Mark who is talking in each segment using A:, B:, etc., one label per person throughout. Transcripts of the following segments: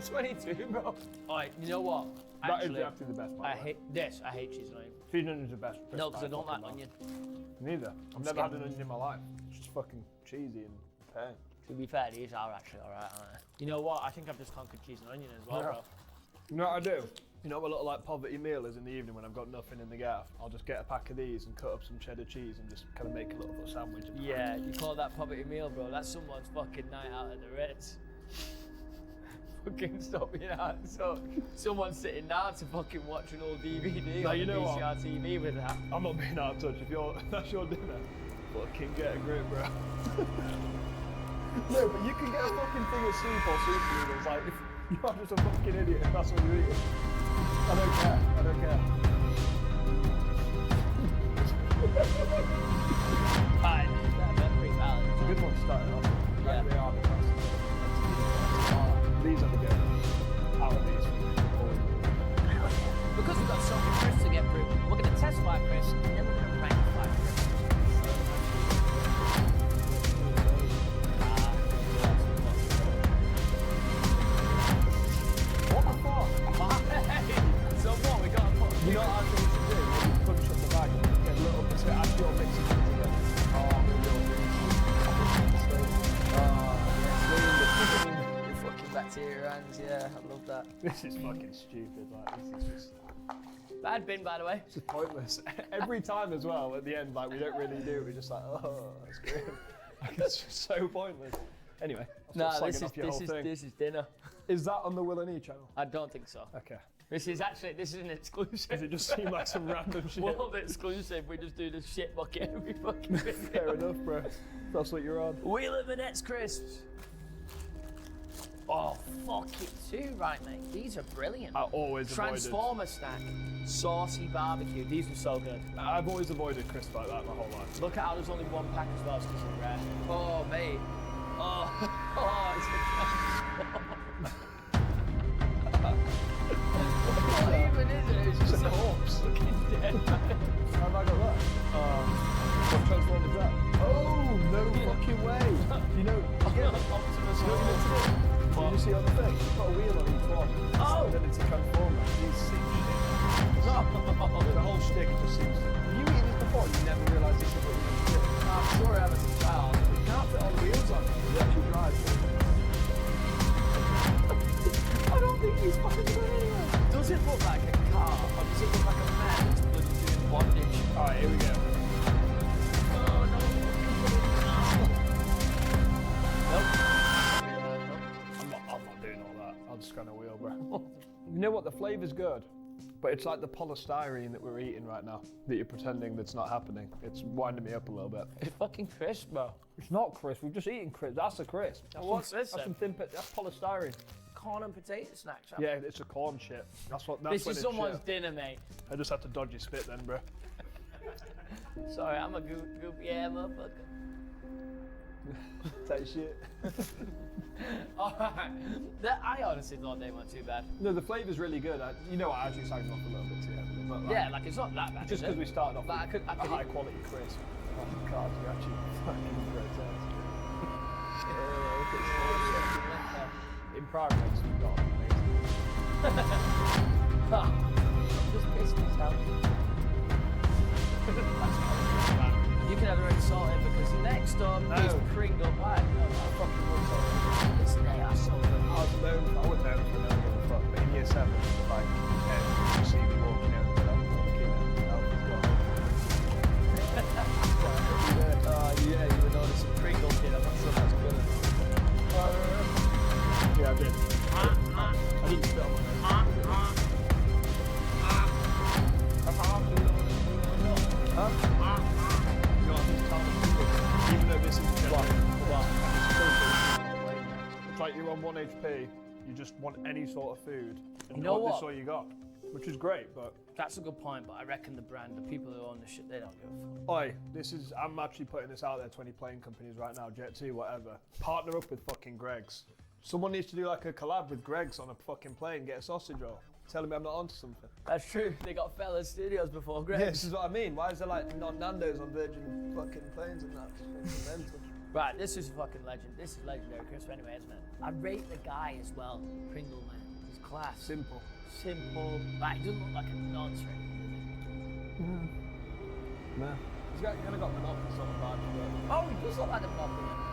A: I'm 22, bro. Alright, you know what?
B: That is actually the best part.
A: I hate this. I hate cheese and onion.
B: Cheese and onion is the best.
A: No, because I don't like onion.
B: Neither. I've never had an onion in my life. It's just fucking cheesy and pain.
A: To be fair, these are actually alright, aren't they? You know what? I think I've just conquered cheese and onion as well, bro.
B: You know what I do? You know what my little like poverty meal is in the evening when I've got nothing in the gaff? I'll just get a pack of these and cut up some cheddar cheese and just kind of make a little sandwich.
A: Yeah, you call that poverty meal, bro? That's someone's fucking night out at the Ritz. Fucking stop me out. So someone's sitting down to fucking watch an old DVD on VCR TV with that.
B: I'm not being out of touch. If that's your dinner, fucking get a grip, bro. No, but you can get a fucking thing of soup or soup noodles. Like, if you are just a fucking idiot if that's what you're eating. I don't care. I don't care.
A: Fine. That's pretty valid.
B: It's a good one to start it off.
A: Yeah.
B: They are the best. These are the good. Out of these.
A: Because we've got so many crisps to get through, we're going to test 5 crisps and then we're going to rank 5 crisps.
B: What the fuck?
A: So what, we got to put...
B: You know what I think we should do? Maybe punch up the bag and get a little bit of actual mixing things together. Oh, maybe
A: Your fucking bacteria hands, yeah, I love that.
B: This is fucking stupid, like, this is just...
A: Bad bin, by the way.
B: This is pointless. Every time as well, at the end, like, we don't really do it, we're just like, oh, that's great. Like, it's just so pointless. Anyway,
A: no, this is dinner.
B: Is that on the Will and E channel?
A: I don't think so.
B: Okay.
A: This is an exclusive.
B: Does it just seem like some random shit?
A: World exclusive, we just do this shit bucket every fucking video.
B: Fair enough, bro. That's what you're on.
A: Wheel of Manette's crisps. Oh, fuck it too, right, mate. These are brilliant.
B: I always
A: Transformer snack, saucy barbecue. These were so good.
B: I've always avoided crisps like that my whole life.
A: Look at how there's only one pack as well, because it's rare. Oh, mate. Oh, it's what even is it? It's just a corpse. Looking dead, man.
B: How have I got that? What transform is that? Oh, no fucking way. You know,
A: Optimus.
B: Did you see on the thing? It's got a wheel on each one.
A: Oh!
B: And then it's a transformer. These sick shit. The whole stick just seems... Have you eaten this before? You never realised this is what you're going to do.
A: I'm sure I have as a child.
B: You can't fit all the wheels on. You actually drive.
A: I don't think he's fucking going anywhere. Does it look like a car, or does it look like a man that's bloody doing bondage?
B: Alright, here we go.
A: Oh, no. Nope.
B: I'm not doing all that. I'll just go on a wheel, bro. You know what? The flavour's good, but it's like the polystyrene that we're eating right now that you're pretending that's not happening. It's winding me up a little bit.
A: It's fucking crisp, bro.
B: It's not crisp. We've just eaten crisp. That's a crisp.
A: What's this?
B: That's some thin. That's polystyrene.
A: Corn and potato snacks.
B: Yeah, it's a corn shit. That's what.
A: This is someone's dinner, mate.
B: I just had to dodge your spit then, bro.
A: Sorry, I'm a goop. Yeah, motherfucker.
B: Take shit.
A: Alright. I honestly thought they weren't too bad.
B: No, the flavour's really good. You know what? I actually sang off a little bit too heavily. But
A: Yeah, like it's not that bad.
B: just because we started off
A: Like,
B: with a high quality crisp. Oh god, you're actually fucking grotesque. In progress, we've got amazing.
A: Just pissed myself. You can have the red salt in because next up is Pringle pie. No,
B: I fucking love salt.
A: they are so good.
B: I wasn't known for no give a fuck, but in year 7, like, you see me walking out with that fucking Alpha's got.
A: Oh yeah, you would notice some Pringle kid. I'm not sure that's good enough.
B: Yeah, I did. I didn't spit on my nose. Even though this isn't it's like you're on 1 HP, you just want any sort of food, and
A: you know what?
B: This is all you got, which is great, but...
A: That's a good point, but I reckon the brand, the people who own the shit, they don't give a fuck.
B: Oi, I'm actually putting this out there to any plane companies right now, Jet2, whatever. Partner up with fucking Greggs. Someone needs to do like a collab with Greggs on a fucking plane, get a sausage roll. Telling me I'm not onto something.
A: That's true, they got Fellas Studios before Greggs.
B: Yeah, this is what I mean. Why is there like not Nando's on Virgin fucking planes and that? It's fucking mental.
A: Right, this is a fucking legend. This is legendary crisp anyway, isn't it? I rate the guy as well. Pringle man. He's class.
B: Simple.
A: Simple. Right, he doesn't look like a nonce or anything,
B: No. He's kind of got Monopoly sort of vibe to it.
A: does he? Oh, he does look like a monopoly.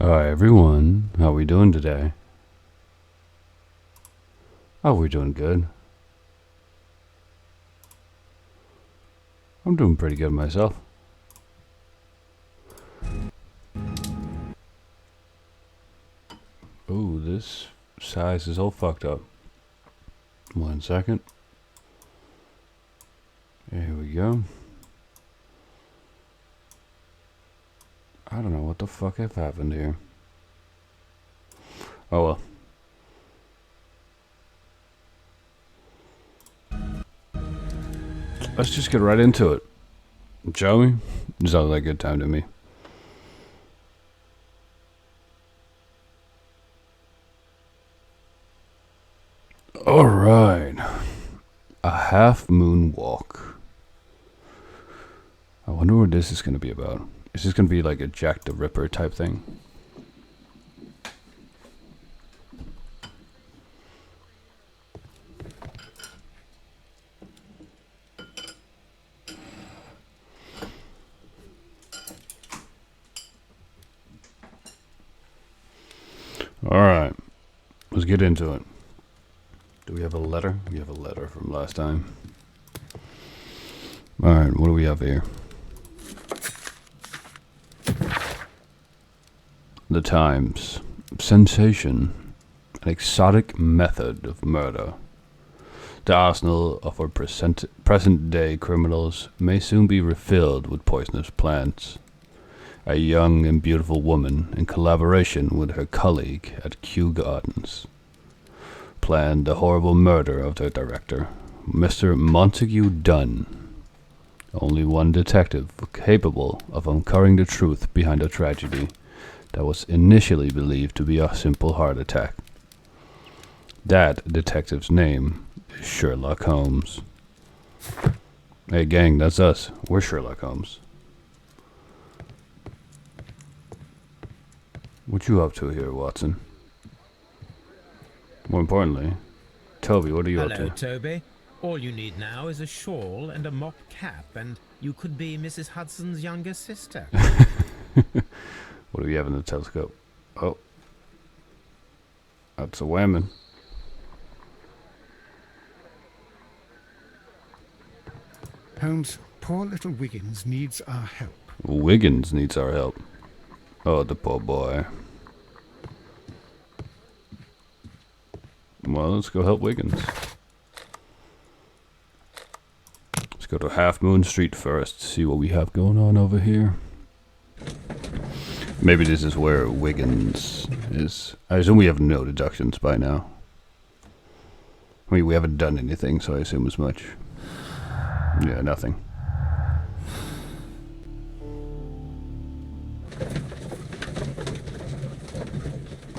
C: Alright everyone, how we doing today? Oh, we're doing good. I'm doing pretty good myself. Oh, this size is all fucked up. 1 second. Here we go. I don't know what the fuck have happened here. Oh well. Let's just get right into it. Shall we? Sounds like a good time to me. Alright. A half moon walk. I wonder what this is going to be about. Is this going to be like a Jack the Ripper type thing? Alright. Let's get into it. Do we have a letter? We have a letter from last time. Alright, what do we have here? The Times. Sensation. An exotic method of murder. The arsenal of our present-day criminals may soon be refilled with poisonous plants. a young and beautiful woman, in collaboration with her colleague at Kew Gardens, planned the horrible murder of their director, Mr. Montague Dunn. Only one detective capable of uncovering the truth behind a tragedy that was initially believed to be a simple heart attack. That detective's name is Sherlock Holmes. Hey gang, that's us. We're Sherlock Holmes. What you up to here, Watson? More importantly, Toby, what are you up
D: Hello,
C: to?
D: Toby. All you need now is a shawl and a mock cap, and you could be Mrs. Hudson's younger sister.
C: What do we have in the telescope? Oh. That's a whammon.
E: Holmes, poor little Wiggins needs our help.
C: Wiggins needs our help. Oh, the poor boy. Well, let's go help Wiggins. Let's go to Half Moon Street first, see what we have going on over here. Maybe this is where Wiggins is. I assume we have no deductions by now. I mean, we haven't done anything, so I assume as much. Yeah, nothing.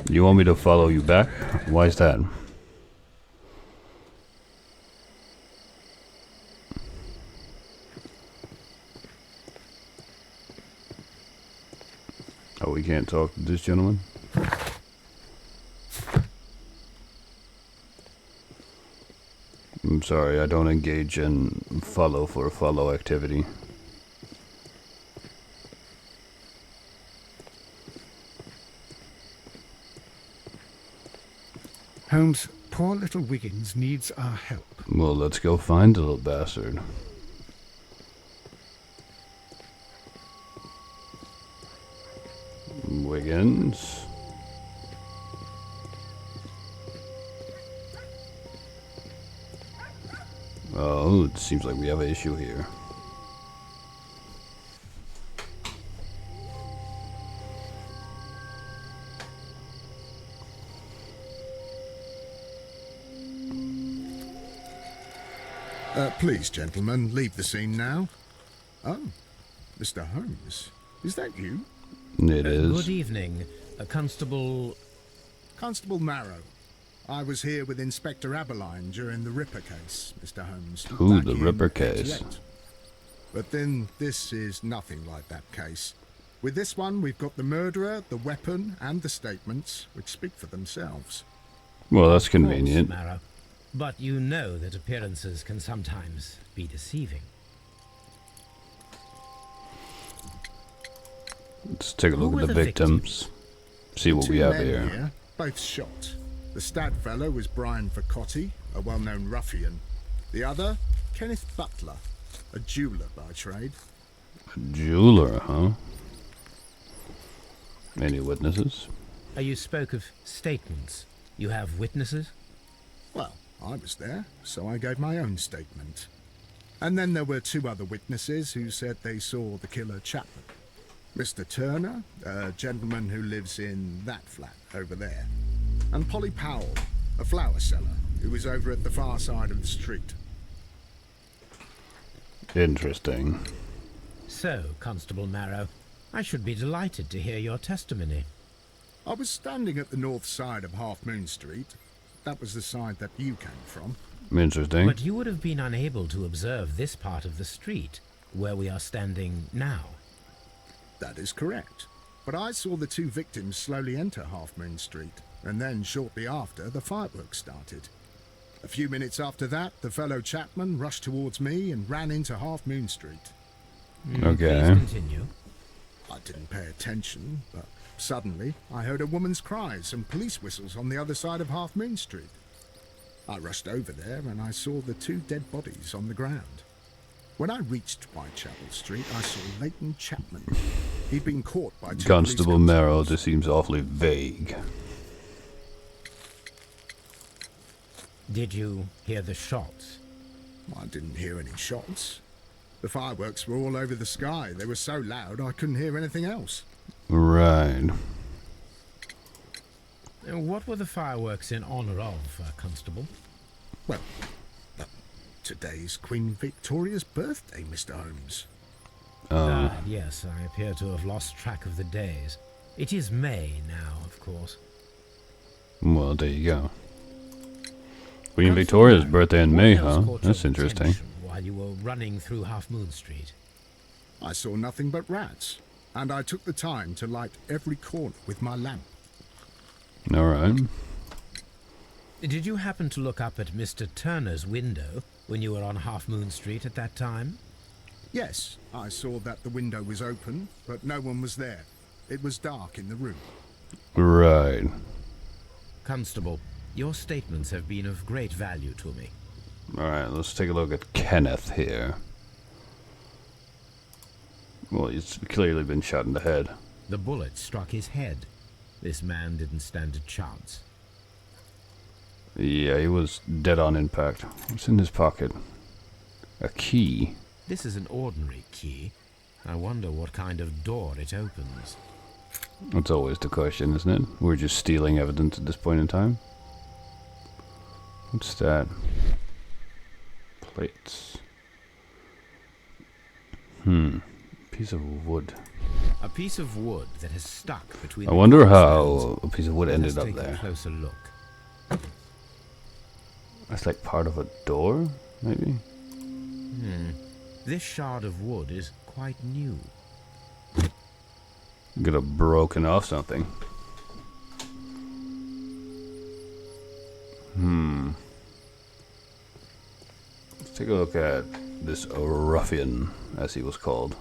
C: You want me to follow you back? Why is that? Oh, we can't talk to this gentleman? I'm sorry, I don't engage in follow for follow activity.
E: Holmes, poor little Wiggins needs our help.
C: Well, let's go find the little bastard. Wiggins. Oh, it seems like we have an issue here.
F: Please, gentlemen, leave the scene now. Oh, Mr. Holmes, is that you?
C: It is.
D: Good evening, Constable...
F: Constable Marrow. I was here with Inspector Aberline during the Ripper case, Mr. Holmes.
C: Ooh,
F: back
C: the
F: in
C: Ripper case.
F: 88. But then this is nothing like that case. With this one, we've got the murderer, the weapon, and the statements, which speak for themselves.
C: Well, that's
D: Of course,
C: convenient.
D: Marrow. But you know that appearances can sometimes be deceiving.
C: Let's take a
D: Who
C: look
D: were
C: at the
D: the
C: victims. See what
F: Two
C: we have
F: men
C: here.
F: both shot. The stab fellow was Brian Vercotti, a well-known ruffian. The other, Kenneth Butler, a jeweller by trade.
C: Jeweler, huh? Any witnesses?
D: You spoke of statements. You have witnesses?
F: Well, I was there, so I gave my own statement. And then there were two other witnesses who said they saw the killer Chapman. Mr. Turner, a gentleman who lives in that flat over there. And Polly Powell, a flower seller, who was over at the far side of the street.
C: Interesting.
D: So, Constable Marrow, I should be delighted to hear your testimony.
F: I was standing at the north side of Half Moon Street. That was the side that you came from.
C: Interesting.
D: But you would have been unable to observe this part of the street, where we are standing now.
F: That is correct. But I saw the two victims slowly enter Half Moon Street, and then shortly after, the fireworks started. A few minutes after that, the fellow Chapman rushed towards me and ran into Half Moon Street.
C: Okay.
D: Please continue.
F: I didn't pay attention, but suddenly I heard a woman's cries and police whistles on the other side of Half Moon Street. I rushed over there and I saw the two dead bodies on the ground. When I reached Whitechapel Street, I saw Leighton Chapman. He'd been caught by two
C: Constable
F: police
C: Marrow,
F: constables.
C: this seems awfully vague.
D: Did you hear the shots?
F: I didn't hear any shots. The fireworks were all over the sky. They were so loud I couldn't hear anything else.
C: Right.
D: What were the fireworks in honor of, Constable?
F: Well, today's Queen Victoria's birthday, Mr. Holmes.
D: Yes, I appear to have lost track of the days. It is May now, of course.
C: Well, there you go. Queen Victoria's birthday in May, huh? That's interesting.
D: While you were running through Half Moon Street.
F: I saw nothing but rats, and I took the time to light every corner with my lamp.
C: Alright.
D: Did you happen to look up at Mr. Turner's window when you were on Half Moon Street at that time?
F: Yes, I saw that the window was open, but no one was there. It was dark in the room.
C: Right.
D: Constable, your statements have been of great value to me.
C: Alright, let's take a look at Kenneth here. Well, he's clearly been shot in the head.
D: The bullet struck his head. This man didn't stand a chance.
C: Yeah, he was dead on impact. What's in his pocket? A key.
D: This is an ordinary key. I wonder what kind of door it opens.
C: That's always the question, isn't it? We're just stealing evidence at this point in time. What's that? Plates. Piece of wood.
D: A piece of wood that has stuck between.
C: I wonder how a piece of wood ended up
D: Let's take
C: there.
D: a closer look.
C: That's like part of a door, maybe?
D: This shard of wood is quite new.
C: Could have broken off something. Let's take a look at this ruffian, as he was called.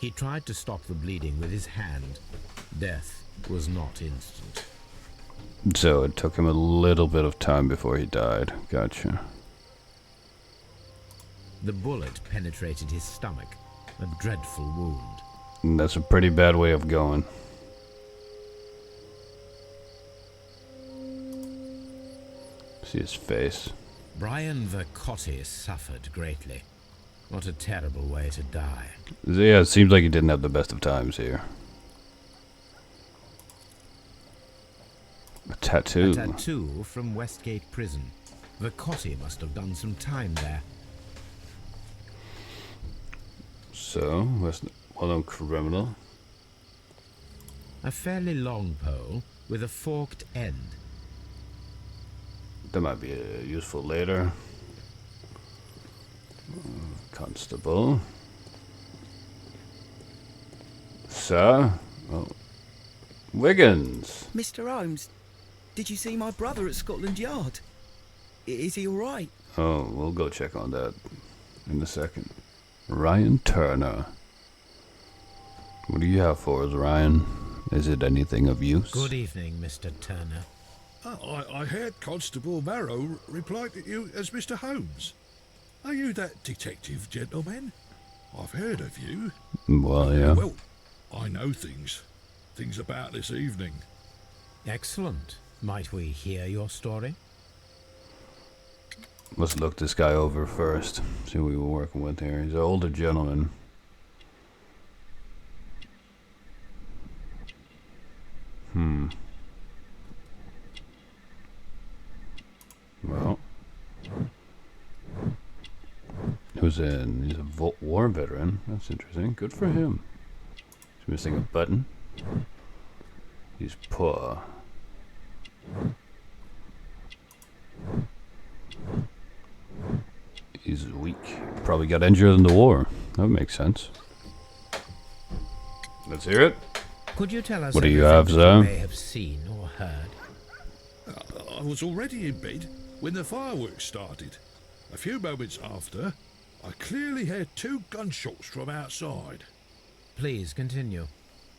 D: He tried to stop the bleeding with his hand. Death was not instant.
C: So it took him a little bit of time before he died. Gotcha.
D: The bullet penetrated his stomach, a dreadful wound.
C: And that's a pretty bad way of going. See his face.
D: Brian Vercotti suffered greatly. What a terrible way to die.
C: Yeah, it seems like he didn't have the best of times here. A tattoo.
D: A tattoo from Westgate Prison. Vercotti must have done some time there.
C: So, well-known criminal.
D: A fairly long pole with a forked end.
C: That might be useful later. Constable. Sir? Oh. Wiggins!
G: Mr. Holmes, did you see my brother at Scotland Yard? Is he all right?
C: Oh, we'll go check on that in a second. Ryan Turner. What do you have for us, Ryan? Is it anything of use?
D: Good evening, Mr. Turner.
H: I heard Constable Marrow reply to you as Mr. Holmes. Are you that detective gentleman? I've heard of you.
C: Well, yeah.
H: Well, I know things about this evening.
D: Excellent. Might we hear your story?
C: Let's look this guy over first. See what we were working with here. He's an older gentleman. Well, he's a war veteran. That's interesting. Good for him. He's missing a button. He's poor. He's weak. Probably got injured in the war. That makes sense. Let's hear it.
D: Could you tell us
C: What do you
D: everything
C: have,
D: that
C: sir?
D: you may have seen or heard?
H: I was already in bed when the fireworks started. A few moments after, I clearly heard 2 gunshots from outside.
D: Please continue.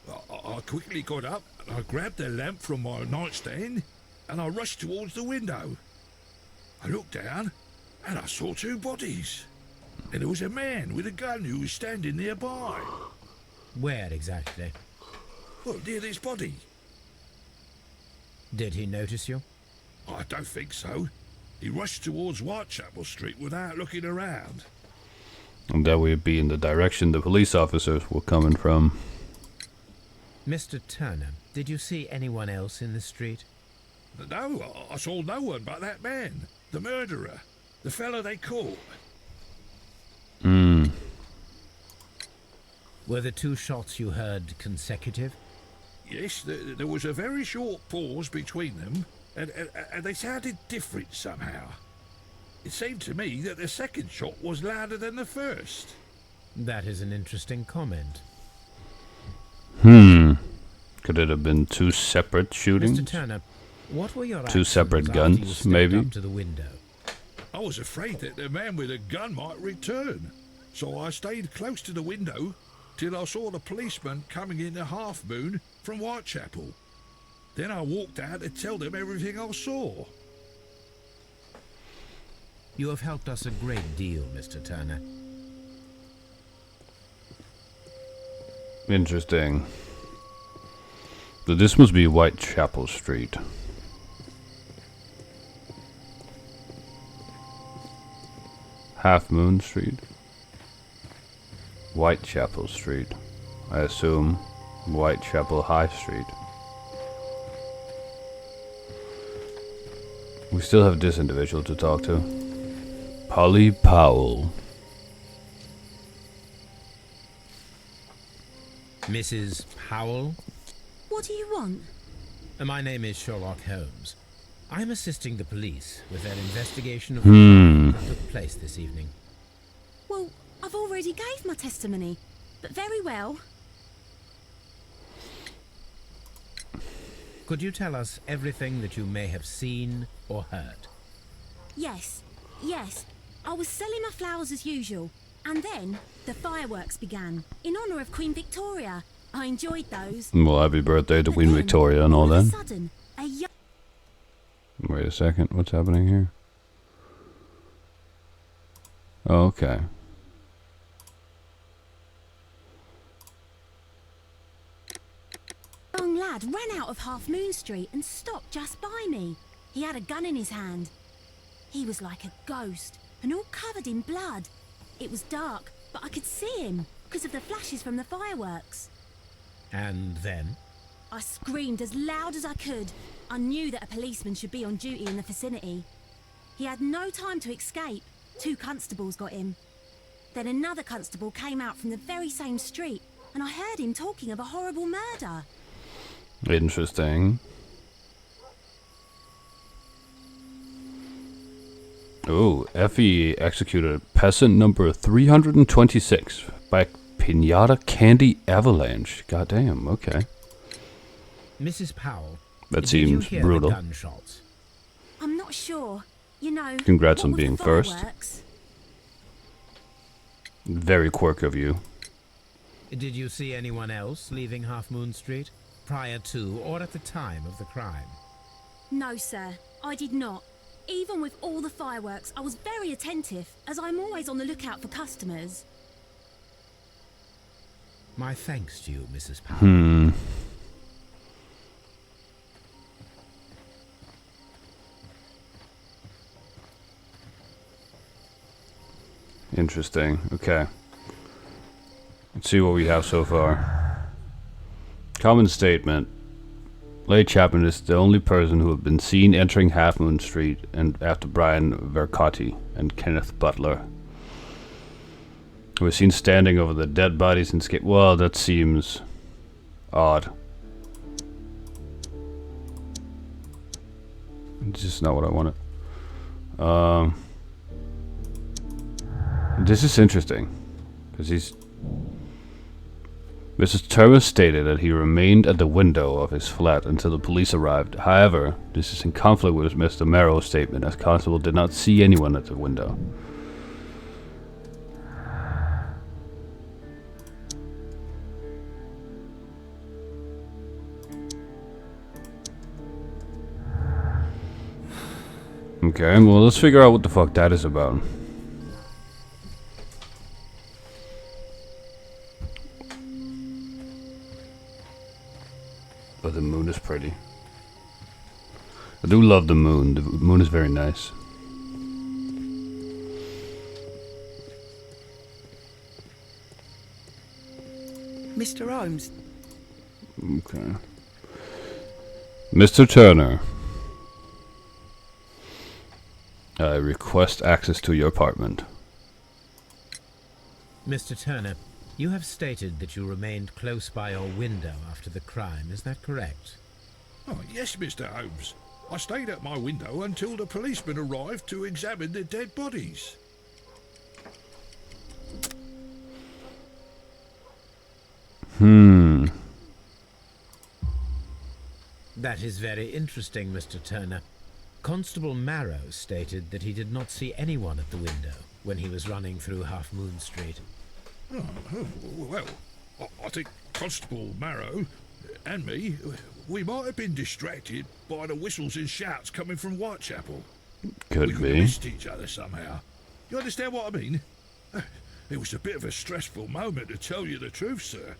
H: I quickly got up and I grabbed the lamp from my nightstand and I rushed towards the window. I looked down and I saw 2 bodies. And there was a man with a gun who was standing nearby.
D: Where exactly?
H: Well, near this body.
D: Did he notice you?
H: I don't think so. He rushed towards Whitechapel Street without looking around.
C: And that would be in the direction the police officers were coming from.
D: Mr. Turner, did you see anyone else in the street?
H: No, I saw no one but that man, the murderer, the fellow they caught.
D: Were the two shots you heard consecutive?
H: Yes, there was a very short pause between them, and they sounded different somehow. It seemed to me that the second shot was louder than the first.
D: That is an interesting comment.
C: Could it have been two separate shootings?
D: Mr. Turner, what were your
C: Two separate
D: actions after you
C: guns,
D: stepped
C: maybe?
D: up to the window?
H: I was afraid that the man with a gun might return, so I stayed close to the window till I saw the policeman coming in the Half Moon from Whitechapel. Then I walked out to tell them everything I saw.
D: You have helped us a great deal, Mr. Turner.
C: Interesting. So this must be Whitechapel Street. Half Moon Street. Whitechapel Street. I assume Whitechapel High Street. We still have this individual to talk to. Polly Powell.
D: Mrs. Powell?
I: What do you want?
D: My name is Sherlock Holmes. I'm assisting the police with their investigation of the crime that took place this evening.
I: Well, I've already gave my testimony, but very well.
D: Could you tell us everything that you may have seen or heard?
I: Yes. I was selling my flowers as usual, and then the fireworks began in honour of Queen Victoria. I enjoyed those.
C: Well, happy birthday to
I: But
C: Queen
I: then,
C: Victoria and all
I: all of
C: that.
I: a sudden, a young
C: Wait a second, what's happening here? Oh, okay.
I: lad ran out of Half Moon Street and stopped just by me. He had a gun in his hand. He was like a ghost and all covered in blood. It was dark, but I could see him because of the flashes from the fireworks.
D: And then?
I: I screamed as loud as I could. I knew that a policeman should be on duty in the vicinity. He had no time to escape. 2 constables got him. Then another constable came out from the very same street, and I heard him talking of a horrible murder.
C: Interesting. Oh, Effie executed peasant number 326 by Pinata Candy Avalanche. Goddamn, okay.
D: Mrs. Powell,
C: That
D: did
C: seems
D: you hear
C: brutal.
D: The gunshots?
I: I'm not sure. You know,
C: Congrats
I: what
C: on
I: with
C: being
I: the
C: first.
I: fireworks?
C: Very quirk of you.
D: Did you see anyone else leaving Half Moon Street prior to or at the time of the crime?
I: No, sir, I did not. Even with all the fireworks, I was very attentive, as I'm always on the lookout for customers.
D: My thanks to you, Mrs. Powell.
C: Interesting. Okay. Let's see what we have so far. Common statement. Late Chapman is the only person who had been seen entering Half Moon Street and after Brian Vercotti and Kenneth Butler. Who was seen standing over the dead bodies and well, that seems odd. It's just not what I wanted. This is interesting, because Mrs. Turner stated that he remained at the window of his flat until the police arrived. However, this is in conflict with Mr. Merrow's statement, as Constable did not see anyone at the window. Okay, well, let's figure out what the fuck that is about. But the moon is pretty. I do love the moon. The moon is very nice.
G: Mr. Holmes,
C: Okay. Mr. Turner, I request access to your apartment.
D: Mr. Turner, you have stated that you remained close by your window after the crime. Is that correct?
H: Oh, yes, Mr. Holmes. I stayed at my window until the policeman arrived to examine the dead bodies.
D: That is very interesting, Mr. Turner. Constable Marrow stated that he did not see anyone at the window when he was running through Half Moon Street.
H: Well, I think Constable Marrow and me, we might have been distracted by the whistles and shouts coming from Whitechapel. We
C: Could
H: could have
C: be.
H: missed each other somehow. You understand what I mean? It was a bit of a stressful moment, to tell you the truth, sir.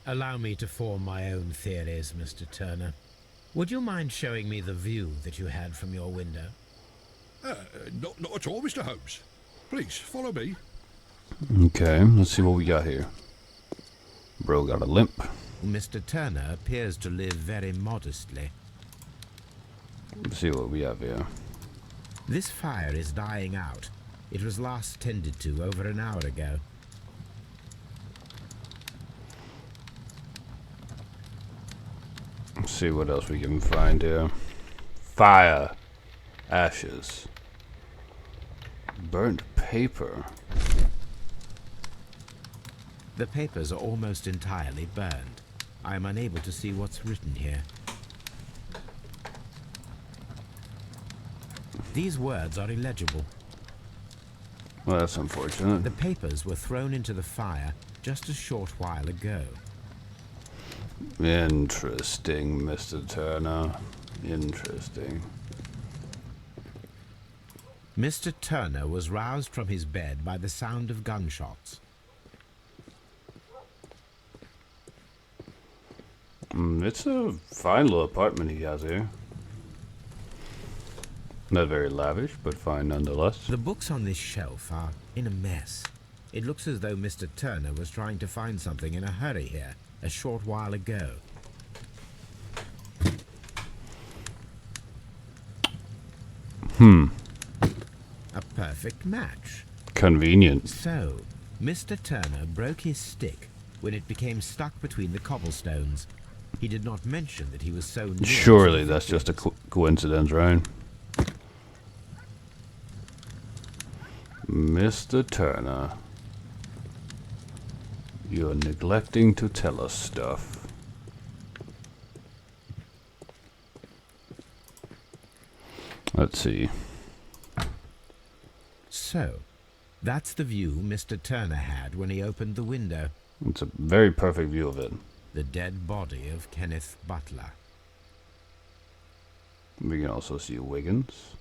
D: Allow me to form my own theories, Mr. Turner. Would you mind showing me the view that you had from your window?
H: Not at all, Mr. Holmes. Please, follow me.
C: Okay, let's see what we got here. Bro got a limp.
D: Mr. Turner appears to live very modestly.
C: Let's see what we have here.
D: This fire is dying out. It was last tended to over an hour ago.
C: Let's see what else we can find here. Fire. Ashes. Burnt paper.
D: The papers are almost entirely burned. I am unable to see what's written here. These words are illegible.
C: Well, that's unfortunate.
D: The papers were thrown into the fire just a short while ago.
C: Interesting, Mr. Turner. Interesting.
D: Mr. Turner was roused from his bed by the sound of gunshots.
C: It's a fine little apartment he has here. Not very lavish, but fine nonetheless.
D: The books on this shelf are in a mess. It looks as though Mr. Turner was trying to find something in a hurry here a short while ago. A perfect match.
C: Convenient.
D: So, Mr. Turner broke his stick when it became stuck between the cobblestones. He did not mention that he was so near.
C: Surely that's just a coincidence, right? Mr. Turner, you're neglecting to tell us stuff. Let's see.
D: So, that's the view Mr. Turner had when he opened the window.
C: It's a very perfect view of it.
D: The dead body of Kenneth Butler.
C: We can also see Wiggins.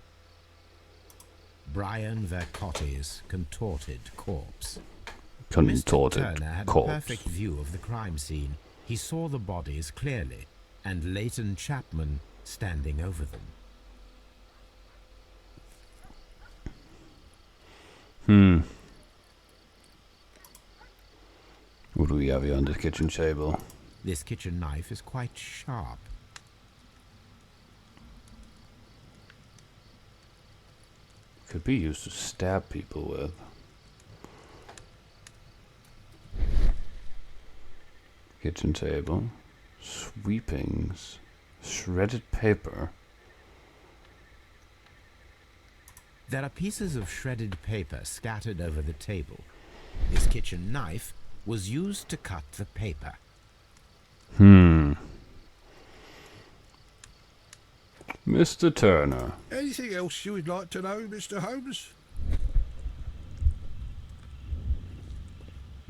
D: Brian Vercotti's contorted corpse.
C: Contorted
D: Mr. Turner had
C: corpse.
D: a perfect view of the crime scene. He saw the bodies clearly, and Leighton Chapman standing over them.
C: What do we have here on this kitchen table?
D: This kitchen knife is quite sharp.
C: Could be used to stab people with. Kitchen table. Sweepings. Shredded paper.
D: There are pieces of shredded paper scattered over the table. This kitchen knife was used to cut the paper.
C: Mr. Turner.
H: Anything else you would like to know, Mr. Holmes?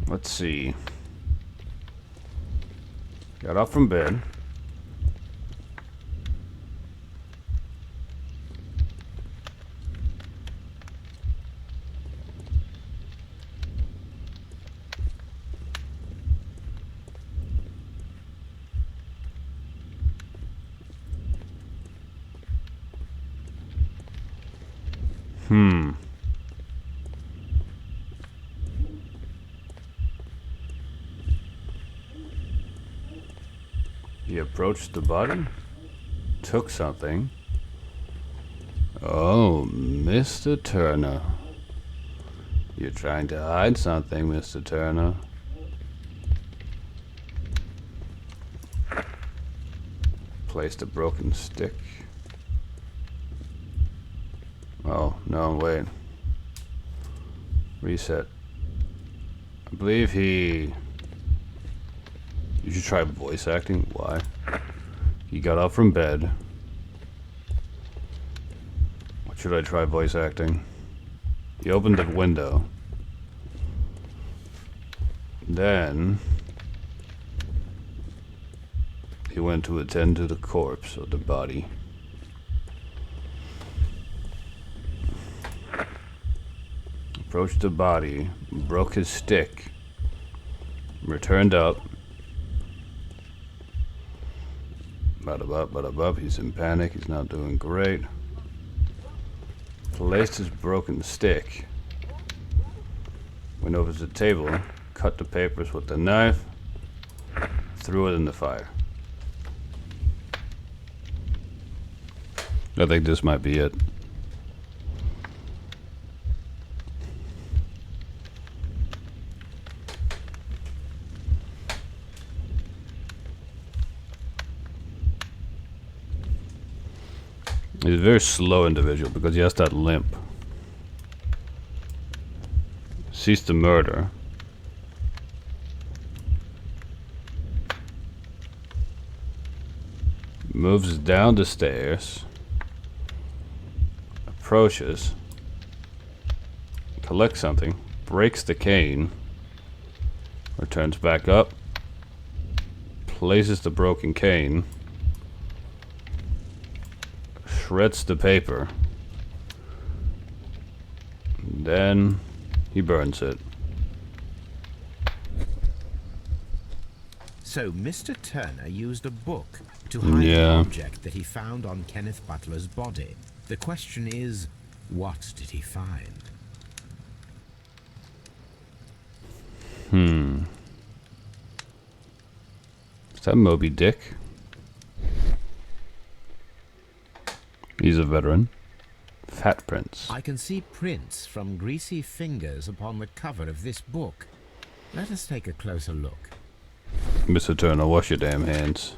C: Let's see. Got up from bed. He approached the body, took something. Oh, Mr. Turner. You're trying to hide something, Mr. Turner. Placed a broken stick. Oh, no, wait. Reset. I believe he... You should try voice acting. Why? He got up from bed. What should I try voice acting? He opened the window. Then... he went to attend to the corpse of the body. Approached the body, broke his stick, returned up. Bada-bop, he's in panic, he's not doing great. Placed his broken stick. Went over to the table, cut the papers with the knife, threw it in the fire. I think this might be it. He's a very slow individual because he has that limp. Sees the murder. Moves down the stairs. Approaches. Collects something. Breaks the cane. Returns back up. Places the broken cane. Shreds the paper. Then he burns it.
D: So Mr. Turner used a book to hide the object that he found on Kenneth Butler's body. The question is, what did he find?
C: Is that Moby Dick? He's a veteran. Fat prints.
D: I can see prints from greasy fingers upon the cover of this book. Let us take a closer look.
C: Mr. Turner, wash your damn hands.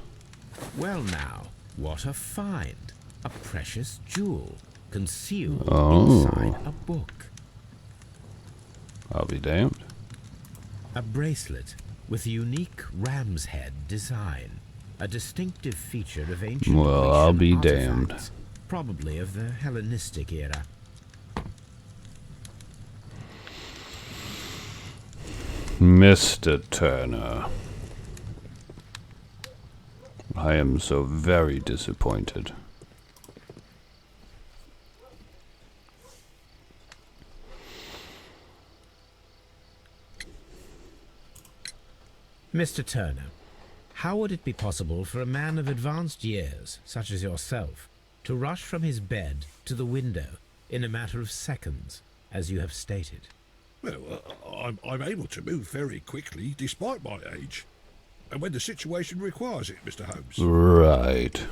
D: Well now, what a find. A precious jewel concealed inside a book.
C: I'll be damned.
D: A bracelet with a unique ram's head design. A distinctive feature of ancient
C: Well, I'll be
D: artifacts,
C: damned.
D: probably of the Hellenistic era.
C: Mr. Turner. I am so very disappointed.
D: Mr. Turner, how would it be possible for a man of advanced years, such as yourself, to rush from his bed to the window in a matter of seconds, as you have stated?
H: Well, I'm able to move very quickly, despite my age. And when the situation requires it, Mr. Holmes.
C: Right.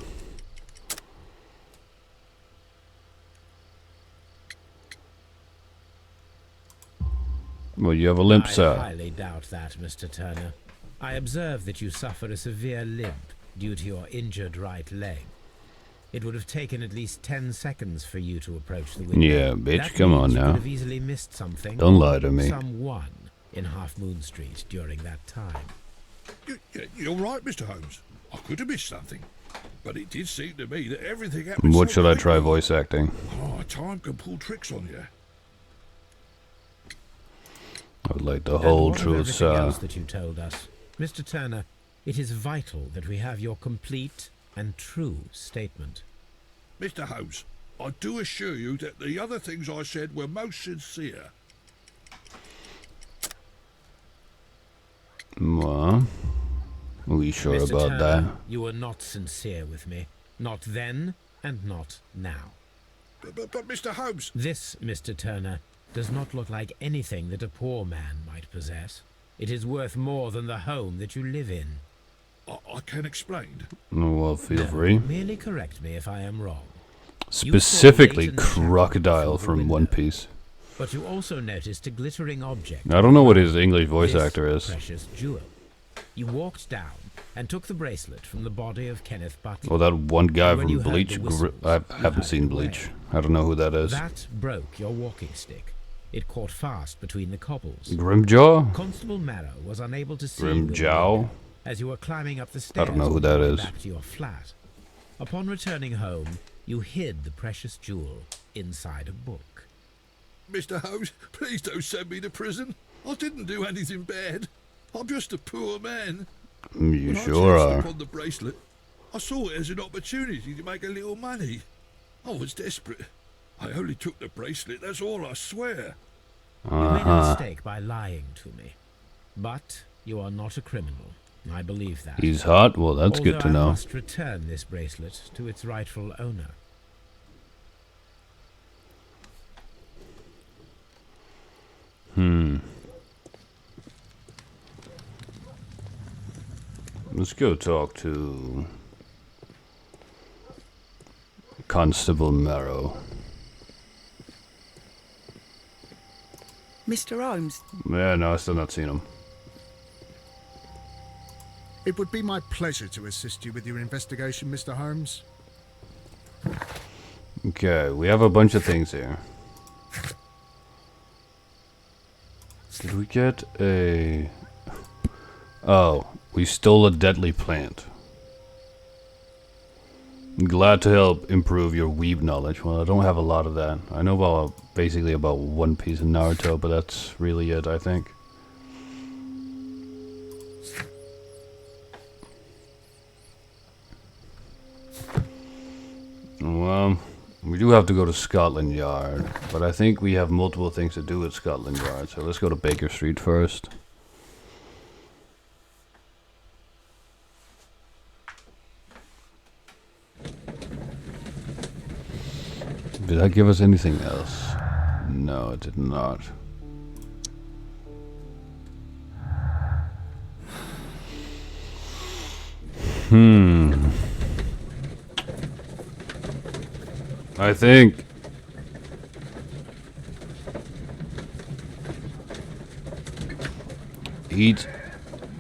C: Well, you have a limp, sir.
D: I highly doubt that, Mr. Turner. I observe that you suffer a severe limp due to your injured right leg. It would have taken at least 10 seconds for you to approach the window.
C: Yeah, bitch,
D: that
C: come on
D: means you
C: now.
D: could have easily missed something.
C: Don't lie to me.
D: Someone in Half Moon Street during that time.
H: You're right, Mr. Holmes. I could have missed something. But it did seem to me that everything happened.
C: What
H: so
C: should I try
H: quickly.
C: voice acting?
H: Oh, time can pull tricks on you.
C: I would like the
D: And
C: whole
D: what of
C: truth,
D: everything
C: sir.
D: else that you told us? Mr. Turner, it is vital that we have your complete and true statement.
H: Mr. Holmes, I do assure you that the other things I said were most sincere.
C: What? Are we sure
D: Mr.
C: about
D: Turner,
C: that?
D: you were not sincere with me. Not then and not now.
H: But Mr. Holmes...
D: This, Mr. Turner, does not look like anything that a poor man might possess. It is worth more than the home that you live in.
H: I can explain.
C: Well, feel
D: No,
C: free.
D: merely correct me if I am wrong.
C: Specifically,
D: You saw the agent
C: crocodile
D: through the
C: from
D: window.
C: One Piece.
D: But you also noticed a glittering object.
C: I don't know what his English voice
D: This
C: actor is.
D: precious jewel. You walked down and took the bracelet from the body of Kenneth Butler.
C: Well, that one guy
D: And when
C: from
D: you heard
C: Bleach.
D: the whistles,
C: I
D: you
C: haven't
D: hurried
C: seen
D: away.
C: Bleach. I don't know who that is.
D: That broke your walking stick. It caught fast between the cobbles.
C: Grimjaw?
D: Constable Marrow was unable to see you
C: Grimjow?
D: as you were climbing up the stairs.
C: I don't know who
D: on
C: that
D: your way
C: is.
D: Back to your flat. Upon returning home, you hid the precious jewel inside a book.
H: Mr. Holmes, please don't send me to prison. I didn't do anything bad. I'm just a poor man.
C: You
H: When
C: sure
H: I chanced
C: are.
H: upon the bracelet, I saw it as an opportunity to make a little money. I was desperate. I only took the bracelet, that's all, I swear.
D: You made a mistake by lying to me. But you are not a criminal. I believe that.
C: He's hot? Well, that's good to
D: Although I
C: know.
D: must return this bracelet to its rightful owner.
C: Let's go talk to Constable Marrow.
G: Mr. Holmes,
C: Yeah, no, I still not seen him.
F: It would be my pleasure to assist you with your investigation, Mr. Holmes.
C: Okay, we have a bunch of things here. Did we get a... Oh, we stole a deadly plant. I'm glad to help improve your weeb knowledge. Well, I don't have a lot of that. I know basically about One Piece and Naruto, but that's really it, I think. Well, we do have to go to Scotland Yard, but I think we have multiple things to do at Scotland Yard, so let's go to Baker Street first. Did that give us anything else? No, it did not. I think eat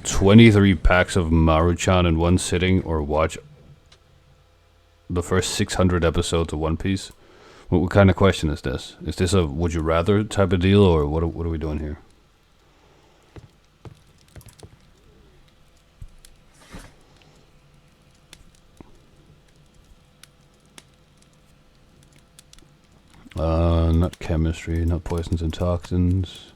C: 23 packs of Maruchan in one sitting or watch the first 600 episodes of One Piece. What kind of question is this? Is this a would you rather type of deal, or what are we doing here? Not chemistry, not poisons and toxins.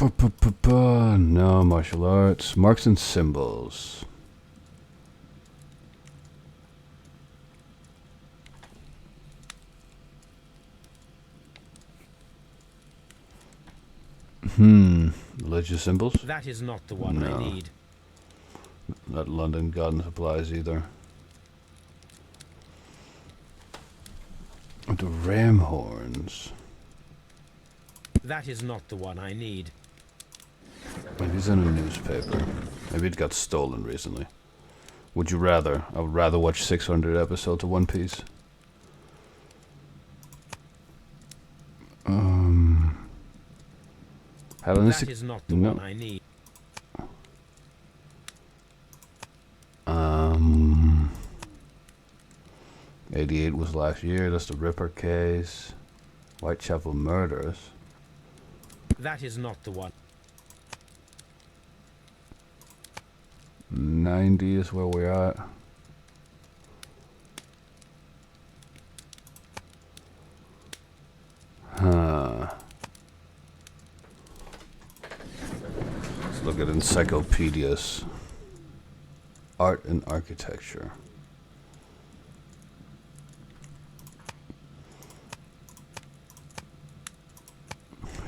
C: No, martial arts. Marks and symbols. Religious symbols?
D: That is not the one
C: No.
D: I need.
C: Not London Garden Supplies either. The ram horns.
D: That is not the one I need.
C: Maybe it's in a newspaper. Maybe it got stolen recently. Would you rather? I would rather watch 600 episodes of One Piece. Hellenistic.
D: That is not the
C: No.
D: one I need.
C: 88 was last year. That's the Ripper case. Whitechapel murders.
D: That is not the one.
C: 90 is where we're at. Huh. Let's look at encyclopedias. Art and architecture.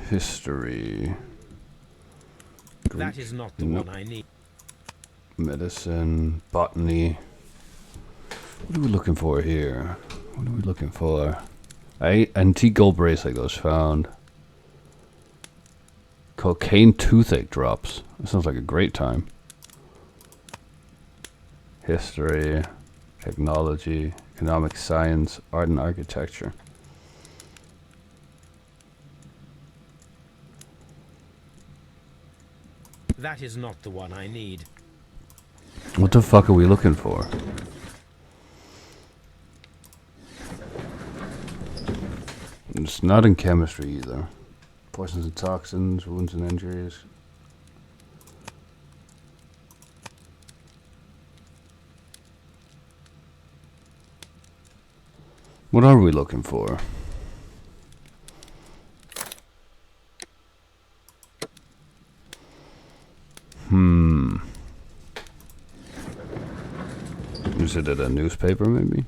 C: History.
D: That is not the
C: Nope.
D: one I need.
C: Medicine, botany. What are we looking for here? What are we looking for? Antique gold bracelet was found. Cocaine toothache drops. That sounds like a great time. History, technology, economic science, art and architecture.
D: That is not the one I need.
C: What the fuck are we looking for? It's not in chemistry either. Poisons and toxins, wounds and injuries. What are we looking for? Is it at a newspaper, maybe?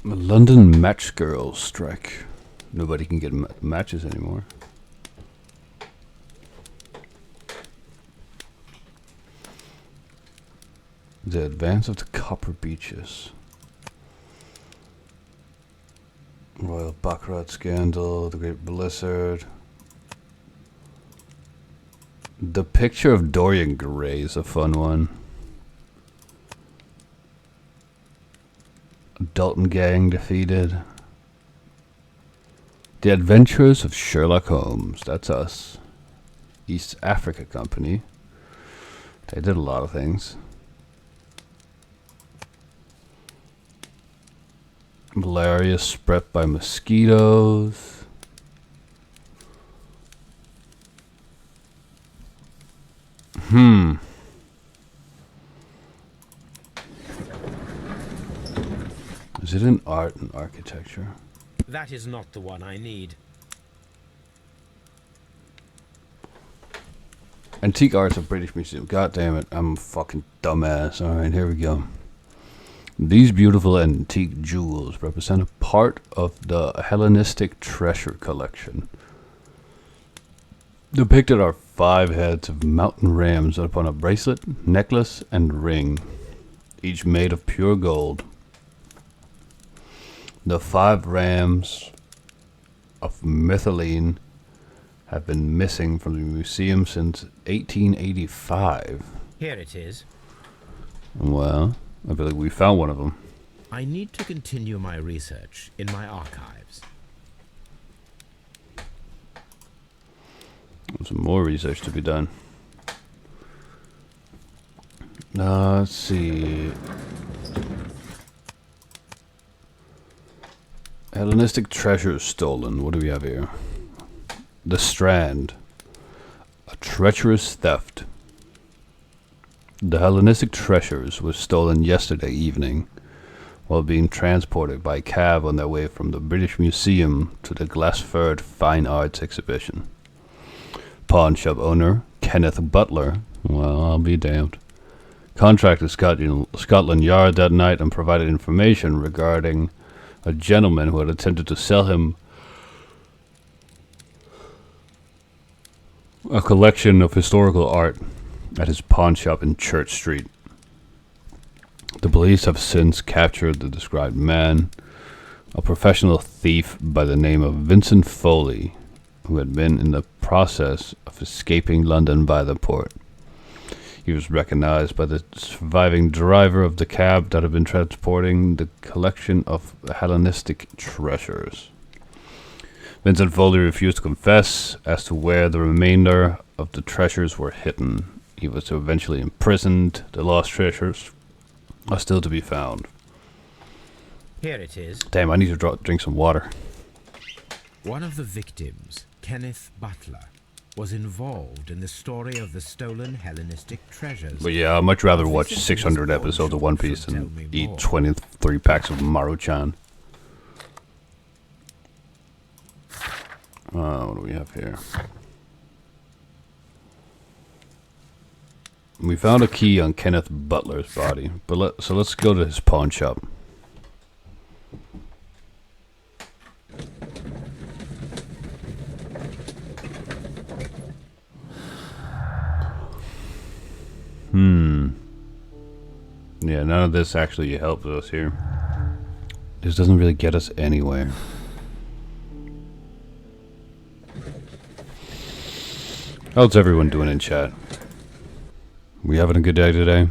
C: London match girls strike. Nobody can get matches anymore. The advance of the Copper Beaches. Royal Baccarat scandal, the Great Blizzard. The picture of Dorian Gray is a fun one. Dalton gang defeated. The Adventures of Sherlock Holmes. That's us. East Africa Company. They did a lot of things. Malaria spread by mosquitoes. Is it in art and architecture?
D: That is not the one I need.
C: Antique Arts of British Museum. God damn it, I'm a fucking dumbass. Alright, here we go. These beautiful antique jewels represent a part of the Hellenistic treasure collection. Depicted are 5 heads of mountain rams upon a bracelet, necklace, and ring, each made of pure gold. The 5 rams of Mytilene have been missing from the museum since 1885.
D: Here it is.
C: Well, I feel like we found one of them.
D: I need to continue my research in my archives.
C: There's some more research to be done. Let's see. Hellenistic treasures stolen. What do we have here? The Strand. A treacherous theft. The Hellenistic treasures were stolen yesterday evening while being transported by cab on their way from the British Museum to the Glassford Fine Arts exhibition. Pawn shop owner Kenneth Butler, well, I'll be damned, contacted Scotland Yard that night and provided information regarding a gentleman who had attempted to sell him a collection of historical art at his pawn shop in Church Street. The police have since captured the described man, a professional thief by the name of Vincent Foley, who had been in the process of escaping London by the port. He was recognized by the surviving driver of the cab that had been transporting the collection of Hellenistic treasures. Vincent Foley refused to confess as to where the remainder of the treasures were hidden. He was eventually imprisoned. The lost treasures are still to be found.
D: Here it is.
C: Damn, I need to drink some water.
D: One of the victims, Kenneth Butler, was involved in the story of the stolen Hellenistic treasures.
C: But yeah, I'd much rather watch 600 episodes of One Piece than eat 23 packs of Maruchan. What do we have here? We found a key on Kenneth Butler's body, but let's go to his pawn shop. Yeah, none of this actually helps us here. This doesn't really get us anywhere. How's everyone doing in chat? We having a good day today?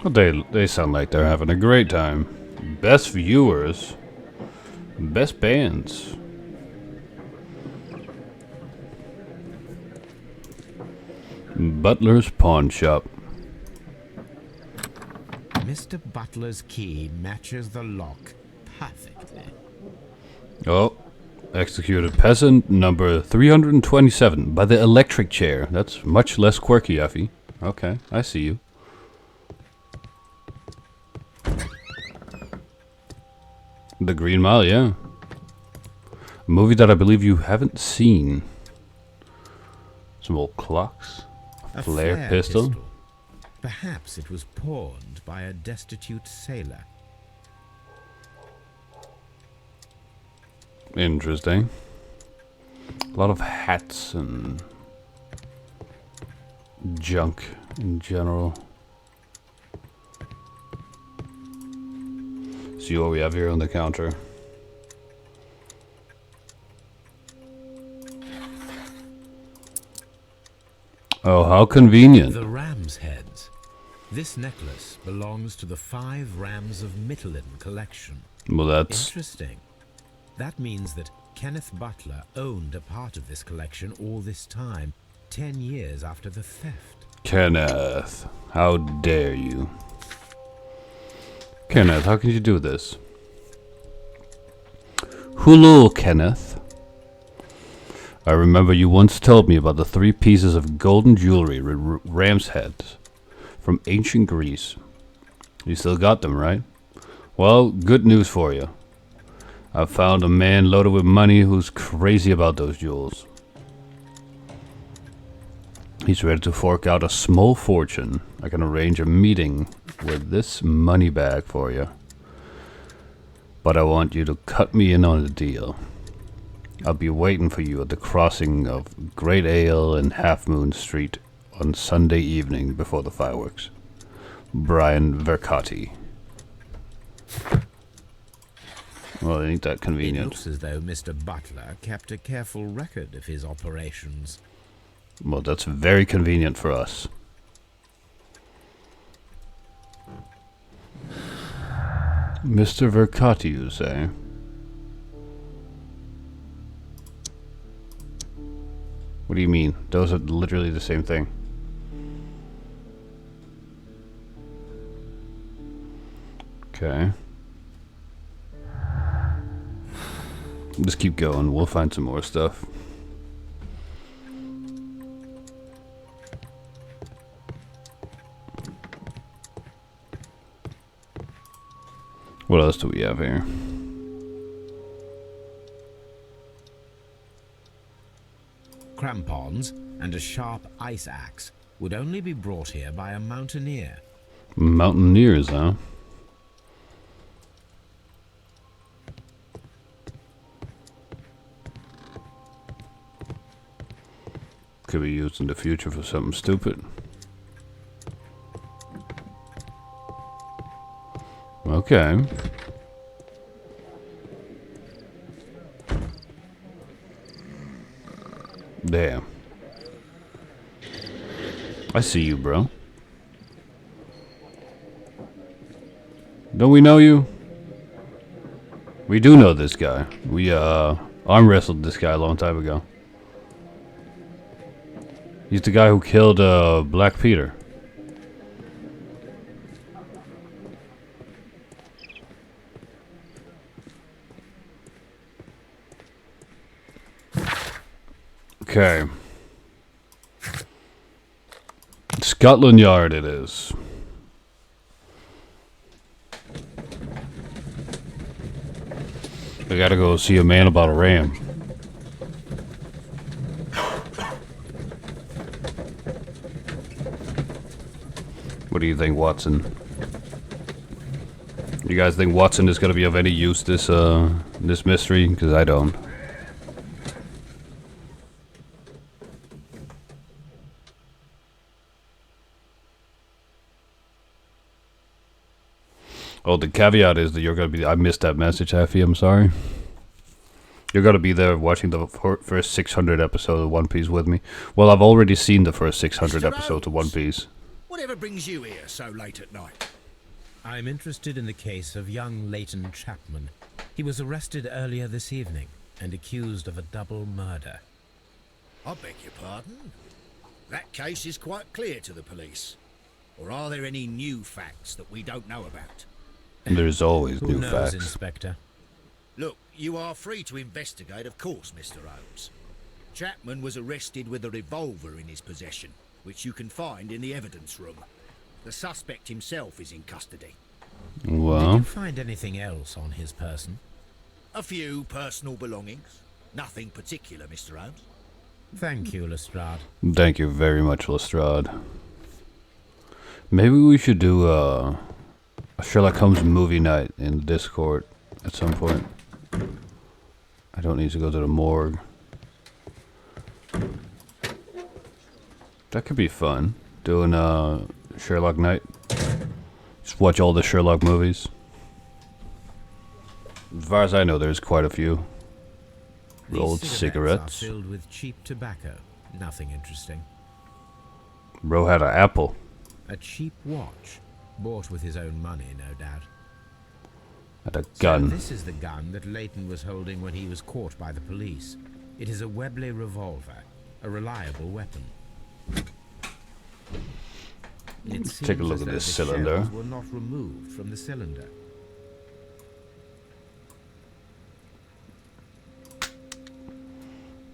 C: Well, they sound like they're having a great time. Best viewers. Best bands. Butler's Pawn Shop.
D: Mr. Butler's key matches the lock perfectly.
C: Oh, executed peasant number 327 by the electric chair. That's much less quirky, Effie. Okay, I see you. The Green Mile, yeah. A movie that I believe you haven't seen. Some old clocks. A flare pistol.
D: Perhaps it was pawned by a destitute sailor.
C: Interesting. A lot of hats and junk in general. See what we have here on the counter. Oh, how convenient.
D: The ram's heads. This necklace belongs to the 5 Rams of Mittelin collection.
C: Well, that's
D: interesting. That means that Kenneth Butler owned a part of this collection all this time, 10 years after the theft.
C: Kenneth, how dare you? Kenneth, how can you do this? Hello, Kenneth. I remember you once told me about the 3 pieces of golden jewelry with ram's heads from ancient Greece. You still got them, right? Well, good news for you. I've found a man loaded with money who's crazy about those jewels. He's ready to fork out a small fortune. I can arrange a meeting with this money bag for you. But I want you to cut me in on the deal. I'll be waiting for you at the crossing of Great Ale and Half Moon Street on Sunday evening before the fireworks. Brian Vercotti. Well, ain't that convenient.
D: It looks as though Mr. Butler kept a careful record of his operations.
C: Well, that's very convenient for us. Mr. Vercotti, you say? What do you mean? Those are literally the same thing. Okay. Just keep going. We'll find some more stuff. What else do we have here?
D: Crampons and a sharp ice axe would only be brought here by a mountaineer.
C: Mountaineers, huh? Could be used in the future for something stupid. Okay. Damn. I see you, bro. Don't we know you? We do know this guy. We arm wrestled this guy a long time ago. He's the guy who killed Black Peter. Okay. Scotland Yard it is. I gotta go see a man about a ram. What do you think, Watson? You guys think Watson is gonna be of any use this mystery? Because I don't. Oh, the caveat is that you're gonna be. I missed that message, Effie. I'm sorry. You're gonna be there watching the first 600 episodes of One Piece with me. Well, I've already seen the first 600 episodes of One Piece.
J: Whatever brings you here so late at night?
D: I'm interested in the case of young Leighton Chapman. He was arrested earlier this evening and accused of a double murder.
J: I beg your pardon? That case is quite clear to the police. Or are there any new facts that we don't know about?
C: There's always
D: Who
C: new
D: knows,
C: facts.
D: Inspector?
J: Look, you are free to investigate, of course, Mr. Holmes. Chapman was arrested with a revolver in his possession, which you can find in the evidence room. The suspect himself is in custody.
D: Did
C: Well,
D: you find anything else on his person?
J: A few personal belongings. Nothing particular, Mr. Holmes.
D: Thank you, Lestrade.
C: thank you very much, Lestrade. Maybe we should do a Sherlock Holmes movie night in the Discord at some point. I don't need to go to the morgue. That could be fun. Doing Sherlock night. Just watch all the Sherlock movies. As far as I know, there's quite a few.
D: These
C: Rolled cigarettes.
D: are filled with cheap tobacco. Nothing interesting.
C: Bro had an apple.
D: A cheap watch, bought with his own money, no doubt.
C: Had a
D: So
C: gun.
D: this is the gun that Leighton was holding when he was caught by the police. It is a Webley revolver, a reliable weapon.
C: Let's take a look at this cylinder.
D: The shells were not removed from the cylinder.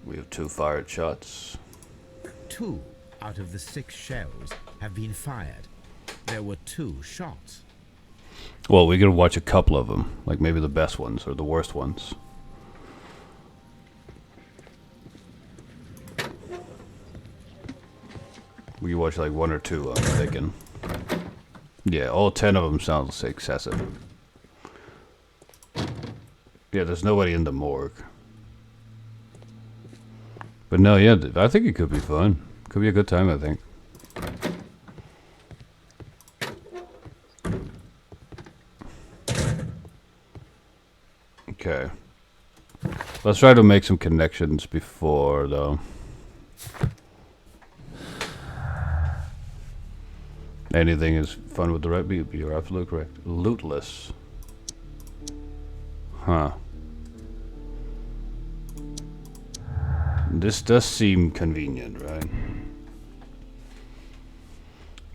C: We have 2 fired shots.
D: 2 out of the 6 shells have been fired. There were 2 shots.
C: Well, we could watch a couple of them, like maybe the best ones or the worst ones. We could watch like 1 or 2, I'm thinking. Yeah, all 10 of them sounds excessive. Yeah, there's nobody in the morgue. But no, yeah, I think it could be fun. Could be a good time, I think. Okay. Let's try to make some connections before, though. Anything is fun with the right beat. You're absolutely correct. Lootless. Huh. This does seem convenient, right?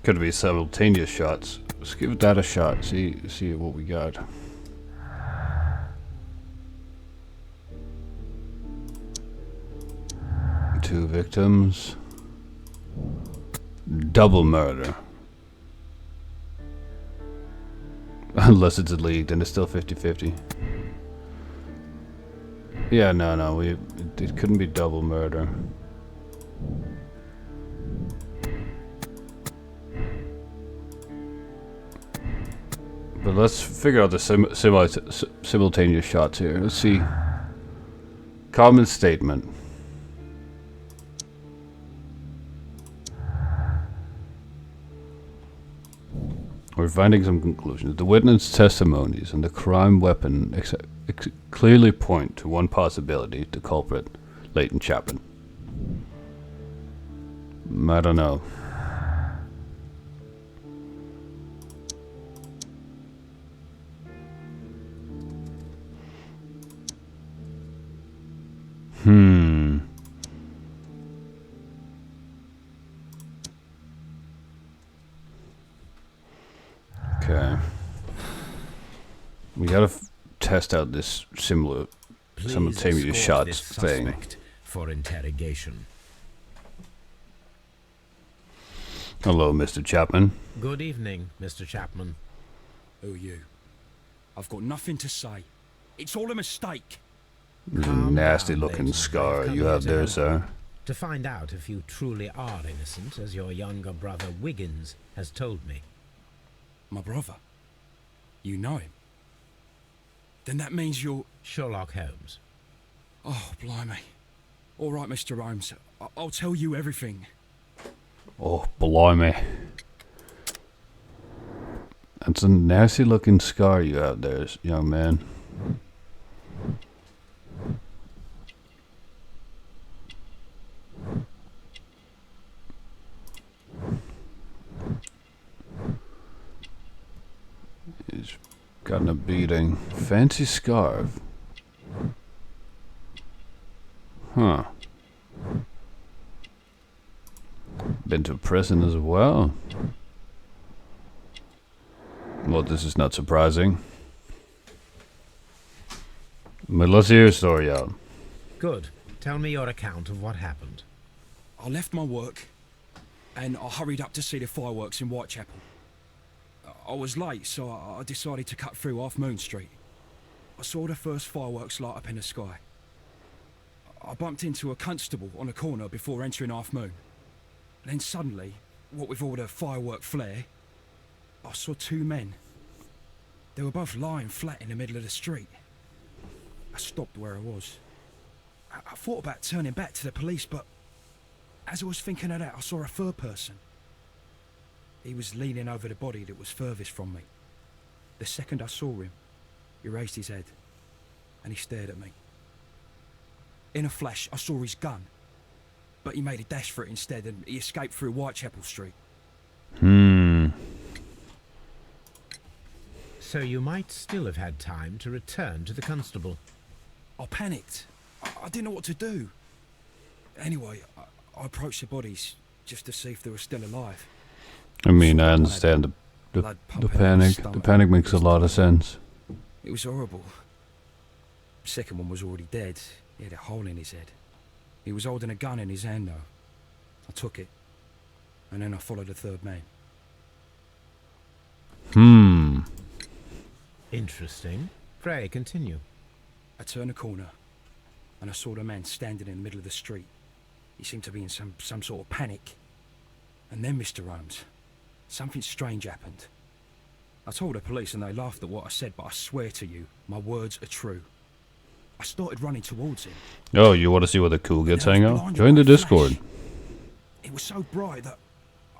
C: Could be simultaneous shots. Let's give that a shot. See what we got. Two victims. Double murder. Unless it's a league, then it's still 50-50. Yeah, no, it couldn't be double murder. But let's figure out the simultaneous shots here. Let's see. Common statement. We're finding some conclusions. The witness testimonies and the crime weapon clearly point to one possibility: the culprit, Leighton Chapman. I don't know. Okay. We gotta test out this simultaneous shots thing.
D: For interrogation.
C: Hello, Mr. Chapman.
D: Good evening, Mr. Chapman.
A: Who are you? I've got nothing to say. It's all a mistake.
C: Nasty looking scar you have there, sir.
D: To find out if you truly are innocent, as your younger brother Wiggins has told me.
A: My brother? You know him? Then that means you're...
D: Sherlock Holmes.
A: Oh, blimey. All right, Mr. Holmes. I'll tell you everything.
C: Oh, blimey. That's a nasty looking scar you have there, young man. He's gotten a beating. Fancy scarf. Huh. Been to prison as well. Well, this is not surprising. But let's hear your story out.
D: Good. Tell me your account of what happened.
A: I left my work and I hurried up to see the fireworks in Whitechapel. I was late, so I decided to cut through Half Moon Street. I saw the first fireworks light up in the sky. I bumped into a constable on a corner before entering Half Moon. Then suddenly, what with all the firework flare, I saw two men. They were both lying flat in the middle of the street. I stopped where I was. I thought about turning back to the police, but as I was thinking of that, I saw a third person. He was leaning over the body that was furthest from me. The second I saw him, he raised his head and he stared at me. In a flash, I saw his gun, but he made a dash for it instead and he escaped through Whitechapel Street.
D: So you might still have had time to return to the constable.
A: I panicked. I didn't know what to do. Anyway, I approached the bodies just to see if they were still alive.
C: I mean, I understand the panic. The panic makes a lot of sense.
A: It was horrible. The second one was already dead. He had a hole in his head. He was holding a gun in his hand, though. I took it, and then I followed the third man.
D: Interesting. Pray, continue.
A: I turned a corner, and I saw the man standing in the middle of the street. He seemed to be in some sort of panic. And then, Mr. Holmes, something strange happened. I told the police and they laughed at what I said, but I swear to you, my words are true. I started running towards him.
C: Oh, you want to see where the cool gets hang out? Join the Discord.
A: It was so bright that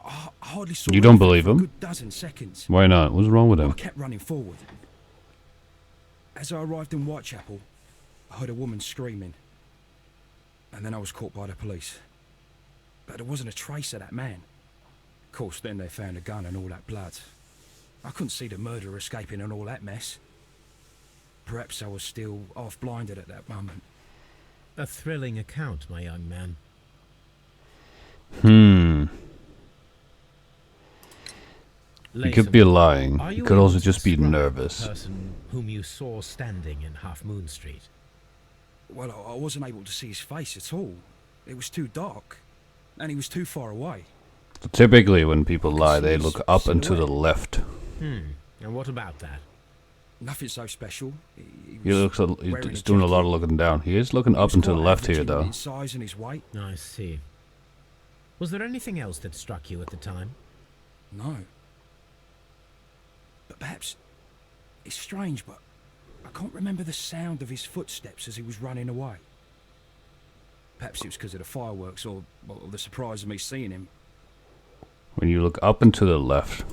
A: I hardly saw.
C: You don't believe
A: for a
C: him?
A: good dozen seconds.
C: Why not? What's wrong with
A: I
C: him?
A: kept running forward. As I arrived in Whitechapel, I heard a woman screaming. And then I was caught by the police. But there wasn't a trace of that man. Of course, then they found a gun and all that blood. I couldn't see the murderer escaping and all that mess. Perhaps I was still half-blinded at that moment.
D: A thrilling account, my young man.
C: He could be lying.
D: Are
C: He
D: you
C: could
D: able
C: also
D: to
C: just be
D: describe
C: nervous.
D: the person whom you saw standing in Half Moon Street?
A: Well, I wasn't able to see his face at all. It was too dark. And he was too far away.
C: So typically when people lie, they look up and to the left.
D: And what about that?
A: Nothing so special.
C: He's doing a lot of looking down. He is looking up and to the left here, though.
A: His size and his weight.
D: I see. Was there anything else that struck you at the time?
A: No. But perhaps it's strange, but I can't remember the sound of his footsteps as he was running away. Perhaps it was because of the fireworks or the surprise of me seeing him.
C: When you look up and to the left,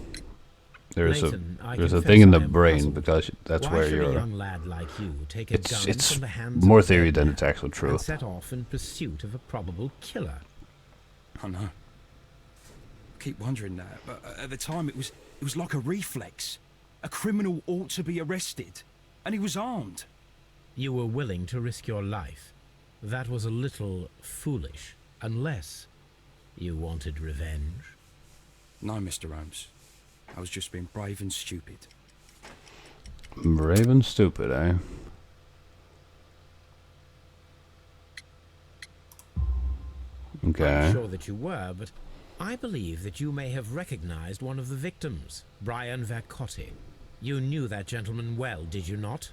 C: there's a thing in the brain because that's
D: Why
C: where
D: should
C: you're.
D: a young lad like you take a gun
C: It's
D: from the hands
C: more
D: of a
C: theory
D: dead
C: than
D: man
C: it's actual
D: and
C: truth.
D: set off in pursuit of a probable killer?
A: I know. I keep wondering that, but at the time it was like a reflex. A criminal ought to be arrested, and he was armed.
D: You were willing to risk your life. That was a little foolish, unless you wanted revenge.
A: No, Mr. Holmes. I was just being brave and stupid.
C: Brave and stupid, eh? Okay.
D: I'm sure that you were, but I believe that you may have recognized one of the victims, Brian Vercotti. You knew that gentleman well, did you not?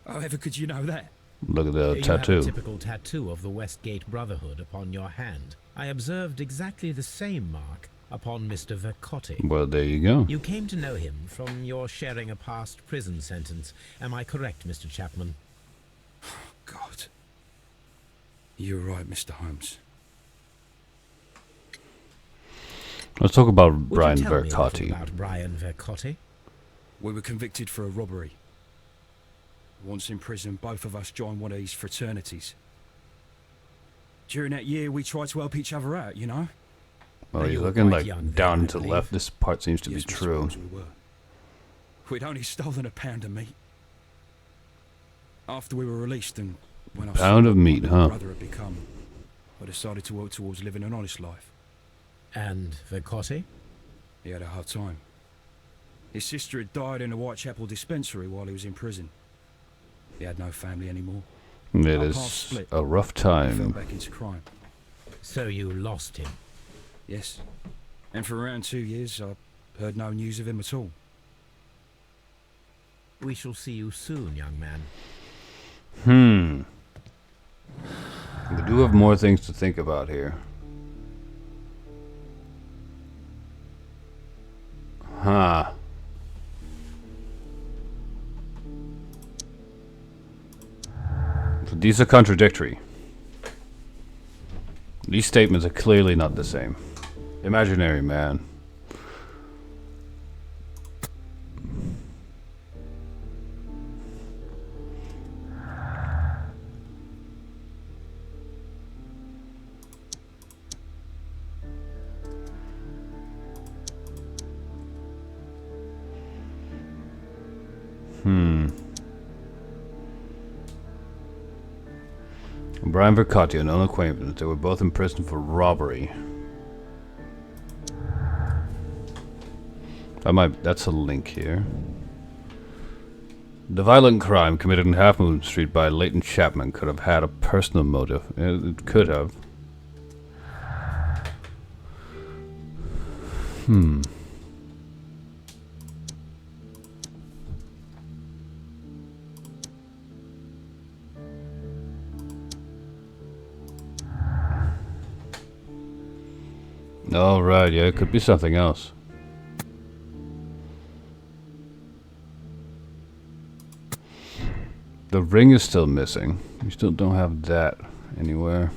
A: However could you know that?
C: Look at the
D: You have a
C: tattoo.
D: typical tattoo of the Westgate Brotherhood upon your hand. I observed exactly the same mark upon Mr. Vercotti.
C: Well, there you go.
D: You came to know him from your sharing a past prison sentence. Am I correct, Mr. Chapman?
A: God. You're right, Mr. Holmes.
C: Let's talk about
D: Would
C: Brian
D: you tell me a little
C: Vercotti.
D: about Brian Vercotti?
A: We were convicted for a robbery. Once in prison, both of us joined one of these fraternities. During that year, we tried to help each other out, you know?
C: Well,
D: You
C: you're
D: were
C: looking
D: quite
C: like
D: young then,
C: down
D: I
C: to the
D: believe.
C: left. This part seems to be
A: Yes, I
C: true.
A: suppose we were. We'd only stolen a pound of meat. After we were released and when I saw
C: Pound of
A: what my
C: meat,
A: little
C: huh?
A: brother had become, I decided to work towards living an honest life.
D: And Vercotti?
A: He had a hard time. His sister had died in a Whitechapel dispensary while he was in prison. He had no family anymore.
C: It
A: Our paths
C: is
A: split.
C: a rough
A: He fell
C: time.
A: back into crime.
D: So you lost him.
A: Yes. And for around 2 years, I heard no news of him at all.
D: We shall see you soon, young man.
C: We do have more things to think about here. Huh. These are contradictory. These statements are clearly not the same. Imaginary man. Brian Vercotti, an acquaintance. They were both in prison for robbery. That's a link here. The violent crime committed in Half Moon Street by Leighton Chapman could have had a personal motive. It could have. All right, yeah, it could be something else. The ring is still missing. We still don't have that anywhere.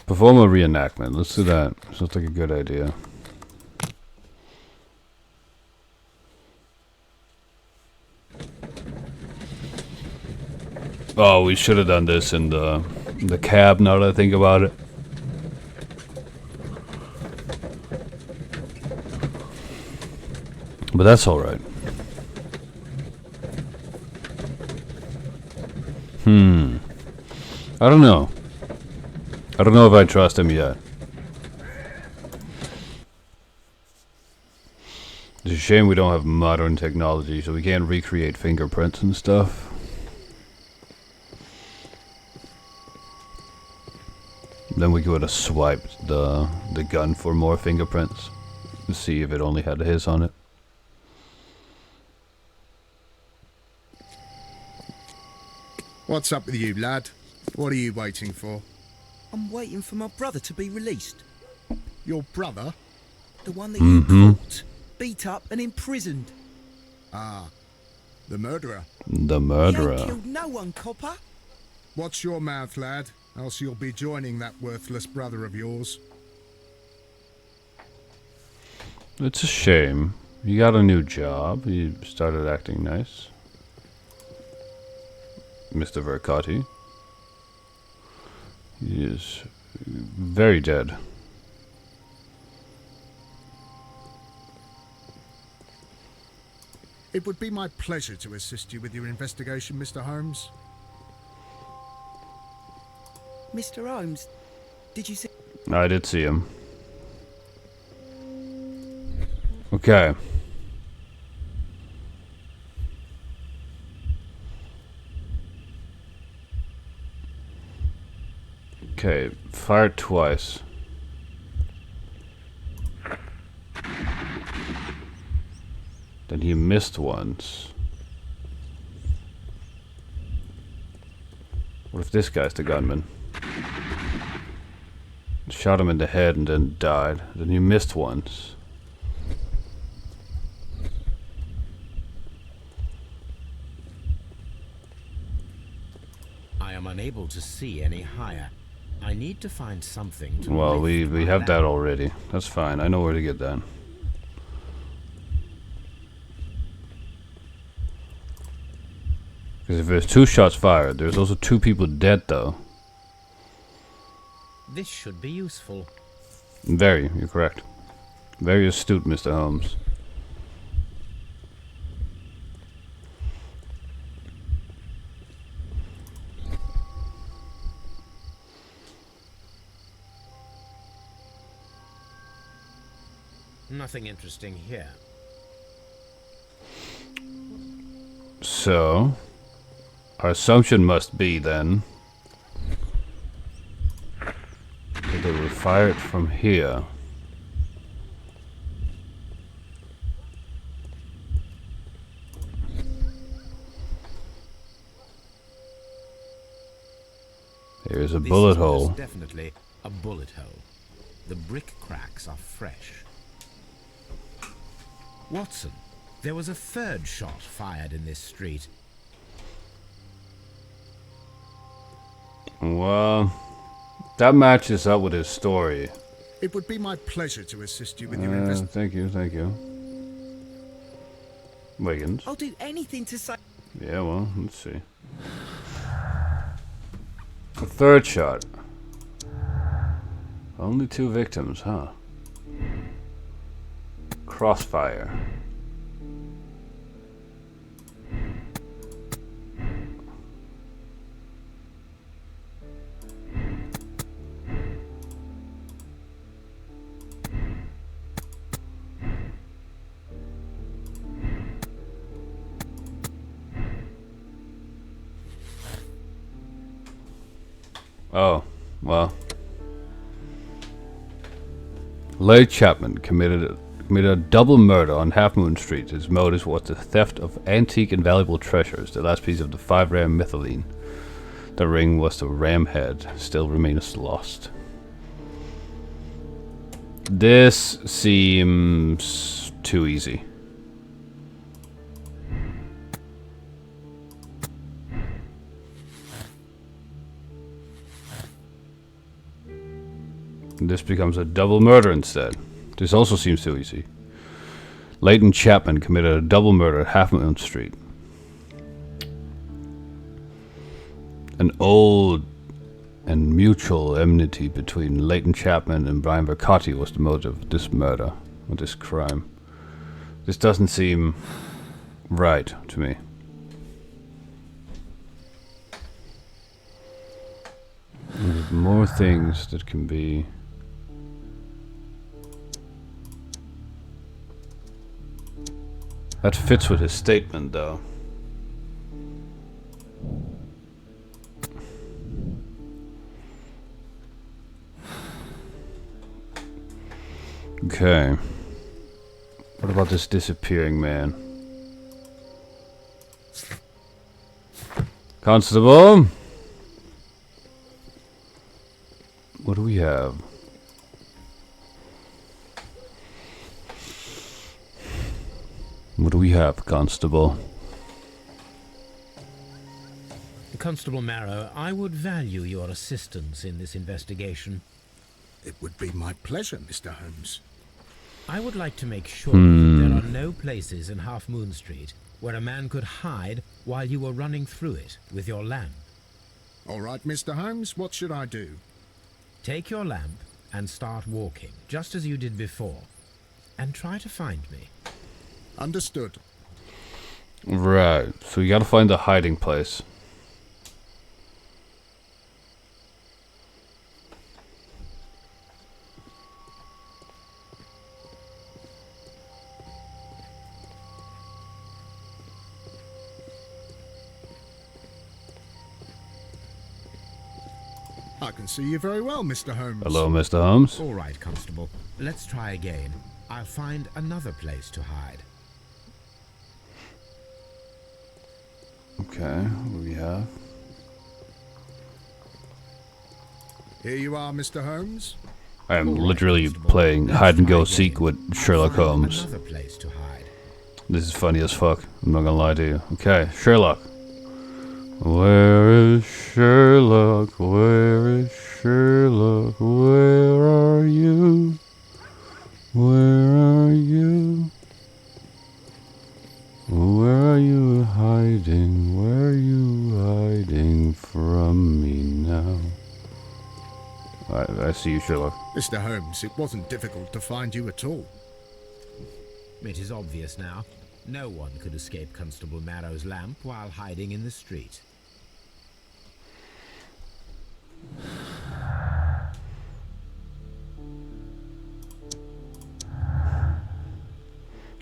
C: Perform a reenactment. Let's do that. Sounds like a good idea. Oh, we should have done this in the cab, now that I think about it. But that's alright. I don't know. I don't know if I trust him yet. It's a shame we don't have modern technology, so we can't recreate fingerprints and stuff. Then we could have swiped the gun for more fingerprints to see if it only had his on it.
F: What's up with you, lad? What are you waiting for?
G: I'm waiting for my brother to be released.
F: Your brother?
G: The one that you caught, beat up and imprisoned.
F: Ah, the murderer.
C: The
G: He ain't
C: murderer.
G: killed no one, copper.
F: Watch your mouth, lad, else you'll be joining that worthless brother of yours.
C: It's a shame. You got a new job. You started acting nice. Mr. Vercotti. He is very dead.
F: It would be my pleasure to assist you with your investigation, Mr. Holmes.
G: Mr. Holmes, did you see?
C: I did see him. Okay. Okay, fired twice. Then he missed once. What if this guy's the gunman? Shot him in the head and then died. Then he missed once.
D: I am unable to see any higher. I need to find something to
C: Well,
D: lift
C: we
D: my
C: have that
D: lamp.
C: already. That's fine. I know where to get that. Because if there's 2 shots fired, there's also 2 people dead, though.
D: This should be useful.
C: Very, you're correct. Very astute, Mr. Holmes.
D: Nothing interesting here.
C: So, our assumption must be then that they were fired from here. Here's a
D: This
C: bullet
D: is
C: hole.
D: most definitely a bullet hole. The brick cracks are fresh. Watson, there was a 3rd shot fired in this street.
C: Well, that matches up with his story.
F: It would be my pleasure to assist you with your investment.
C: Thank you, thank you. Wiggins.
G: I'll do anything to say.
C: Yeah, well, let's see. A 3rd shot. Only 2 victims, huh? Crossfire. Oh, well. Leigh Chapman committed a double murder on Half Moon Street. His motive was the theft of antique and valuable treasures. The last piece of the 5-gram methylene. The ring was the ram head. Still remains lost. This seems too easy. This becomes a double murder instead. This also seems too easy. Leighton Chapman committed a double murder at Half Moon Street. An old and mutual enmity between Leighton Chapman and Brian Vercotti was the motive of this murder, or this crime. This doesn't seem right to me. There's more things that can be... That fits with his statement, though. Okay. What about this disappearing man? Constable? What do we have? What do we have, Constable?
D: Constable Marrow, I would value your assistance in this investigation.
F: It would be my pleasure, Mr. Holmes.
D: I would like to make sure that there are no places in Half Moon Street where a man could hide while you were running through it with your lamp.
F: All right, Mr. Holmes, what should I do?
D: Take your lamp and start walking, just as you did before, and try to find me.
F: Understood.
C: Right, so we gotta find the hiding place.
F: I can see you very well, Mr. Holmes.
C: Hello, Mr. Holmes.
D: All right, Constable. Let's try again. I'll find another place to hide.
C: Okay, what do we have?
F: Here you are, Mr. Holmes.
C: I am
D: All right,
C: literally
D: Constable.
C: playing
D: Let's
C: hide and
D: try
C: go
D: again.
C: seek with Sherlock
D: Find
C: Holmes.
D: Another place to hide.
C: This is funny as fuck. I'm not gonna lie to you. Okay, Sherlock. Where is Sherlock? Where is Sherlock? Where are you? Where are you? Where are you hiding? Where are you hiding from me now? I see you, Sherlock.
F: Mr. Holmes, it wasn't difficult to find you at all.
D: It is obvious now. No one could escape Constable Marrow's lamp while hiding in the street.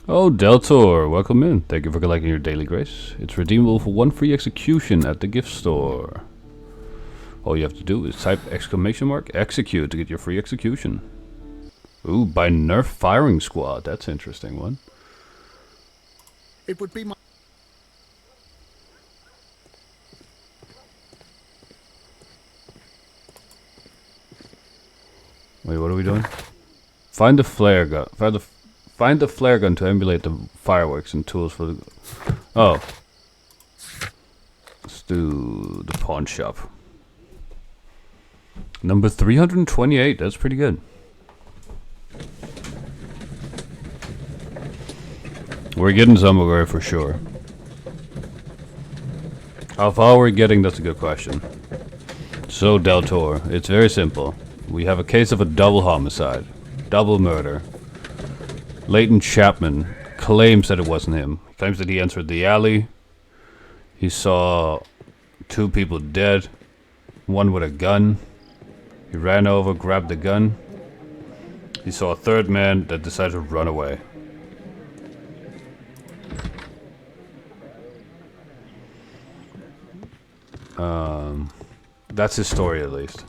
C: Oh, Deltor, welcome in. Thank you for collecting your daily grace. It's redeemable for 1 free execution at the gift store. All you have to do is type !execute to get your free execution. Ooh, by Nerf Firing Squad. That's an interesting one.
F: It would be my...
C: Wait, what are we doing? Find the flare gun. Find the flare gun to emulate the fireworks and tools for the... Oh. Let's do the pawn shop. Number 328. That's pretty good. We're getting somewhere for sure. How far we're getting, that's a good question. So, Deltor, it's very simple. We have a case of a double homicide. Double murder. Leighton Chapman claims that it wasn't him. He claims that he entered the alley. He saw 2 people dead. One with a gun. He ran over, grabbed the gun. He saw a 3rd man that decided to run away. That's his story, at least.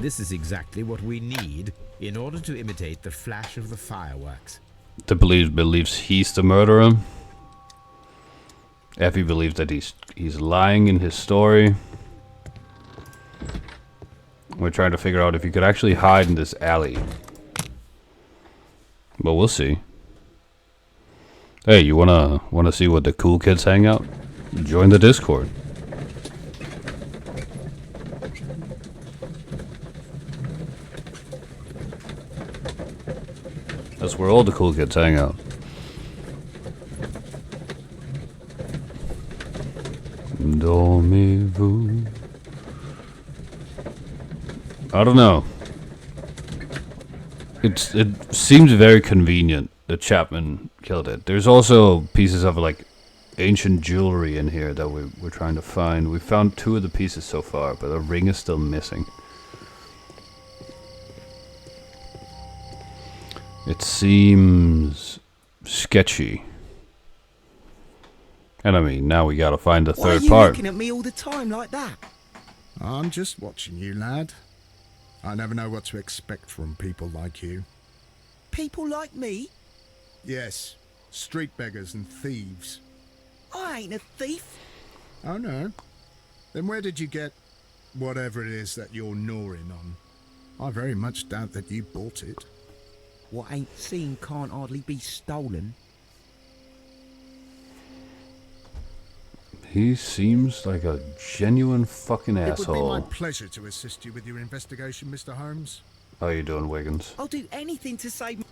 D: This is exactly what we need in order to imitate the flash of the fireworks.
C: The believes he's the murderer. Effie believes that he's lying in his story. We're trying to figure out if he could actually hide in this alley. But we'll see. Hey, you wanna see what the cool kids hang out? Join the Discord. That's where all the cool kids hang out. Dormez-vous. I don't know. It seems very convenient that Chapman killed it. There's also pieces of like ancient jewelry in here that we're trying to find. We found 2 of the pieces so far, but a ring is still missing. It seems sketchy. And I mean, now we gotta find the 3rd part.
G: Why are you looking at me all the time like that?
F: I'm just watching you, lad. I never know what to expect from people like you.
G: People like me?
F: Yes, street beggars and thieves.
G: I ain't a thief.
F: Oh no? Then where did you get whatever it is that you're gnawing on? I very much doubt that you bought it.
G: What ain't seen can't hardly be stolen.
C: He seems like a genuine fucking
F: It would be
C: asshole.
F: my pleasure to assist you with your investigation, Mr. Holmes.
C: How you doing, Wiggins?
G: I'll do anything to save...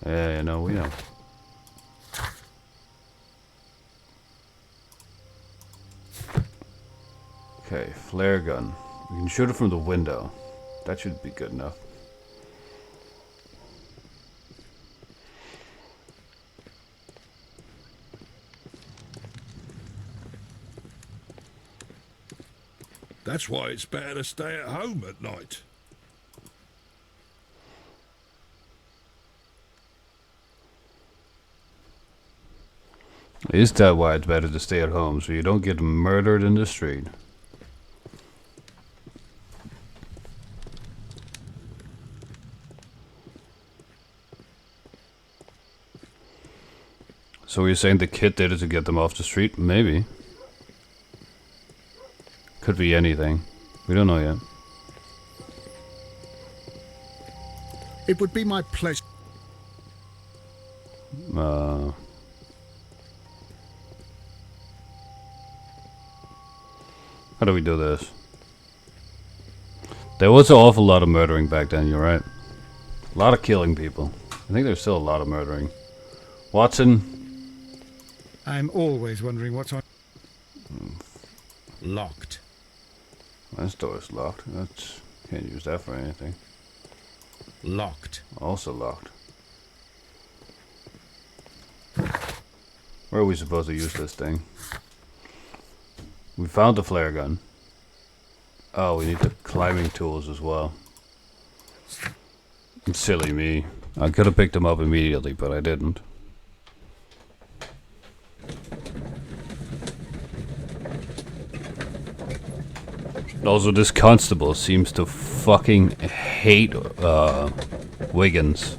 C: Yeah, you know, we know. Okay, flare gun. We can shoot it from the window. That should be good enough.
H: That's why it's better to stay at home at night.
C: Is that why it's better to stay at home, so you don't get murdered in the street? So you're saying the kid did it to get them off the street? Maybe. Could be anything. We don't know yet.
F: It would be my pleasure.
C: How do we do this? There was an awful lot of murdering back then, you're right. A lot of killing people. I think there's still a lot of murdering. Watson?
E: I'm always wondering what's on.
D: Locked.
C: This door is locked. That's can't use that for anything.
D: Locked.
C: Also locked. Where are we supposed to use this thing? We found the flare gun. Oh, we need the climbing tools as well. Silly me. I could have picked them up immediately, but I didn't. Also, this constable seems to fucking hate Wiggins.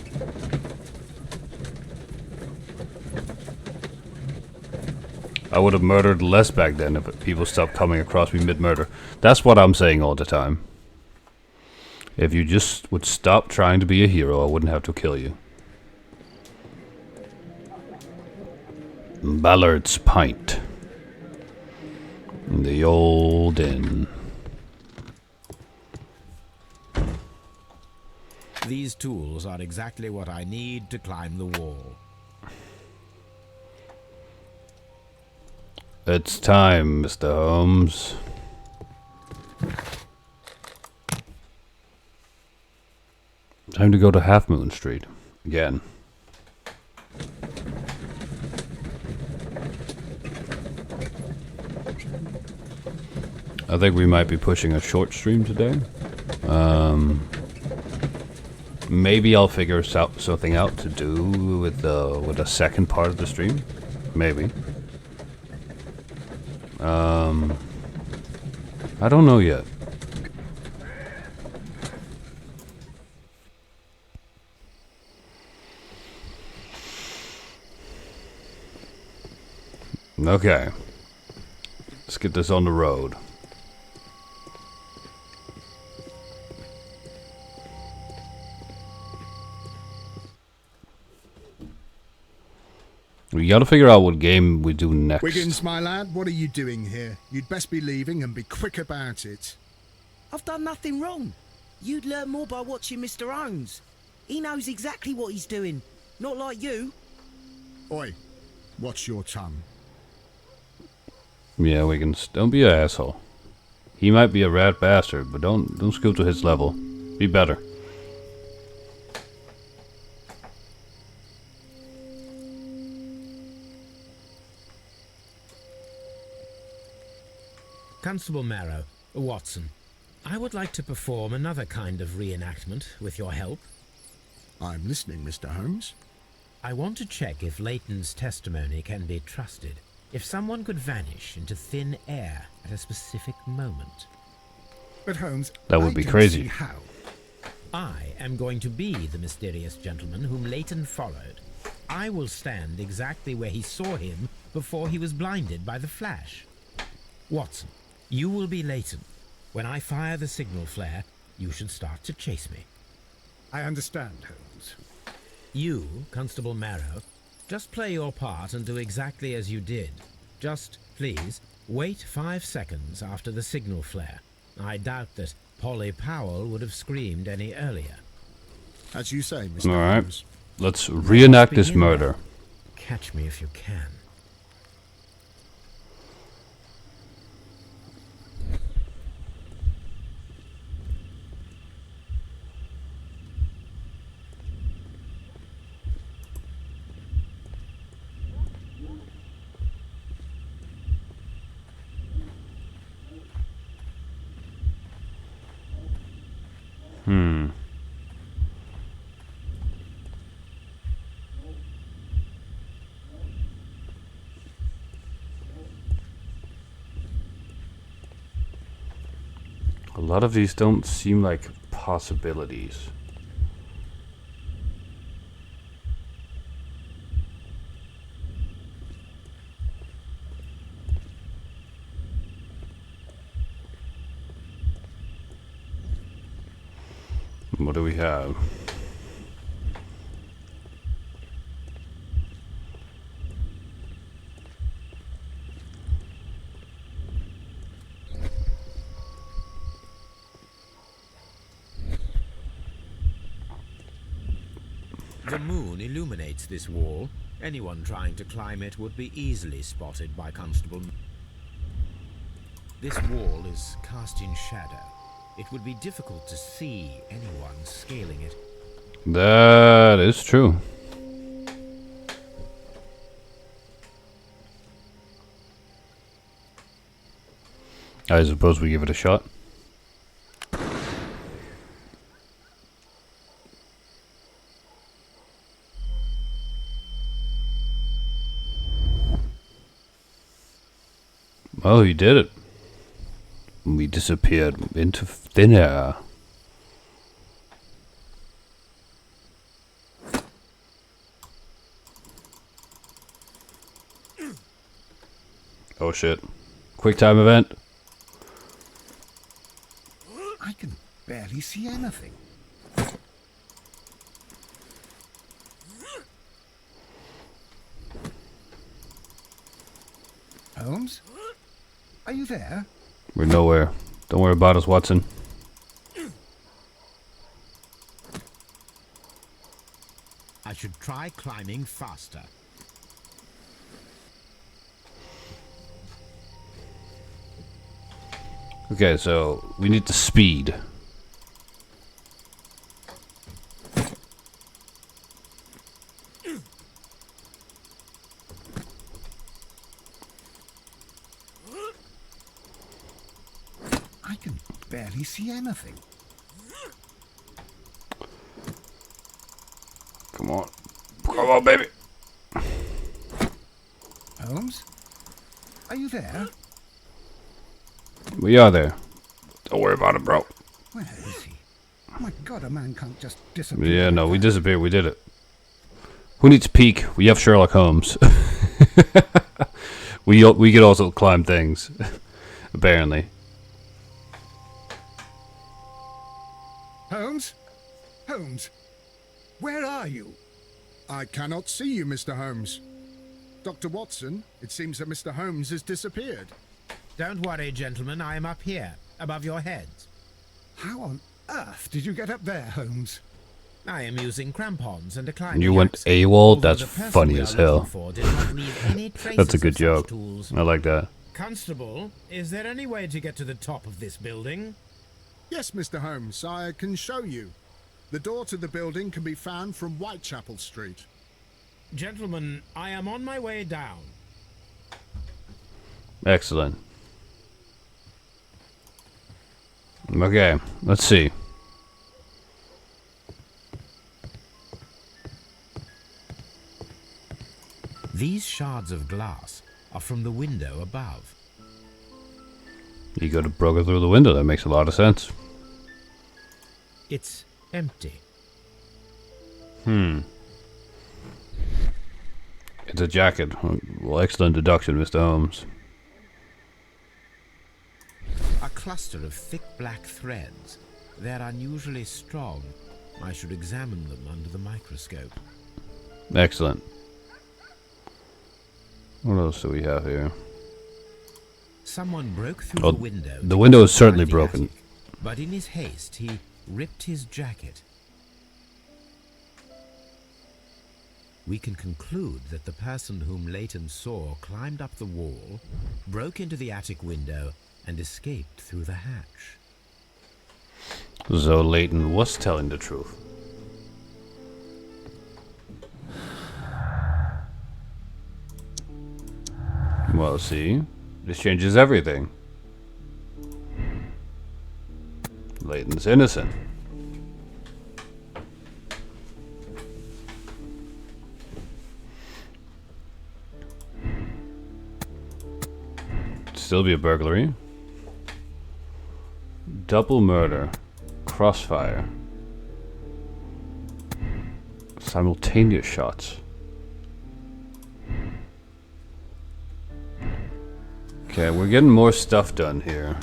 C: I would have murdered less back then if people stopped coming across me mid-murder. That's what I'm saying all the time. If you just would stop trying to be a hero, I wouldn't have to kill you. Ballard's Pint. The old inn.
D: These tools are exactly what I need to climb the wall.
C: It's time, Mr. Holmes. Time to go to Half Moon Street. Again. I think we might be pushing a short stream today. Maybe I'll figure something out to do with the second part of the stream. Maybe. I don't know yet. Okay. Let's get this on the road. We gotta figure out what game we do next.
F: Wiggins, my lad, what are you doing here? You'd best be leaving and be quick about it.
G: I've done nothing wrong. You'd learn more by watching Mr. Holmes. He knows exactly what he's doing. Not like you.
F: Oi, watch your tongue.
C: Yeah, Wiggins, don't be an asshole. He might be a rat bastard, but don't scoot to his level. Be better.
D: Constable Marrow, Watson, I would like to perform another kind of reenactment with your help.
F: I'm listening, Mr. Holmes.
D: I want to check if Leighton's testimony can be trusted. If someone could vanish into thin air at a specific moment.
E: But Holmes,
C: that would
E: I
C: be
E: don't
C: crazy.
E: see how.
D: I am going to be the mysterious gentleman whom Leighton followed. I will stand exactly where he saw him before he was blinded by the flash. Watson, you will be Leighton. When I fire the signal flare, you should start to chase me.
E: I understand, Holmes.
D: You, Constable Marrow, just play your part and do exactly as you did. Just, please, wait 5 seconds after the signal flare. I doubt that Polly Powell would have screamed any earlier.
F: As you say, Mr.
C: All right,
F: Holmes.
C: let's reenact this murder.
D: Catch me if you can.
C: lot of these don't seem like possibilities. What do we have?
D: The moon illuminates this wall. Anyone trying to climb it would be easily spotted by Constable. This wall is cast in shadow. It would be difficult to see anyone scaling it.
C: That is true. I suppose we give it a shot. Oh, he did it. We disappeared into thin air. Oh shit. Quick time event.
E: I can barely see anything. Holmes? Are you there?
C: We're nowhere. Don't worry about us, Watson.
D: I should try climbing faster.
C: Okay, so we need the speed.
E: I can barely see anything.
C: Come on. Come on, baby.
E: Holmes? Are you there?
C: We are there. Don't worry about it, bro.
E: Where is he? Oh my god, a man can't just disappear.
C: Yeah, no,
E: like
C: we
E: that.
C: disappeared. We did it. Who needs peek? We have Sherlock Holmes. we could also climb things, apparently.
E: Holmes? Holmes? Where are you?
F: I cannot see you, Mr. Holmes. Dr. Watson, it seems that Mr. Holmes has disappeared.
D: Don't worry, gentlemen. I am up here, above your heads.
E: How on earth did you get up there, Holmes?
D: I am using crampons and a climbing
C: You went
D: axe.
C: AWOL?
D: Although
C: That's
D: the person
C: funny
D: we
C: as
D: are
C: hell.
D: looking for did not leave any traces
C: That's a good
D: of such
C: joke.
D: tools.
C: I like that.
D: Constable, is there any way to get to the top of this building?
F: Yes, Mr. Holmes, I can show you. The door to the building can be found from Whitechapel Street.
D: Gentlemen, I am on my way down.
C: Excellent. Okay, let's see.
D: These shards of glass are from the window above.
C: You could have broken through the window. That makes a lot of sense.
D: It's empty.
C: It's a jacket. Well, excellent deduction, Mr. Holmes.
D: A cluster of thick black threads. They're unusually strong. I should examine them under the microscope.
C: Excellent. What else do we have here?
D: Someone broke through
C: Oh,
D: the window.
C: the window is
D: to
C: certainly
D: the
C: broken.
D: attic, but in his haste, he ripped his jacket. We can conclude that the person whom Leighton saw climbed up the wall, broke into the attic window, and escaped through the hatch.
C: So Leighton was telling the truth. Well, see, this changes everything. Leighton's innocent. Still be a burglary. Double murder. Crossfire. Simultaneous shots. Okay, we're getting more stuff done here.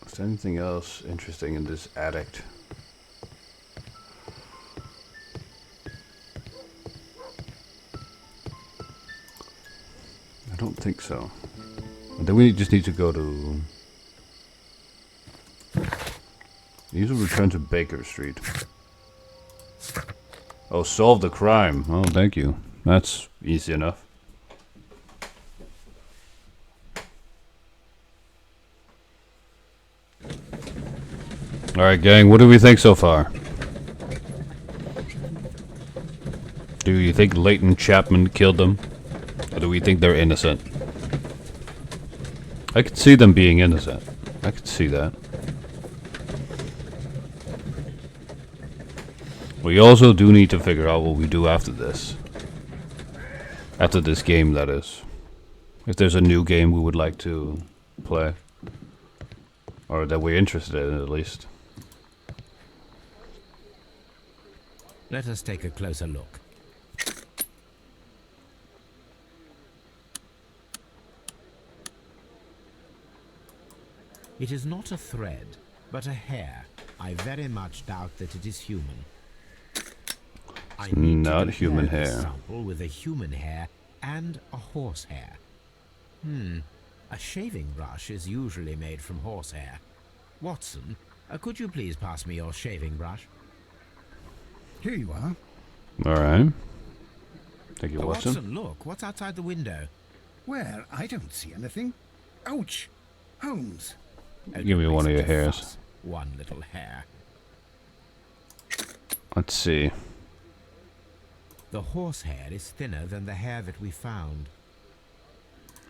C: Is there anything else interesting in this addict? I don't think so. And then we just need to go to... These will return to Baker Street. Oh, solve the crime. Oh, thank you. That's easy enough. Alright, gang, what do we think so far? Do you think Leighton Chapman killed them? Or do we think they're innocent? I could see them being innocent. I could see that. We also do need to figure out what we do after this. After this game, that is. If there's a new game we would like to play. Or that we're interested in, at least.
D: Let us take a closer look. It is not a thread, but a hair. I very much doubt that it is human. I need
C: not
D: to
C: human
D: compare this
C: hair.
D: sample with a human hair and a horse hair. A shaving brush is usually made from horsehair. Watson, could you please pass me your shaving brush?
E: Here you are.
C: Alright. Thank you, Watson.
D: Watson, look, what's outside the window?
E: Well, I don't see anything. Ouch! Holmes.
C: Give me one of your hairs.
D: Fuss. One little hair.
C: Let's see.
D: The horsehair is thinner than the hair that we found.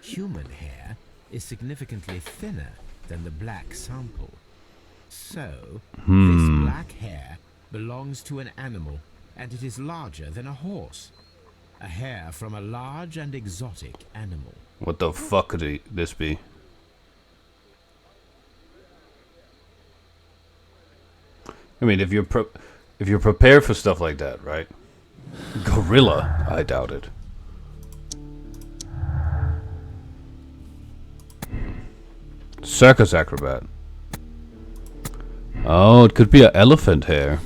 D: Human hair is significantly thinner than the black sample. So, this black hair belongs to an animal, and it is larger than a horse. A hair from a large and exotic animal.
C: What the fuck could this be? I mean, if you're prepared for stuff like that, right? Gorilla, I doubt it. Circus acrobat. Oh, it could be an elephant hair.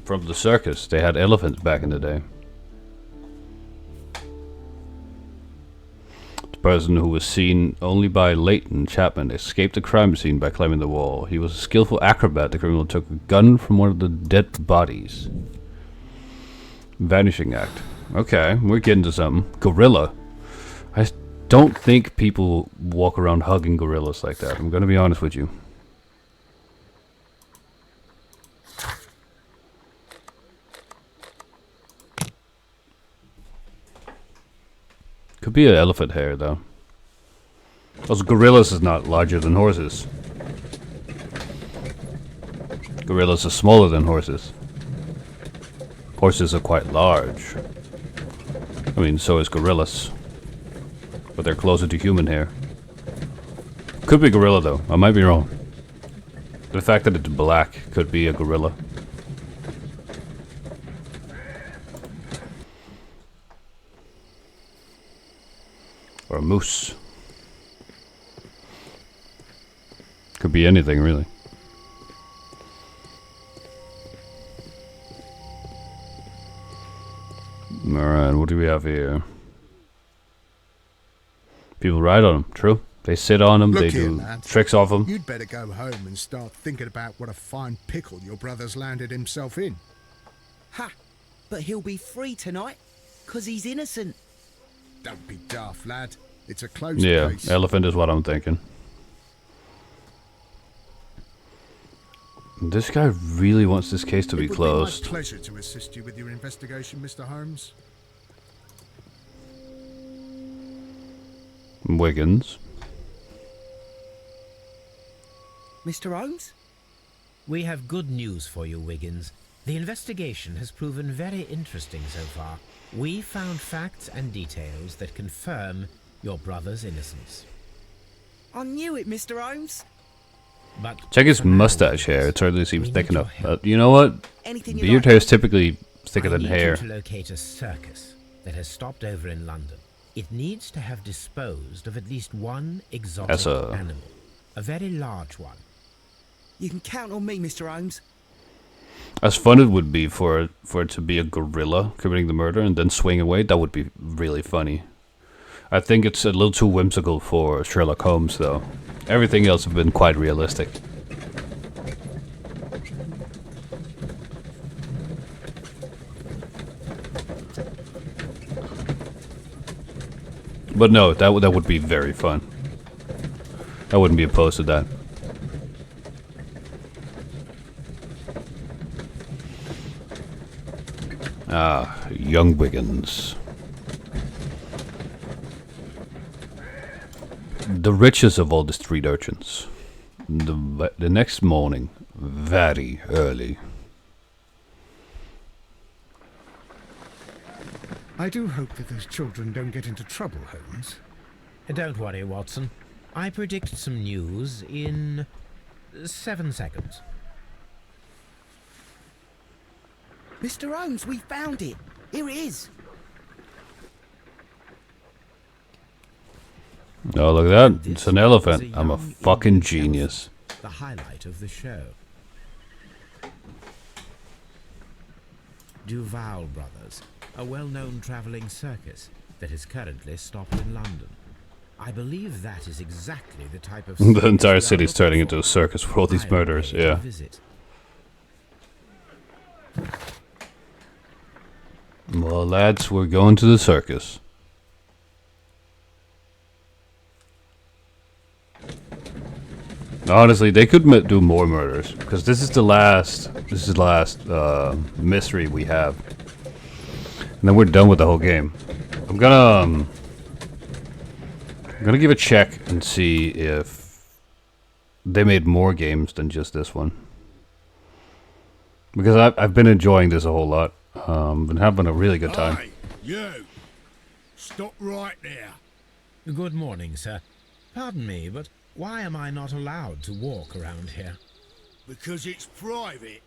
C: From the circus, they had elephants back in the day. The person who was seen only by Leighton Chapman escaped the crime scene by climbing the wall. He was a skillful acrobat. The criminal took a gun from one of the dead bodies. Vanishing act. Okay, we're getting to something. Gorilla. I don't think people walk around hugging gorillas like that. I'm gonna be honest with you. Could be an elephant hair, though. Also, gorillas is not larger than horses. Gorillas are smaller than horses. Horses are quite large. I mean, so is gorillas. But they're closer to human hair. Could be gorilla, though. I might be wrong. The fact that it's black could be a gorilla. Or a moose. Could be anything, really. Alright, what do we have here? People ride on them, true. They sit on them,
F: Look
C: they
F: here,
C: do
F: lad.
C: tricks off them.
F: You'd better go home and start thinking about what a fine pickle your brother's landed himself in.
G: Ha! But he'll be free tonight, 'cause he's innocent.
F: Don't be daft, lad. It's a closed
C: Yeah,
F: case.
C: elephant is what I'm thinking. This guy really wants this case to be
F: It would
C: closed.
F: be my pleasure to assist you with your investigation, Mr. Holmes.
C: Wiggins.
G: Mr. Holmes?
D: We have good news for you, Wiggins. The investigation has proven very interesting so far. We found facts and details that confirm your brother's innocence.
G: I knew it, Mr. Holmes.
D: But
C: Check his
D: for now,
C: mustache hair. It certainly
D: we
C: seems
D: need
C: thick
D: your
C: enough.
D: help.
C: You know what?
G: Anything you
C: Beard
G: like.
C: hair is typically thicker
D: I
C: than
D: need
C: hair.
D: you to locate a circus that has stopped over in London. It needs to have disposed of at least one exotic
C: That's a-
D: animal. A very large one.
G: You can count on me, Mr. Holmes.
C: As fun it would be for it to be a gorilla committing the murder and then swing away, that would be really funny. I think it's a little too whimsical for Sherlock Holmes, though. Everything else has been quite realistic. But no, that would be very fun. I wouldn't be opposed to that. Ah, young Wiggins. The richest of all the street urchins. The next morning, very early.
E: I do hope that those children don't get into trouble, Holmes.
D: Don't worry, Watson. I predict some news in 7 seconds.
G: Mr. Holmes, we found it. Here it is.
C: Oh, look at that. It's an elephant.
D: Is
C: I'm a
D: young
C: fucking
D: Indian
C: genius.
D: elephant, the highlight of the show. Duval Brothers, a well-known travelling circus that is currently stopped in London. I believe that is exactly the type of
C: The entire
D: circus we are
C: city's
D: looking
C: turning
D: for.
C: into a circus for all these
D: I'll
C: murders,
D: pay to
C: yeah.
D: visit.
C: Well, lads, we're going to the circus. Honestly, they could do more murders because this is the last mystery we have, and then we're done with the whole game. I'm gonna give a check and see if they made more games than just this one, because I've been enjoying this a whole lot. Been having a really good time.
J: Hey, you! Stop right there.
D: Good morning, sir. Pardon me, but why am I not allowed to walk around here?
J: Because it's private.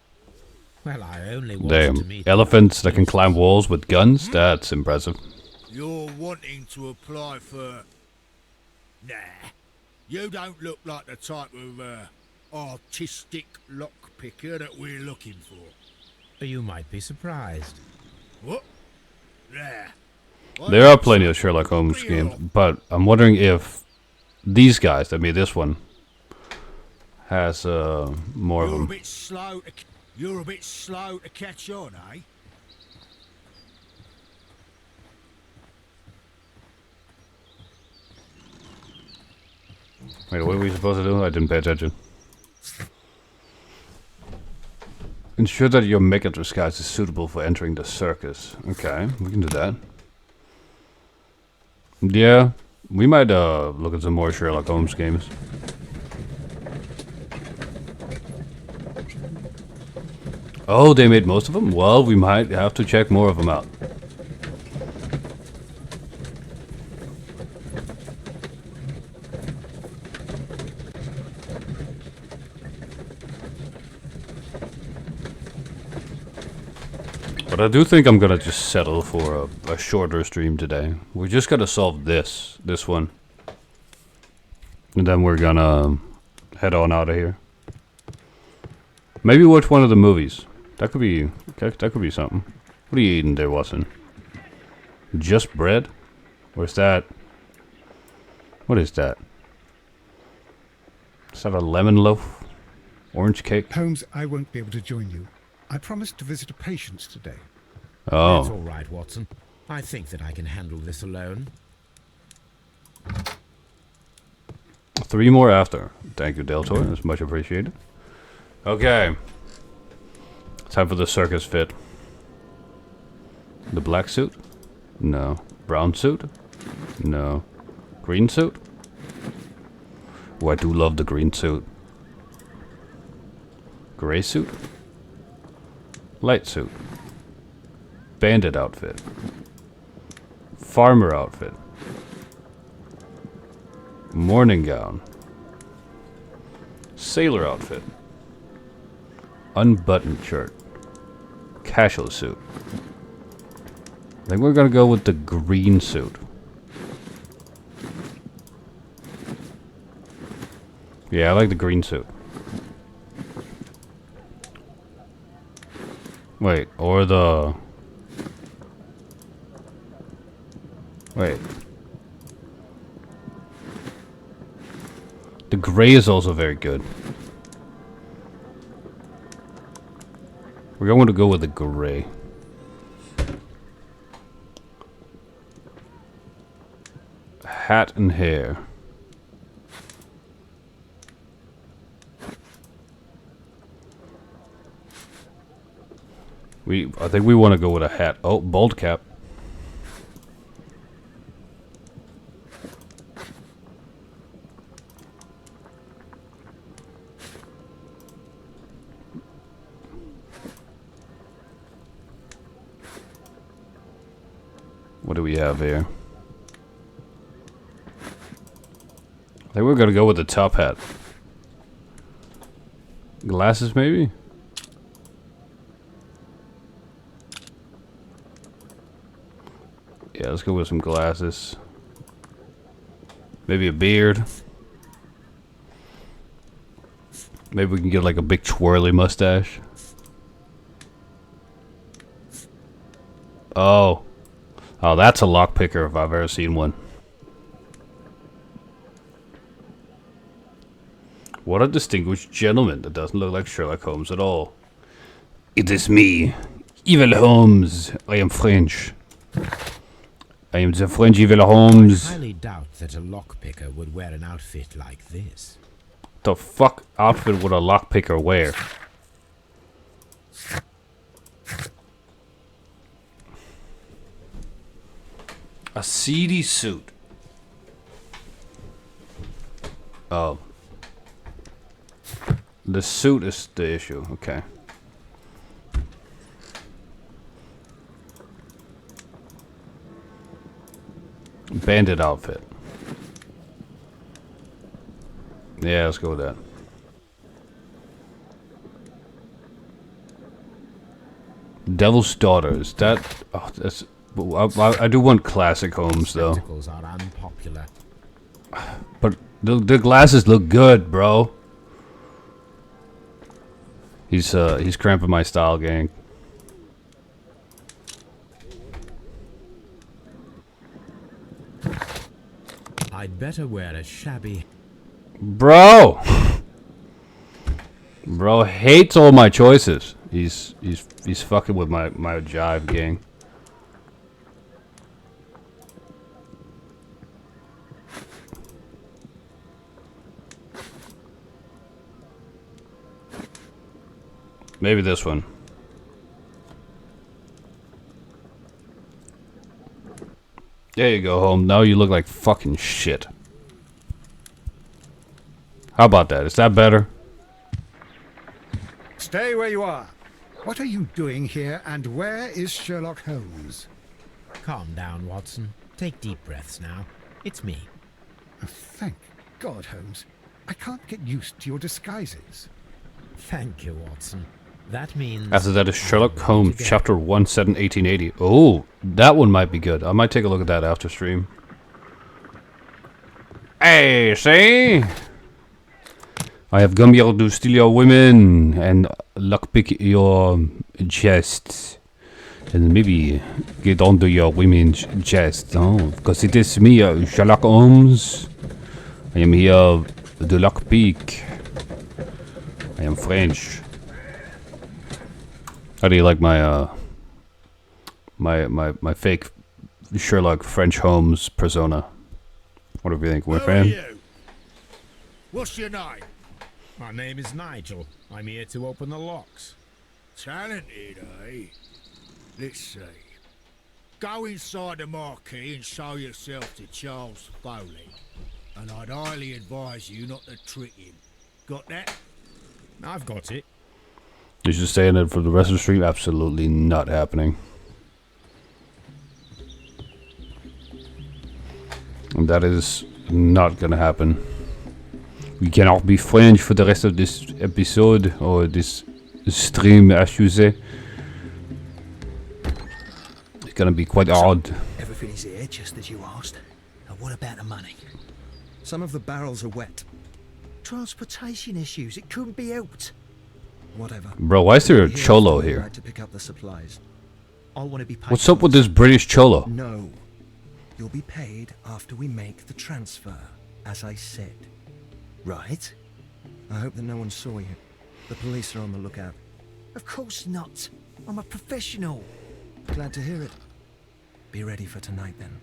D: Well, I only wanted to
C: Damn,
D: meet
C: elephants that can climb walls with guns? That's impressive.
J: You're wanting to apply for... Nah. You don't look like the type of, artistic lockpicker that we're looking for.
D: You might be surprised.
J: What? Nah.
C: There are plenty of Sherlock Holmes games, but I'm wondering if these guys that made this one has more of
J: You're a
C: them.
J: bit slow to... You're a bit slow to catch on, eh?
C: Wait, what are we supposed to do? I didn't pay attention. Ensure that your makeup disguise is suitable for entering the circus. Okay, we can do that. Yeah, we might look at some more Sherlock Holmes games. Oh, they made most of them? Well, we might have to check more of them out. But I do think I'm gonna just settle for a shorter stream today. We're just gonna solve this one. And then we're gonna head on out of here. Maybe watch one of the movies. That could be something. What are you eating there, Watson? Just bread? Or is that... What is that? Is that a lemon loaf? Orange cake?
E: Holmes, I won't be able to join you. I promised to visit a patient today.
D: That's
C: Oh.
D: all right, Watson. I think that I can handle this alone.
C: 3 more after. Thank you, Del Toro. That's much appreciated. Okay. Time for the circus fit. The black suit? No. Brown suit? No. Green suit? Oh, I do love the green suit. Gray suit? Light suit. Bandit outfit. Farmer outfit. Morning gown. Sailor outfit. Unbuttoned shirt. Casual suit. I think we're gonna go with the green suit. Yeah, I like the green suit. Wait, or the... Wait. The gray is also very good. We're going to go with the gray. Hat and hair. I think we want to go with a hat. Oh, bald cap. What do we have here? I think we're gonna go with the top hat. Glasses, maybe? Yeah, let's go with some glasses. Maybe a beard. Maybe we can get like a big twirly mustache. Oh. Oh, that's a lockpicker if I've ever seen one. What a distinguished gentleman that doesn't look like Sherlock Holmes at all. It is me, Evil Holmes. I am French. I am the French Evil Holmes.
D: I highly doubt that a lockpicker would wear an outfit like this.
C: The fuck outfit would a lockpicker wear? A seedy suit. Oh. The suit is the issue. Okay. Bandit outfit. Yeah, let's go with that. Devil's Daughter. Is that... Oh, that's... I do want classic Holmes, though.
D: Spectacles are unpopular.
C: But the glasses look good, bro. He's cramping my style, gang.
D: I'd better wear a shabby...
C: Bro! Bro hates all my choices. He's fucking with my jive, gang. Maybe this one. There you go, Holmes. Now you look like fucking shit. How about that? Is that better?
E: Stay where you are. What are you doing here, and where is Sherlock Holmes?
D: Calm down, Watson. Take deep breaths now. It's me.
E: Oh, thank God, Holmes. I can't get used to your disguises.
D: Thank you, Watson. That means...
C: After that is Sherlock Holmes, Chapter 1, set in 1880. Oh, that one might be good. I might take a look at that after stream. Hey, see? I have come here to steal your women and lockpick your chests. And maybe get onto your women's chest. Oh, because it is me, Sherlock Holmes. I am here to lockpick. I am French. How do you like my my fake Sherlock French Holmes persona? What do you think? We're a fan?
J: You? What's your name?
D: My name is Nigel. I'm here to open the locks.
J: Talented, eh? Let's see. Go inside the marquee and show yourself to Charles Foley. And I'd highly advise you not to trick him. Got that?
D: I've got it.
C: Is you saying it for the rest of the stream? Absolutely not happening. And that is not gonna happen. We cannot be friends for the rest of this episode, or this stream, as you say. It's gonna be quite odd.
K: Everything is here, just as you asked. And what about the money? Some of the barrels are wet. Transportation issues, it couldn't be helped. Whatever.
C: Bro, why is there a cholo here?
K: To pick up the supplies. I want to be paid.
C: What's up with this British cholo?
K: No. You'll be paid after we make the transfer, as I said. Right? I hope that no one saw you. The police are on the lookout. Of course not. I'm a professional. Glad to hear it. Be ready for tonight then.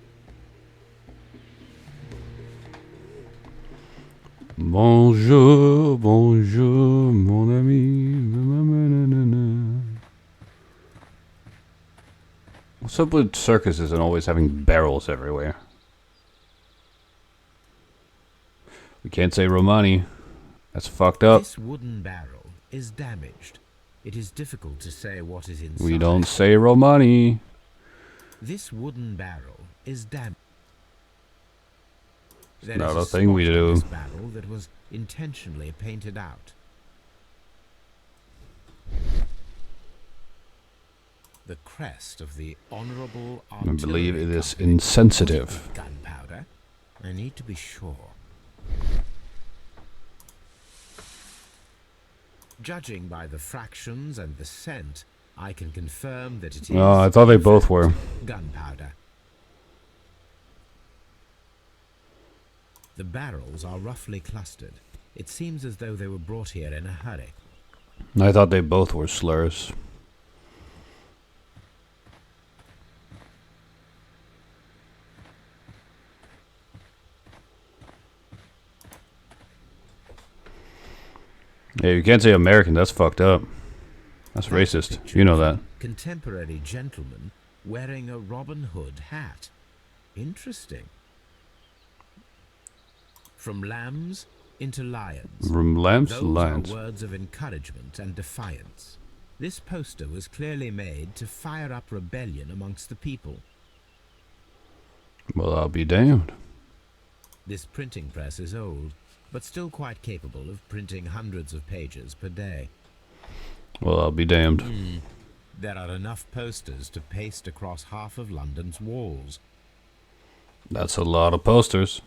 C: Bonjour, bonjour, mon ami. What's up with circuses and always having barrels everywhere? We can't say Romani. That's fucked up.
D: This wooden barrel is damaged. It is difficult to say what is inside.
C: We don't say Romani.
D: This wooden barrel is damaged. There
C: Not
D: is
C: a thing we
D: spot on
C: do.
D: this barrel that was intentionally painted out. The crest of the Honourable
C: I believe it is
D: Company.
C: insensitive.
D: Gunpowder. I need to be sure. Judging by the fractions and the scent, I can confirm that it is.
C: Oh, I thought they both were.
D: Gunpowder. The barrels are roughly clustered. It seems as though they were brought here in a hurry.
C: I thought they both were slurs. Yeah, you can't say American, that's fucked up. That's racist. You know that.
D: Contemporary gentleman wearing a Robin Hood hat. Interesting. From lambs into lions.
C: From lambs
D: Those
C: to lions.
D: are words of encouragement and defiance. This poster was clearly made to fire up rebellion amongst the people.
C: Well, I'll be damned.
D: This printing press is old, but still quite capable of printing hundreds of pages per day.
C: Well, I'll be damned.
D: There are enough posters to paste across half of London's walls.
C: That's a lot of posters.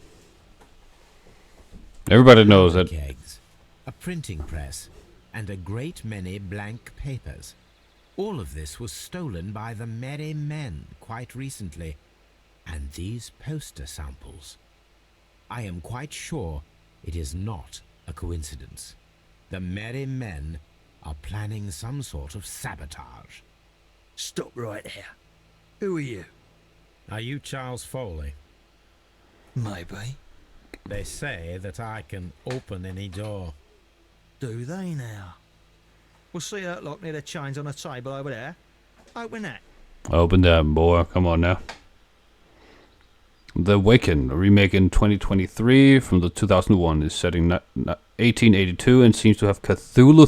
C: Everybody knows that.
D: Kegs, a printing press, and a great many blank papers. All of this was stolen by the Merry Men quite recently. And these poster samples. I am quite sure it is not a coincidence. The Merry Men are planning some sort of sabotage.
K: Stop right here. Who are you?
D: Are you Charles Foley?
K: Maybe.
D: They say that I can open any door.
K: Do they now? We'll see that lock near the chains on the table over there. Open that.
C: Open that, boy. Come on now. The Waken, a remake in 2023 from the 2001, is set in 1882 and seems to have Cthulhu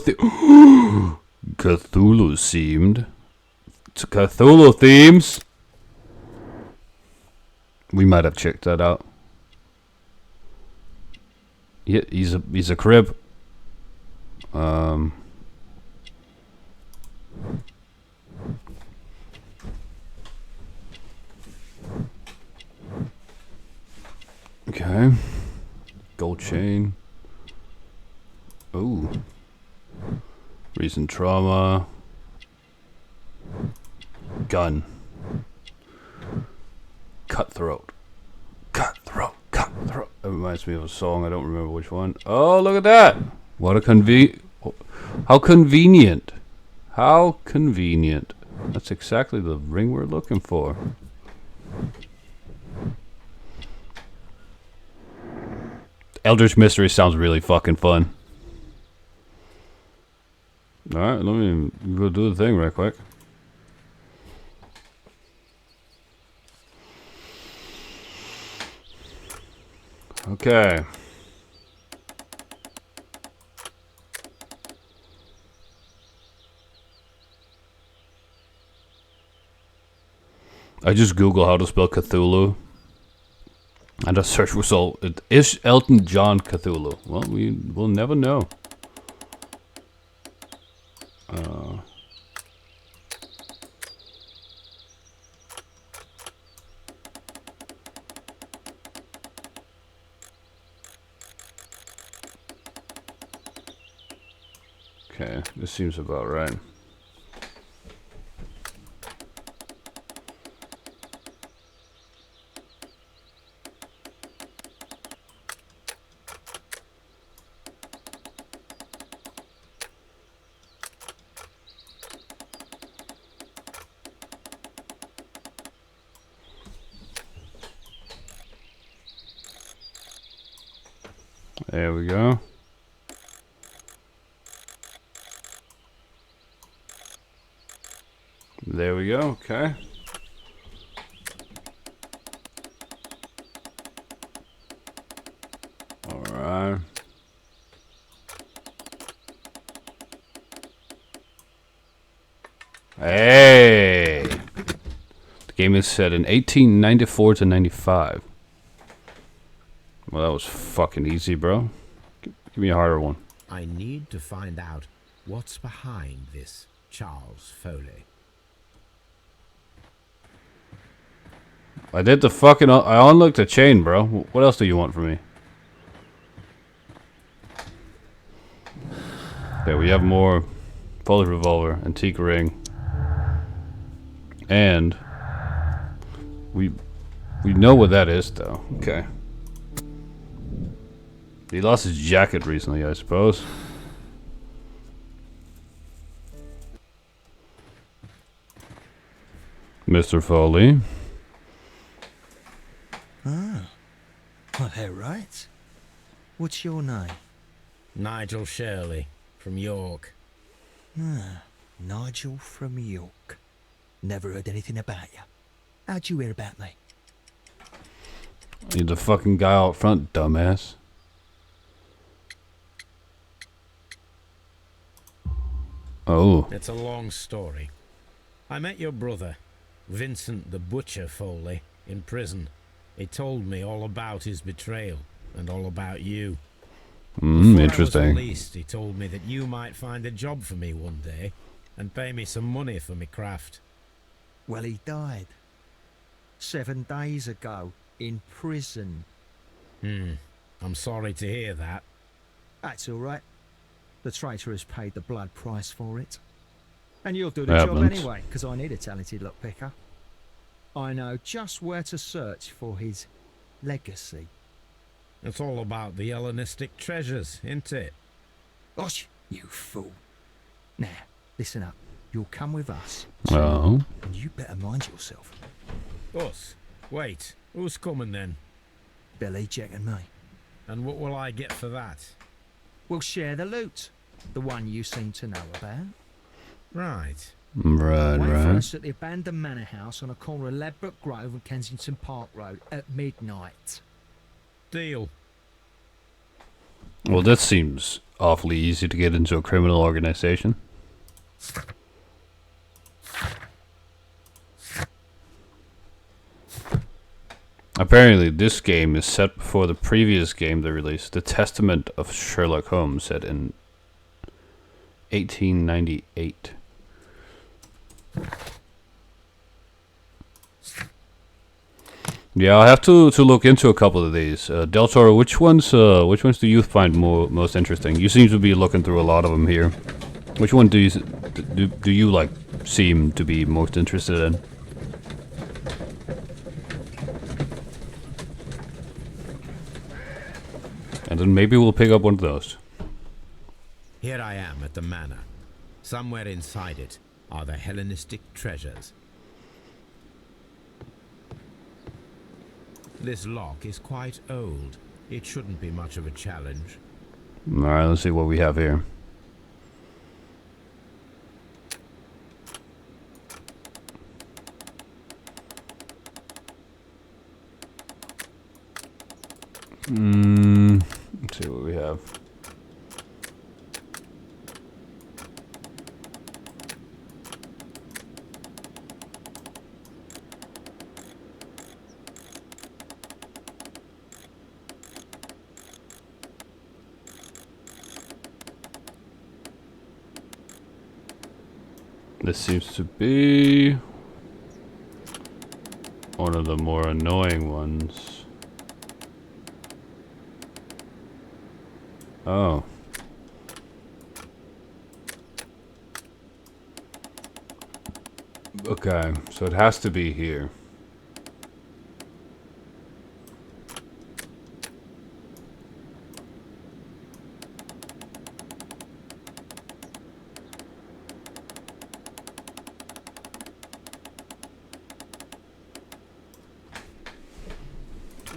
C: Cthulhu themed. Cthulhu themes. We might have checked that out. Yeah, he's a crib. Okay. Gold chain. Ooh. Recent trauma. Gun. Cutthroat. Cutthroat. Cutthroat. That reminds me of a song. I don't remember which one. Oh, look at that. What a how convenient. How convenient. That's exactly the ring we're looking for. Eldritch Mystery sounds really fucking fun. Alright, let me go do the thing right quick. Okay. I just Google how to spell Cthulhu. And a search result, it is Elton John Cthulhu. Well, we will never know. Okay, this seems about right. There we go. There we go, okay. Alright. Hey! The game is set in 1894 to 95. Well, that was fucking easy, bro. Give me a harder one.
D: I need to find out what's behind this Charles Foley.
C: I did the fucking... I unlocked the chain, bro. What else do you want from me? Okay, we have more bullet revolver, antique ring. And... We know what that is, though. Okay. He lost his jacket recently, I suppose. Mr. Foley.
K: Ah, well, they're right. What's your name?
D: Nigel Shirley, from York.
K: Ah, Nigel from York. Never heard anything about you. How'd you hear about me?
C: You're the fucking guy out front, dumbass. Oh.
D: It's a long story. I met your brother, Vincent the Butcher Foley, in prison. He told me all about his betrayal and all about you. Before
C: Interesting.
D: I was released, he told me that you might find a job for me one day and pay me some money for my craft.
K: Well, he died 7 days ago in prison.
D: I'm sorry to hear that.
K: That's all right. The traitor has paid the blood price for it. And you'll do the job
C: Happens.
K: anyway, because I need a talented lockpicker. I know just where to search for his legacy.
D: It's all about the Hellenistic treasures, isn't it?
K: Gosh, you fool. Now, listen up. You'll come with us.
C: Oh.
K: And you better mind yourself.
D: Us? Wait, who's coming then?
K: Billy, Jack and me.
D: And what will I get for that?
K: We'll share the loot. The one you seem to know about.
D: Right.
C: Right,
K: Wait for
C: right.
K: us at the abandoned manor house on a corner of Ladbroke Grove and Kensington Park Road at midnight.
D: Deal.
C: Well, that seems awfully easy to get into a criminal organization. Apparently, this game is set before the previous game they released, The Testament of Sherlock Holmes, set in 1898. Yeah, I'll have to look into a couple of these. Del Toro, which ones do you find most interesting? You seem to be looking through a lot of them here. Which one do you like seem to be most interested in? And then maybe we'll pick up one of those.
D: Here I am at the manor. Somewhere inside it are the Hellenistic treasures. This lock is quite old. It shouldn't be much of a challenge.
C: Alright, let's see what we have here. Let's see what we have. This seems to be one of the more annoying ones. Oh. Okay, so it has to be here.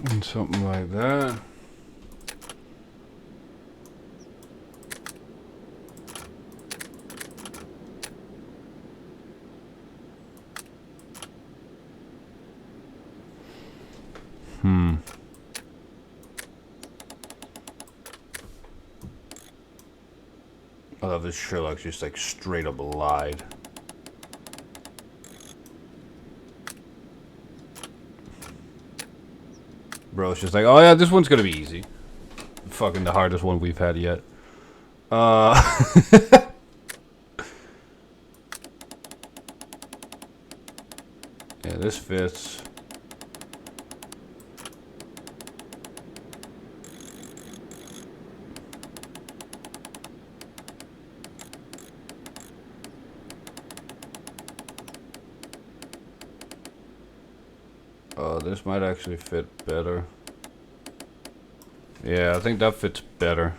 C: And something like that. I love this Sherlock just like straight up lied. Bro, it's just like, oh yeah, this one's gonna be easy. Fucking the hardest one we've had yet. Yeah, this fits. This might actually fit better. Yeah, I think that fits better.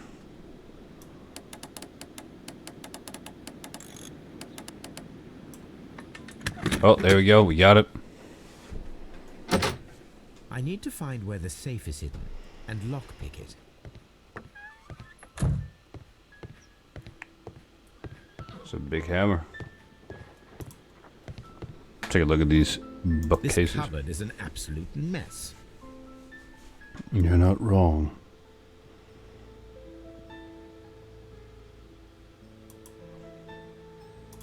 C: Oh, there we go. We got it.
D: I need to find where the safe is hidden and lockpick it.
C: It's a big hammer. Take a look at these bookcases.
D: This cupboard is an absolute mess.
C: You're not wrong.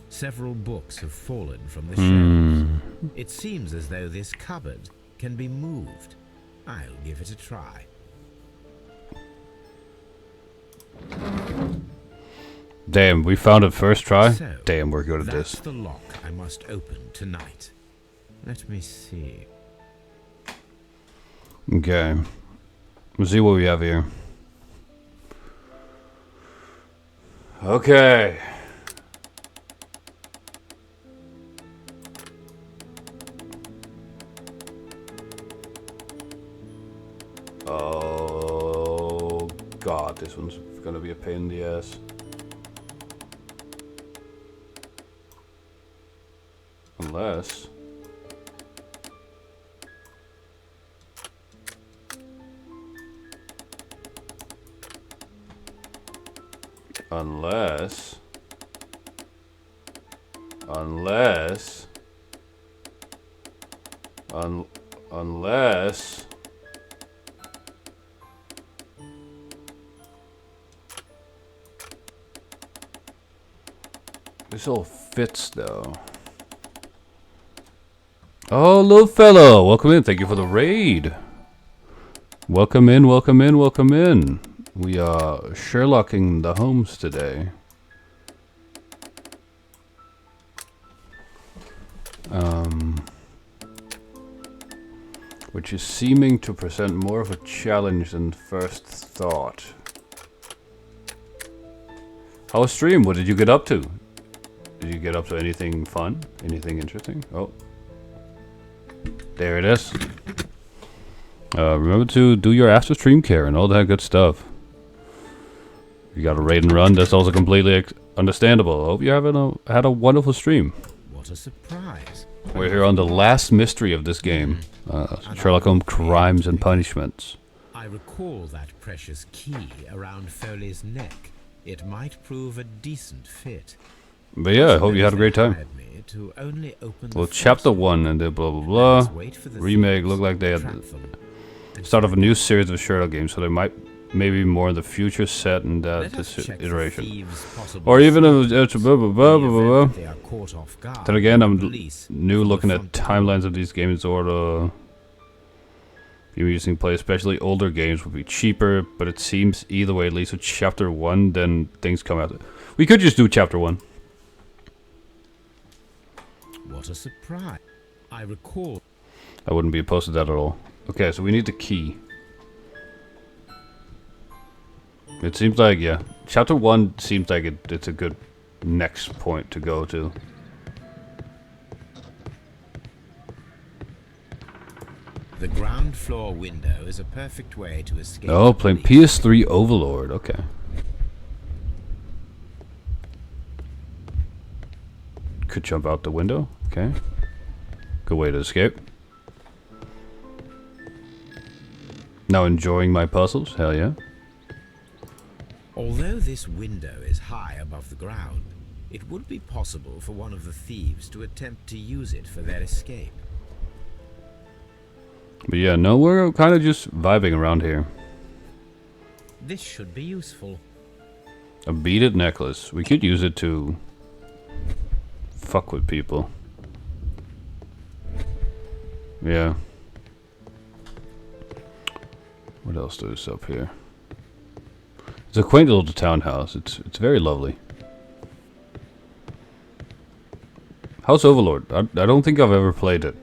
D: Several books have fallen from the shelves. It seems as though this cupboard can be moved. I'll give it a try.
C: Damn, we found it first try.
D: So,
C: damn, we're good at
D: that's
C: this.
D: the lock I must open tonight. Let me see.
C: Okay. Let's see what we have here. Okay. Oh god, this one's gonna be a pain in the ass. Unless this all fits though. Oh, little fellow, welcome in. Thank you for the raid. Welcome in, welcome in, welcome in. We are Sherlocking the homes today. Which is seeming to present more of a challenge than first thought. How was stream? What did you get up to? Did you get up to anything fun? Anything interesting? Oh. There it is. Remember to do your after stream care and all that good stuff. You got a raid and run, that's also completely understandable. I hope you had a wonderful stream.
D: What a surprise.
C: We're here on the last mystery of this game. Sherlock Holmes Crimes and Punishments.
D: I recall that precious key around Foley's neck. It might prove a decent fit.
C: But yeah, I hope you had a great time. Well, chapter 1 and then blah blah blah. Remake looked like they had the start of a new series of Sherlock games, so there might maybe more in the future set in that this iteration. Or even blah blah blah blah blah. Then again, I'm new looking at timelines of these games or you're using play, especially older games would be cheaper, but it seems either way, at least with chapter 1, then things come out. We could just do chapter 1.
D: What a surprise. I recall.
C: I wouldn't be opposed to that at all. Okay, so we need the key. It seems like, yeah. Chapter 1 seems like it's a good next point to go to.
D: The ground floor window is a perfect way to escape.
C: Oh, playing PS3 Overlord. Okay. Could jump out the window. Okay. Good way to escape. Now enjoying my puzzles. Hell yeah.
D: Although this window is high above the ground, it would be possible for one of the thieves to attempt to use it for their escape.
C: But yeah, no, we're kind of just vibing around here.
D: This should be useful.
C: A beaded necklace. We could use it to fuck with people. Yeah. What else is up here? It's a quaint little townhouse. It's very lovely. House Overlord. I don't think I've ever played it.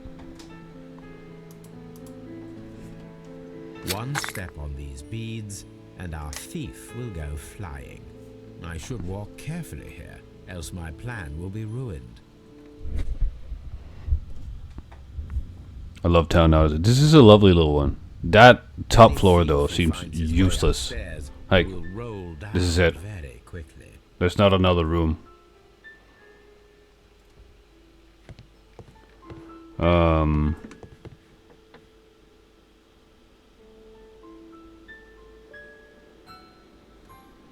D: One step on these beads, and our thief will go flying. I should walk carefully here, else my plan will be ruined.
C: I love townhouses. This is a lovely little one. That top floor though seems useless. Like, this is it. There's not another room.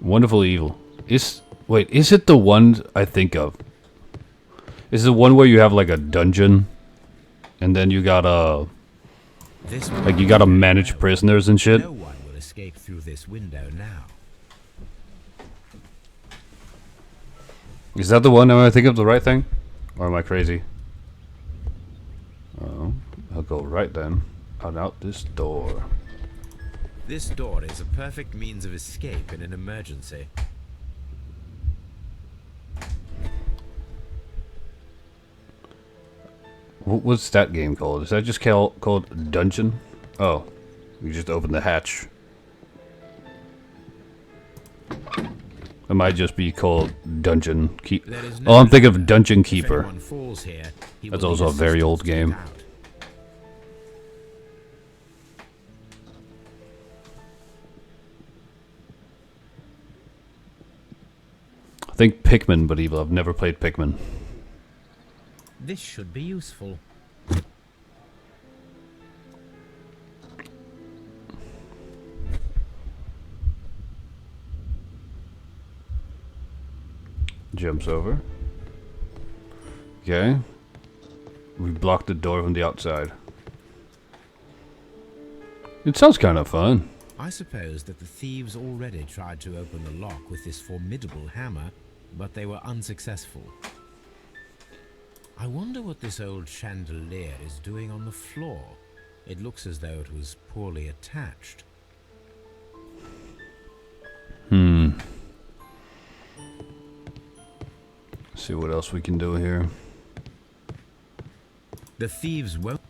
C: Wonderful Evil. Wait, is it the one I think of? Is it the one where you have like a dungeon? And then you gotta... like you gotta manage prisoners and shit?
D: No one will escape through this window now.
C: Is that the one? Am I thinking of the right thing? Or am I crazy? Oh, I'll go right then. And out this door.
D: This door is a perfect means of escape in an emergency.
C: What's that game called? Is that just called Dungeon? Oh, you just open the hatch. It might just be called Dungeon Keep. Oh, I'm thinking of Dungeon Keeper. That's also a very old game. I think Pikmin, but evil. I've never played Pikmin.
D: This should be useful.
C: Jumps over. Okay. We blocked the door from the outside. It sounds kind of fun.
D: I suppose that the thieves already tried to open the lock with this formidable hammer, but they were unsuccessful. I wonder what this old chandelier is doing on the floor. It looks as though it was poorly attached.
C: See what else we can do here.
D: The thieves won't.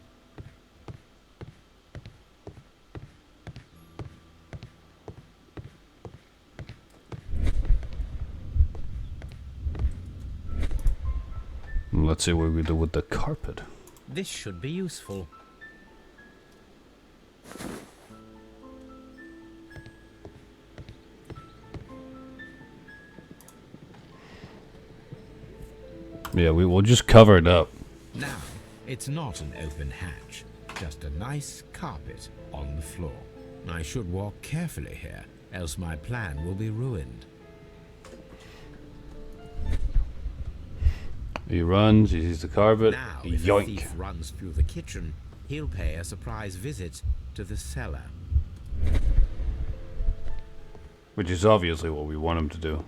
C: Let's see what we do with the carpet.
D: This should be useful.
C: Yeah, we will just cover it up.
D: Now, it's not an open hatch, just a nice carpet on the floor. I should walk carefully here, else my plan will be ruined.
C: He runs, he sees the carpet,
D: Now, if a
C: yoink.
D: thief runs through the kitchen, he'll pay a surprise visit to the cellar.
C: Which is obviously what we want him to do.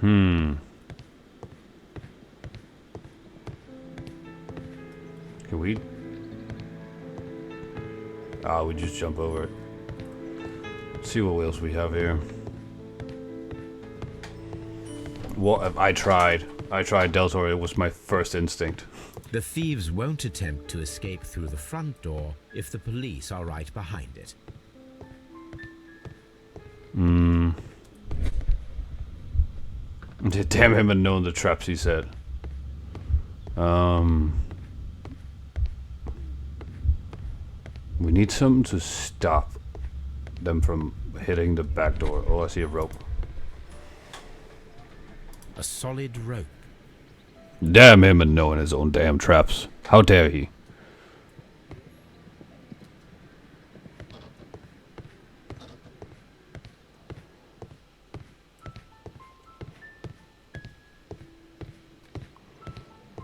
C: Can we? Ah, we just jump over it. Let's see what else we have here. what I tried. I tried Del Toro. It was my first instinct.
D: The thieves won't attempt to escape through the front door if the police are right behind it.
C: Damn him and knowing the traps, he said. We need something to stop them from hitting the back door. Oh, I see a rope.
D: A solid rope.
C: Damn him and knowing his own damn traps. How dare he?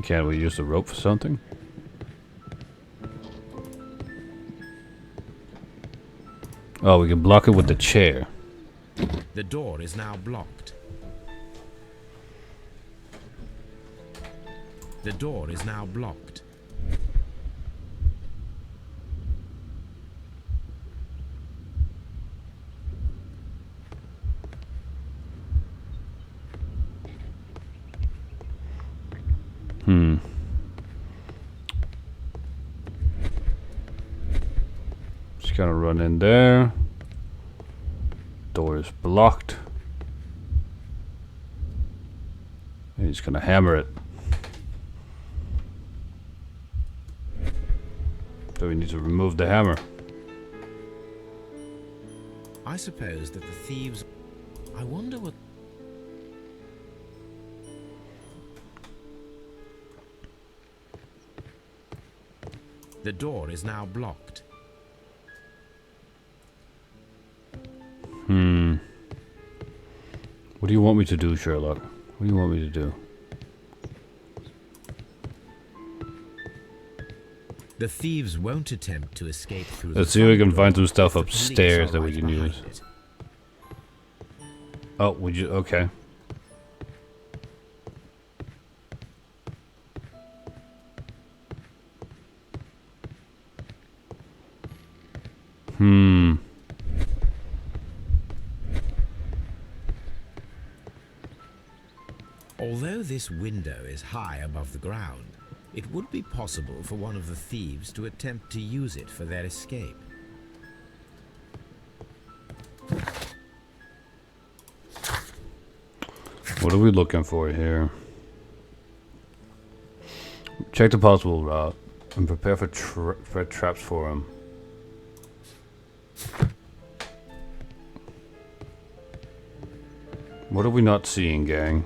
C: Can't we use the rope for something? Oh, we can block it with the chair.
D: The door is now blocked. The door is now blocked.
C: Just gonna run in there. Door is blocked. And he's gonna hammer it. So we need to remove the hammer.
D: I suppose that the thieves... I wonder what... The door is now blocked.
C: What do you want me to do, Sherlock? What do you want me to do?
D: The thieves won't attempt to escape through
C: Let's
D: the
C: see if we
D: front
C: can find
D: door
C: some stuff
D: if the police
C: upstairs
D: are
C: that we
D: right
C: can
D: behind
C: use.
D: it.
C: Oh, would you? Okay.
D: Although this window is high above the ground, it would be possible for one of the thieves to attempt to use it for their escape.
C: What are we looking for here? Check the possible route and prepare for traps for him. What are we not seeing, gang?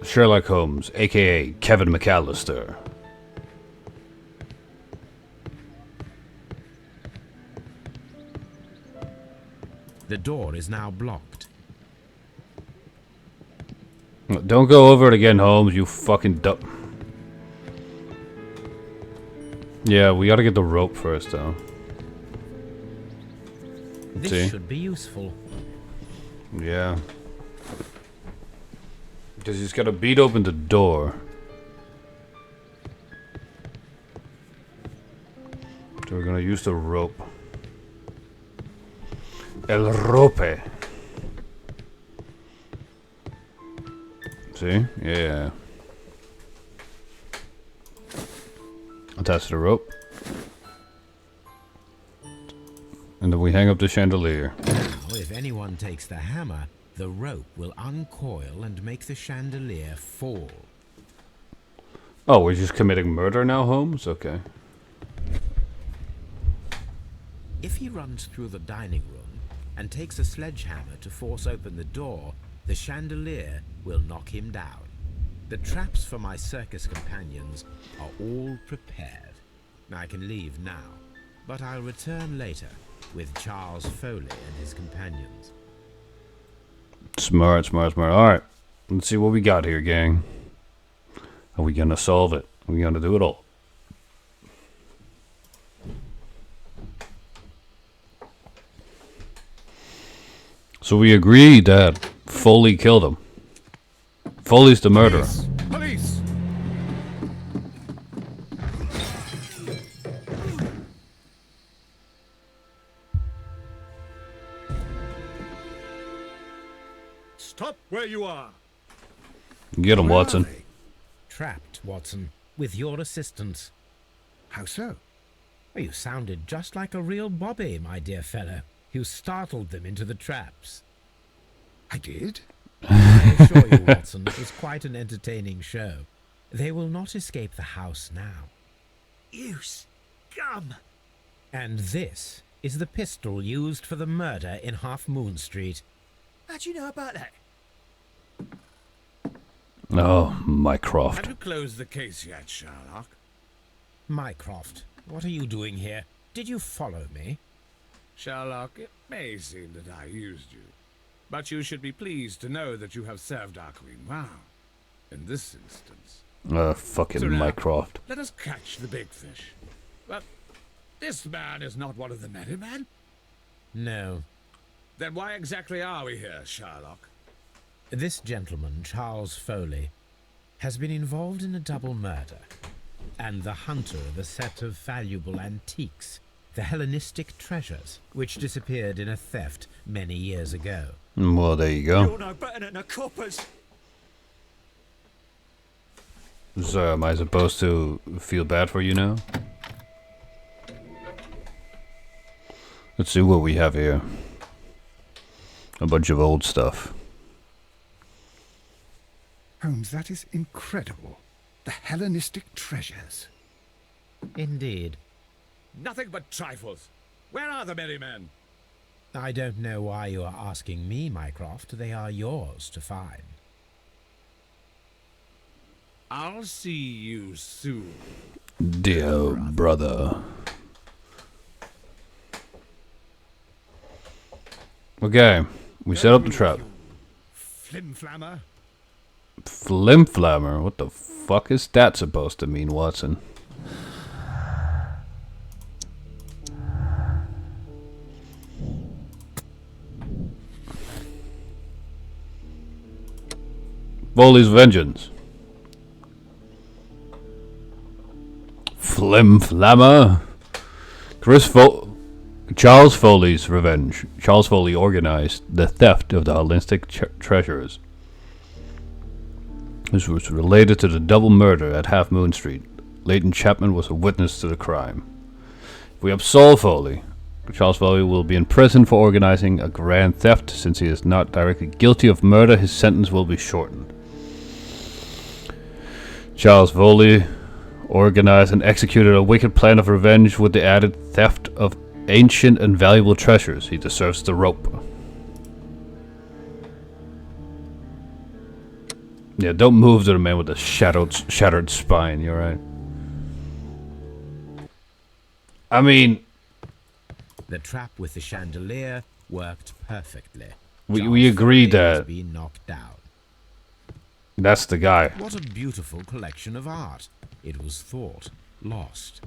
C: Sherlock Holmes, aka Kevin McAllister.
D: The door is now blocked.
C: Don't go over it again, Holmes, you fucking dumb. Yeah, we gotta get the rope first, though.
D: This
C: See?
D: should be useful.
C: Yeah. Because he's gotta beat open the door. So we're gonna use the rope. El rope. See? Yeah. Attach the rope. And then we hang up the chandelier.
D: Now, if anyone takes the hammer, the rope will uncoil and make the chandelier fall.
C: Oh, we're just committing murder now, Holmes? Okay.
D: If he runs through the dining room and takes a sledgehammer to force open the door, the chandelier will knock him down. The traps for my circus companions are all prepared. I can leave now, but I'll return later with Charles Foley and his companions.
C: Smart, smart, smart. Alright. Let's see what we got here, gang. Are we gonna solve it? Are we gonna do it all? So we agreed that Foley killed him. Foley's the murderer.
E: Police!
H: Stop where you are.
C: Get him,
H: Where are
C: Watson.
H: they?
D: Trapped, Watson, with your assistance.
E: How so?
D: Well, you sounded just like a real Bobby, my dear fellow. You startled them into the traps.
E: I did?
D: I assure you, Watson, it was quite an entertaining show. They will not escape the house now.
K: You scum!
D: And this is the pistol used for the murder in Half Moon Street.
K: How'd you know about that?
C: Oh,
H: Have
C: Mycroft.
H: you closed the case yet, Sherlock?
D: Mycroft, what are you doing here? Did you follow me?
H: Sherlock, it may seem that I used you, but you should be pleased to know that you have served our queen well. In this instance.
C: Fucking
H: So now,
C: Mycroft.
H: let us catch the big fish. But this man is not one of the merry men.
D: No.
H: Then why exactly are we here, Sherlock?
D: This gentleman, Charles Foley, has been involved in a double murder, and the hunter of a set of valuable antiques, the Hellenistic treasures, which disappeared in a theft many years ago.
C: Well, there you go.
A: You're no better than the coppers.
C: So, am I supposed to feel bad for you now? Let's see what we have here. A bunch of old stuff.
E: Holmes, that is incredible. The Hellenistic treasures.
D: Indeed.
H: Nothing but trifles. Where are the merry men?
D: I don't know why you are asking me, Mycroft. They are yours to find.
H: I'll see you soon.
C: Dear brother. Okay, we set up the trap.
H: Flimflammer.
C: Flimflammer? What the fuck is that supposed to mean, Watson? Foley's Vengeance. Flimflammer? Charles Foley's Revenge. Charles Foley organized the theft of the Hellenistic treasures. This was related to the double murder at Half Moon Street. Leighton Chapman was a witness to the crime. If we absolve Foley, Charles Foley will be in prison for organizing a grand theft. Since he is not directly guilty of murder, his sentence will be shortened. Charles Foley organized and executed a wicked plan of revenge with the added theft of ancient and valuable treasures. He deserves the rope. Yeah, don't move to the man with the shattered spine, you're right. I mean...
D: The trap with the chandelier worked perfectly.
C: We agree
D: Foley has
C: that...
D: been knocked down.
C: That's the guy.
D: What a beautiful collection of art. It was thought lost.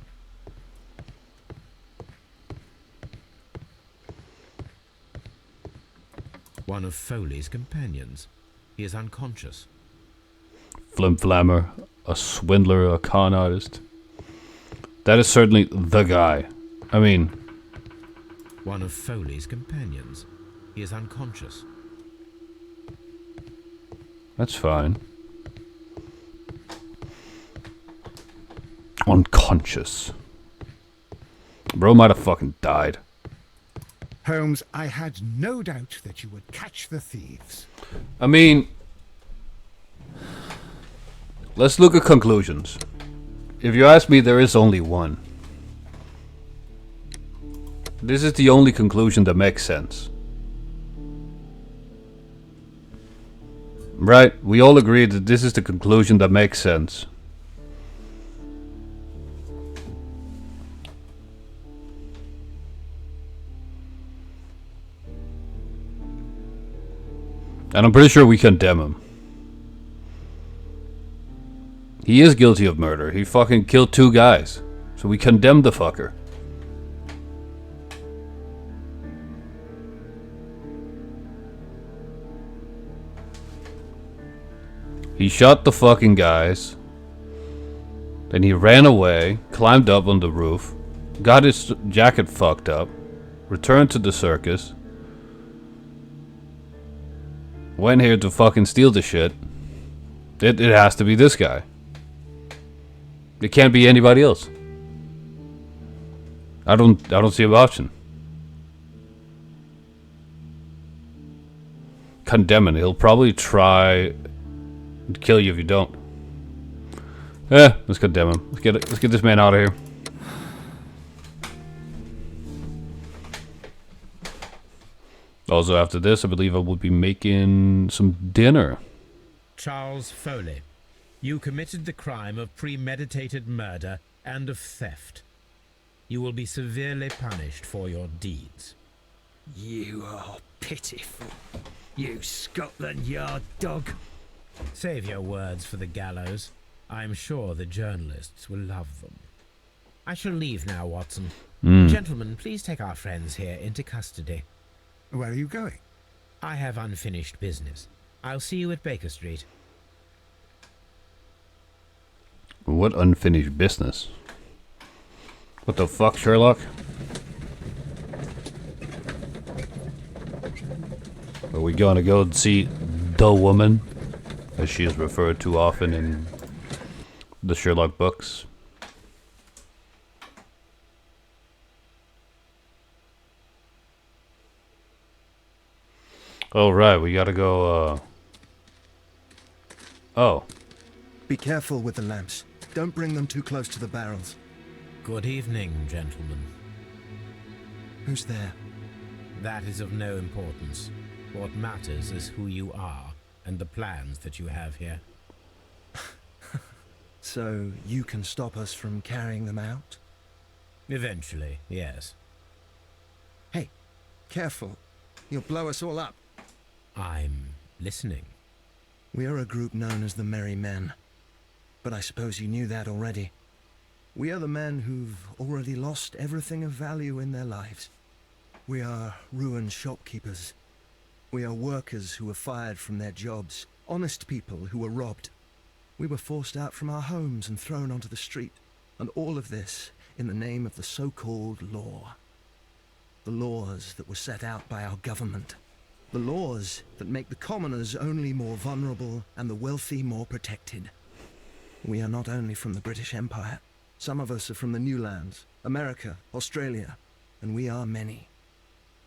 D: One of Foley's companions. He is unconscious.
C: Flimflammer, a swindler, a con artist. That is certainly the guy. I mean...
D: One of Foley's companions. He is unconscious.
C: That's fine. Unconscious. Bro might have fucking died.
E: Holmes, I had no doubt that you would catch the thieves.
C: I mean... Let's look at conclusions. If you ask me, there is only one. This is the only conclusion that makes sense. Right? We all agree that this is the conclusion that makes sense. And I'm pretty sure we condemn him. He is guilty of murder. He fucking killed 2 guys. So we condemn the fucker. He shot the fucking guys. Then he ran away, climbed up on the roof, got his jacket fucked up, returned to the circus. went here to fucking steal the shit, it has to be this guy. It can't be anybody else. I don't see an option. Condemn it. He'll probably try to kill you if you don't. Let's condemn him. Let's get this man out of here. Also, after this, I believe I will be making some dinner.
D: Charles Foley, you committed the crime of premeditated murder and of theft. You will be severely punished for your deeds.
K: You are pitiful, you Scotland Yard dog.
D: Save your words for the gallows. I'm sure the journalists will love them. I shall leave now, Watson. Gentlemen, please take our friends here into custody.
E: Where are you going?
D: I have unfinished business. I'll see you at Baker Street.
C: What unfinished business? What the fuck, Sherlock? Are we gonna go and see the woman, as she is referred to often in the Sherlock books? Oh, right, we gotta go, Oh.
K: Be careful with the lamps. Don't bring them too close to the barrels.
D: Good evening, gentlemen.
K: Who's there?
D: That is of no importance. What matters is who you are and the plans that you have here.
K: So you can stop us from carrying them out?
D: Eventually, yes.
K: Hey, careful. You'll blow us all up.
D: I'm listening.
K: We are a group known as the Merry Men. But I suppose you knew that already. We are the men who've already lost everything of value in their lives. We are ruined shopkeepers. We are workers who were fired from their jobs. Honest people who were robbed. We were forced out from our homes and thrown onto the street. And all of this in the name of the so-called law. The laws that were set out by our government. The laws that make the commoners only more vulnerable and the wealthy more protected. We are not only from the British Empire. Some of us are from the New Lands, America, Australia, and we are many.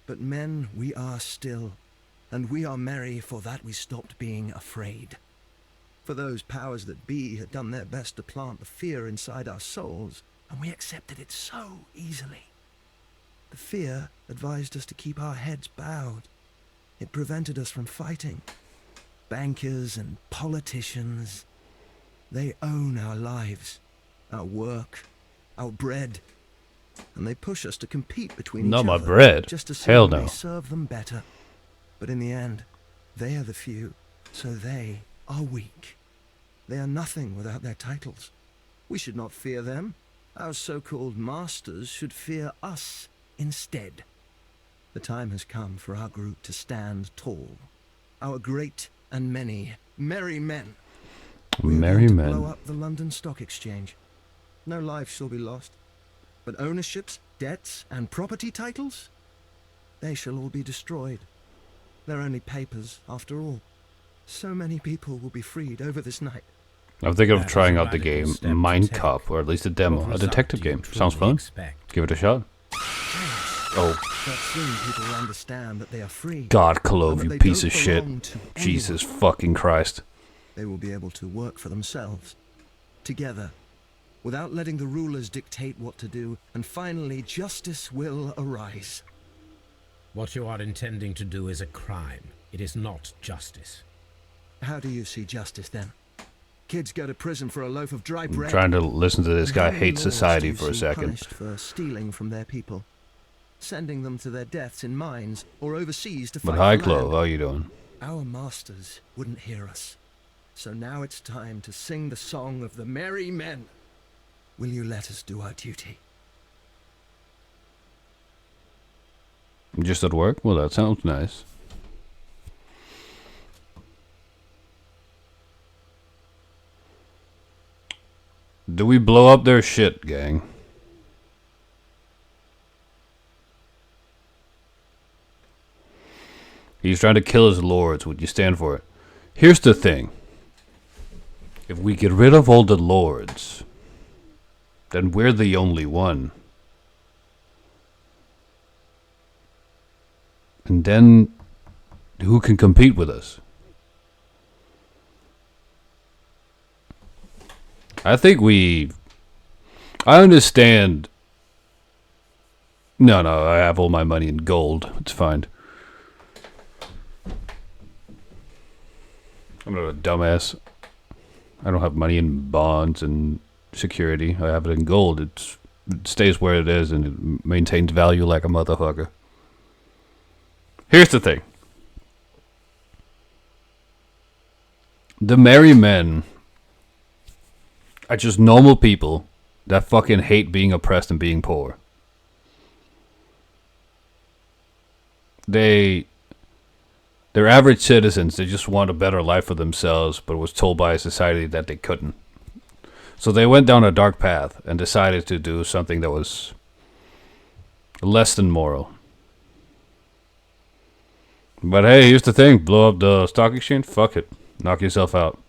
K: But men we are still, and we are merry for that we stopped being afraid. For those powers that be had done their best to plant the fear inside our souls, and we accepted it so easily. The fear advised us to keep our heads bowed. It prevented us from fighting. Bankers and politicians, they own our lives, our work, our bread, and they push us to compete between each
C: Not my
K: other
C: bread.
K: just to see
C: Hell
K: who may
C: no.
K: serve them better. But in the end, they are the few, so they are weak. They are nothing without their titles. We should not fear them. Our so-called masters should fear us instead. The time has come for our group to stand tall. Our great and many merry men. We are
C: Merry
K: going to
C: men.
K: blow up the London Stock Exchange. No life shall be lost. But ownerships, debts, and property titles? They shall all be destroyed. They're only papers, after all. So many people will be freed over this night.
C: I'm thinking of
D: That is
C: trying
D: a
C: out the
D: radical
C: game
D: step to
C: Mind
D: take.
C: Cop, or at least a demo,
D: What
C: a
D: result
C: detective
D: do you
C: game. Sounds
D: truly
C: fun.
D: expect?
C: Give it a shot. Oh,
K: But soon people will understand that they are free.
C: God,
K: and
C: Clove,
K: that
C: you
K: they
C: piece
K: don't
C: of shit.
K: belong to
C: Jesus
K: anyone.
C: fucking Christ.
K: They will be able to work for themselves, together, without letting the rulers dictate what to do, and finally justice will arise.
D: What you are intending to do is a crime. It is not justice.
K: How do you see justice then? Kids go to prison for a loaf of dry
C: I'm
K: bread.
C: trying to listen to this
K: And
C: guy
K: how many
C: hate
K: laws
C: society
K: do you
C: for a
K: see
C: second.
K: punished for stealing from their people, sending them to their deaths in mines or overseas to
C: But
K: fight
C: hi,
K: for
C: Clove,
K: land?
C: how you doing?
K: Our masters wouldn't hear us. So now it's time to sing the song of the merry men. Will you let us do our duty?
C: Just at work? Well, that sounds nice. Do we blow up their shit, gang? He's trying to kill his lords. Would you stand for it? Here's the thing. If we get rid of all the lords, then we're the only one. And then, who can compete with us? I understand. No, I have all my money in gold. It's fine. I'm not a dumbass. I don't have money in bonds and security. I have it in gold. It stays where it is and it maintains value like a motherfucker. Here's the thing. The merry men are just normal people that fucking hate being oppressed and being poor. They're average citizens. They just want a better life for themselves, but was told by a society that they couldn't. So they went down a dark path and decided to do something that was less than moral. But hey, here's the thing. Blow up the stock exchange? Fuck it. Knock yourself out.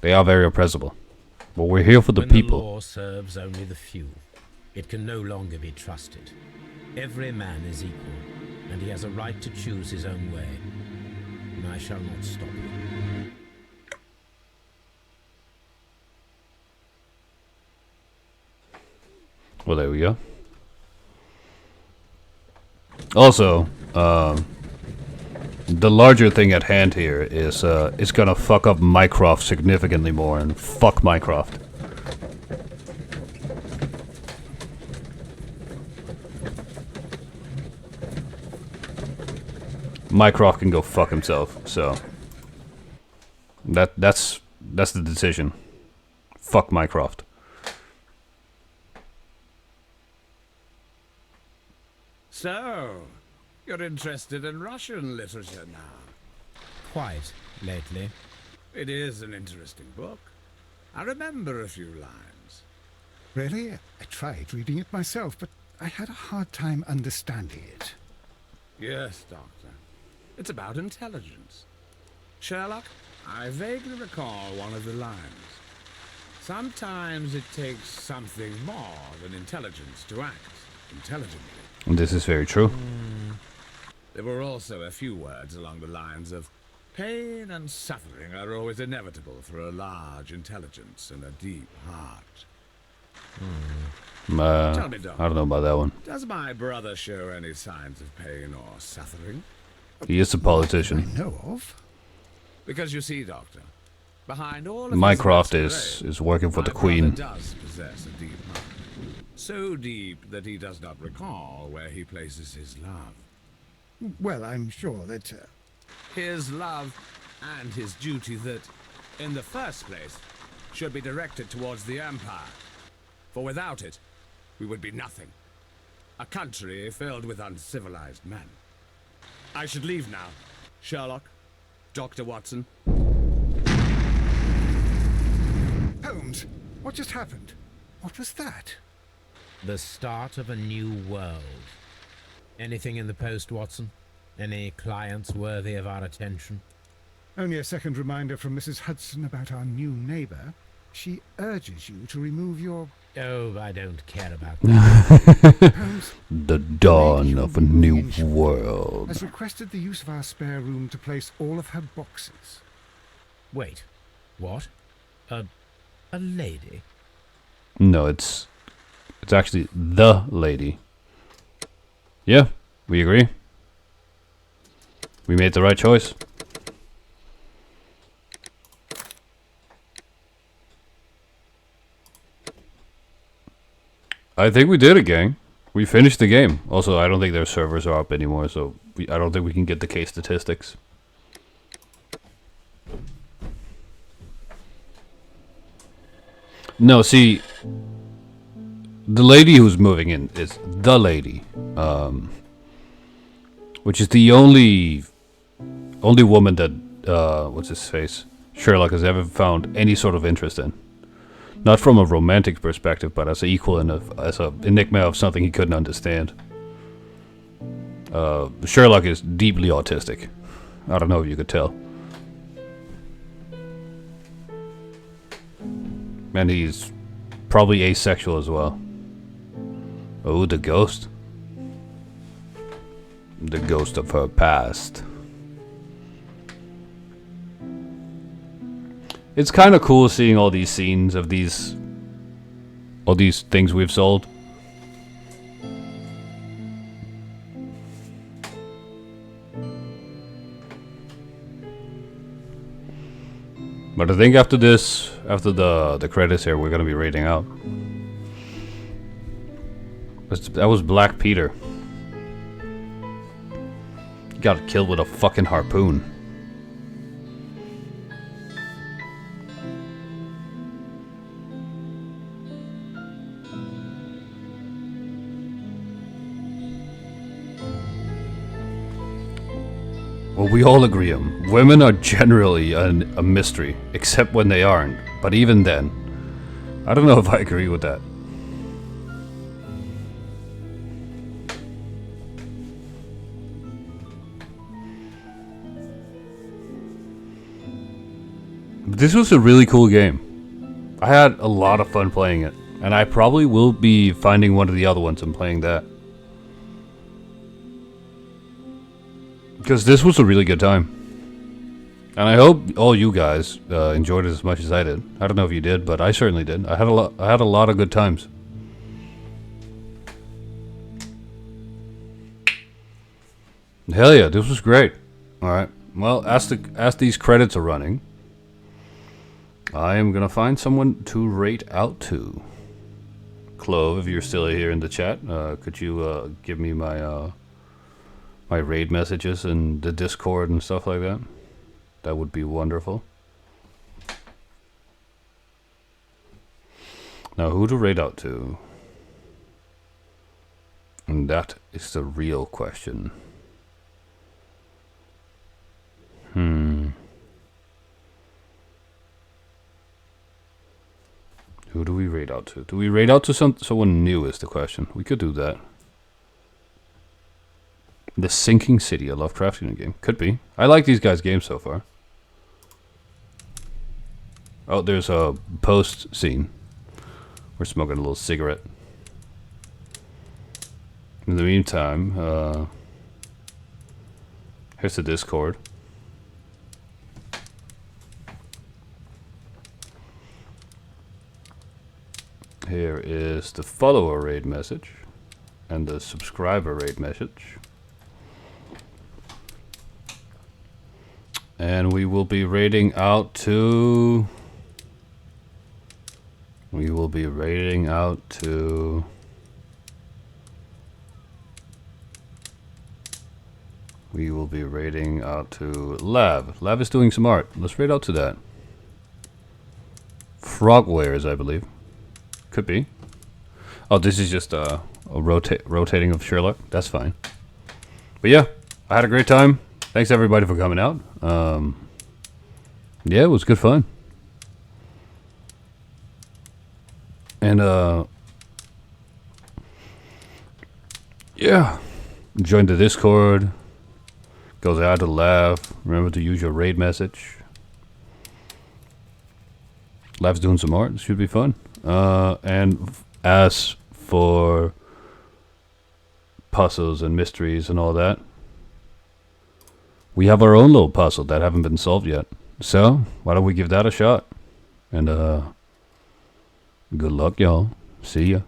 C: They are very oppressible. But we're here for the people.
D: When the law serves only the few, it can no longer be trusted. Every man is equal, and he has a right to choose his own way. And I shall not stop him.
C: Well, there we go. Also, the larger thing at hand here is it's gonna fuck up Mycroft significantly more, and fuck Mycroft. Mycroft can go fuck himself, so that's the decision. Fuck Mycroft.
L: So, you're interested in Russian literature now?
D: Quite lately.
L: It is an interesting book. I remember a few lines.
E: Really? I tried reading it myself, but I had a hard time understanding it.
L: Yes, Doctor. It's about intelligence. Sherlock, I vaguely recall one of the lines. Sometimes it takes something more than intelligence to act intelligently.
C: This is very true.
L: There were also a few words along the lines of pain and suffering are always inevitable for a large intelligence and a deep heart. Tell me, Doctor,
C: I don't know about that one.
L: does my brother show any signs of pain or suffering?
C: He is a politician.
E: I know of.
L: Because you see, Doctor, behind all of
C: Mycroft
L: his
C: is working for
L: my
C: the Queen.
L: brother does possess a deep heart. So deep that he does not recall where he places his love.
E: Well, I'm sure that...
L: His love and his duty that, in the first place, should be directed towards the Empire. For without it, we would be nothing. A country filled with uncivilized men. I should leave now. Sherlock, Dr. Watson.
E: Holmes, what just happened? What was that?
D: The start of a new world. Anything in the post, Watson? Any clients worthy of our attention?
E: Only a second reminder from Mrs. Hudson about our new neighbour. She urges you to remove your...
D: Oh, I don't care about that.
E: Holmes,
C: The dawn of a new world.
E: has requested the use of our spare room to place all of her boxes.
D: Wait, what? A lady?
C: No, it's actually the lady. Yeah, we agree. We made the right choice. I think we did it, gang. We finished the game. Also, I don't think their servers are up anymore, so I don't think we can get the case statistics. No, see, the lady who's moving in is the lady, which is the only woman that what's his face, Sherlock has ever found any sort of interest in. Not from a romantic perspective, but as an equal and as an enigma of something he couldn't understand. Sherlock is deeply autistic. I don't know if you could tell. And he's probably asexual as well. Oh, the ghost. The ghost of her past. It's kind of cool seeing all these scenes of all these things we've sold. But I think after this, after the credits here, we're gonna be raiding out. That was Black Peter. He got killed with a fucking harpoon. Well, we all agree women are generally a mystery, except when they aren't. But even then, I don't know if I agree with that. But this was a really cool game. I had a lot of fun playing it, and I probably will be finding one of the other ones and playing that. Because this was a really good time. And I hope all you guys enjoyed it as much as I did. I don't know if you did, but I certainly did. I had a lot of good times. Hell yeah, this was great. Alright. Well, as these credits are running, I am gonna find someone to rate out to. Clove, if you're still here in the chat, could you give me my my raid messages and the Discord and stuff like that? That would be wonderful. Now, who to raid out to? And that is the real question. Who do we raid out to? Do we raid out to someone new is the question. We could do that. The Sinking City, a Lovecraftian game. Could be. I like these guys' games so far. Oh, there's a post scene. We're smoking a little cigarette. In the meantime, here's the Discord. Here is the follower raid message and the subscriber raid message. And we will be raiding out to... We will be raiding out to... Lav. Lav is doing some art. Let's raid out to that. Frogwares, I believe. Could be. Oh, this is just a rotating of Sherlock. That's fine. But yeah, I had a great time. Thanks everybody for coming out. Yeah, it was good fun. And yeah, join the Discord. Goes out to Lav. Remember to use your raid message. Lav's doing some art. It should be fun. And as for puzzles and mysteries and all that, we have our own little puzzle that haven't been solved yet. So, why don't we give that a shot? And good luck, y'all. See ya.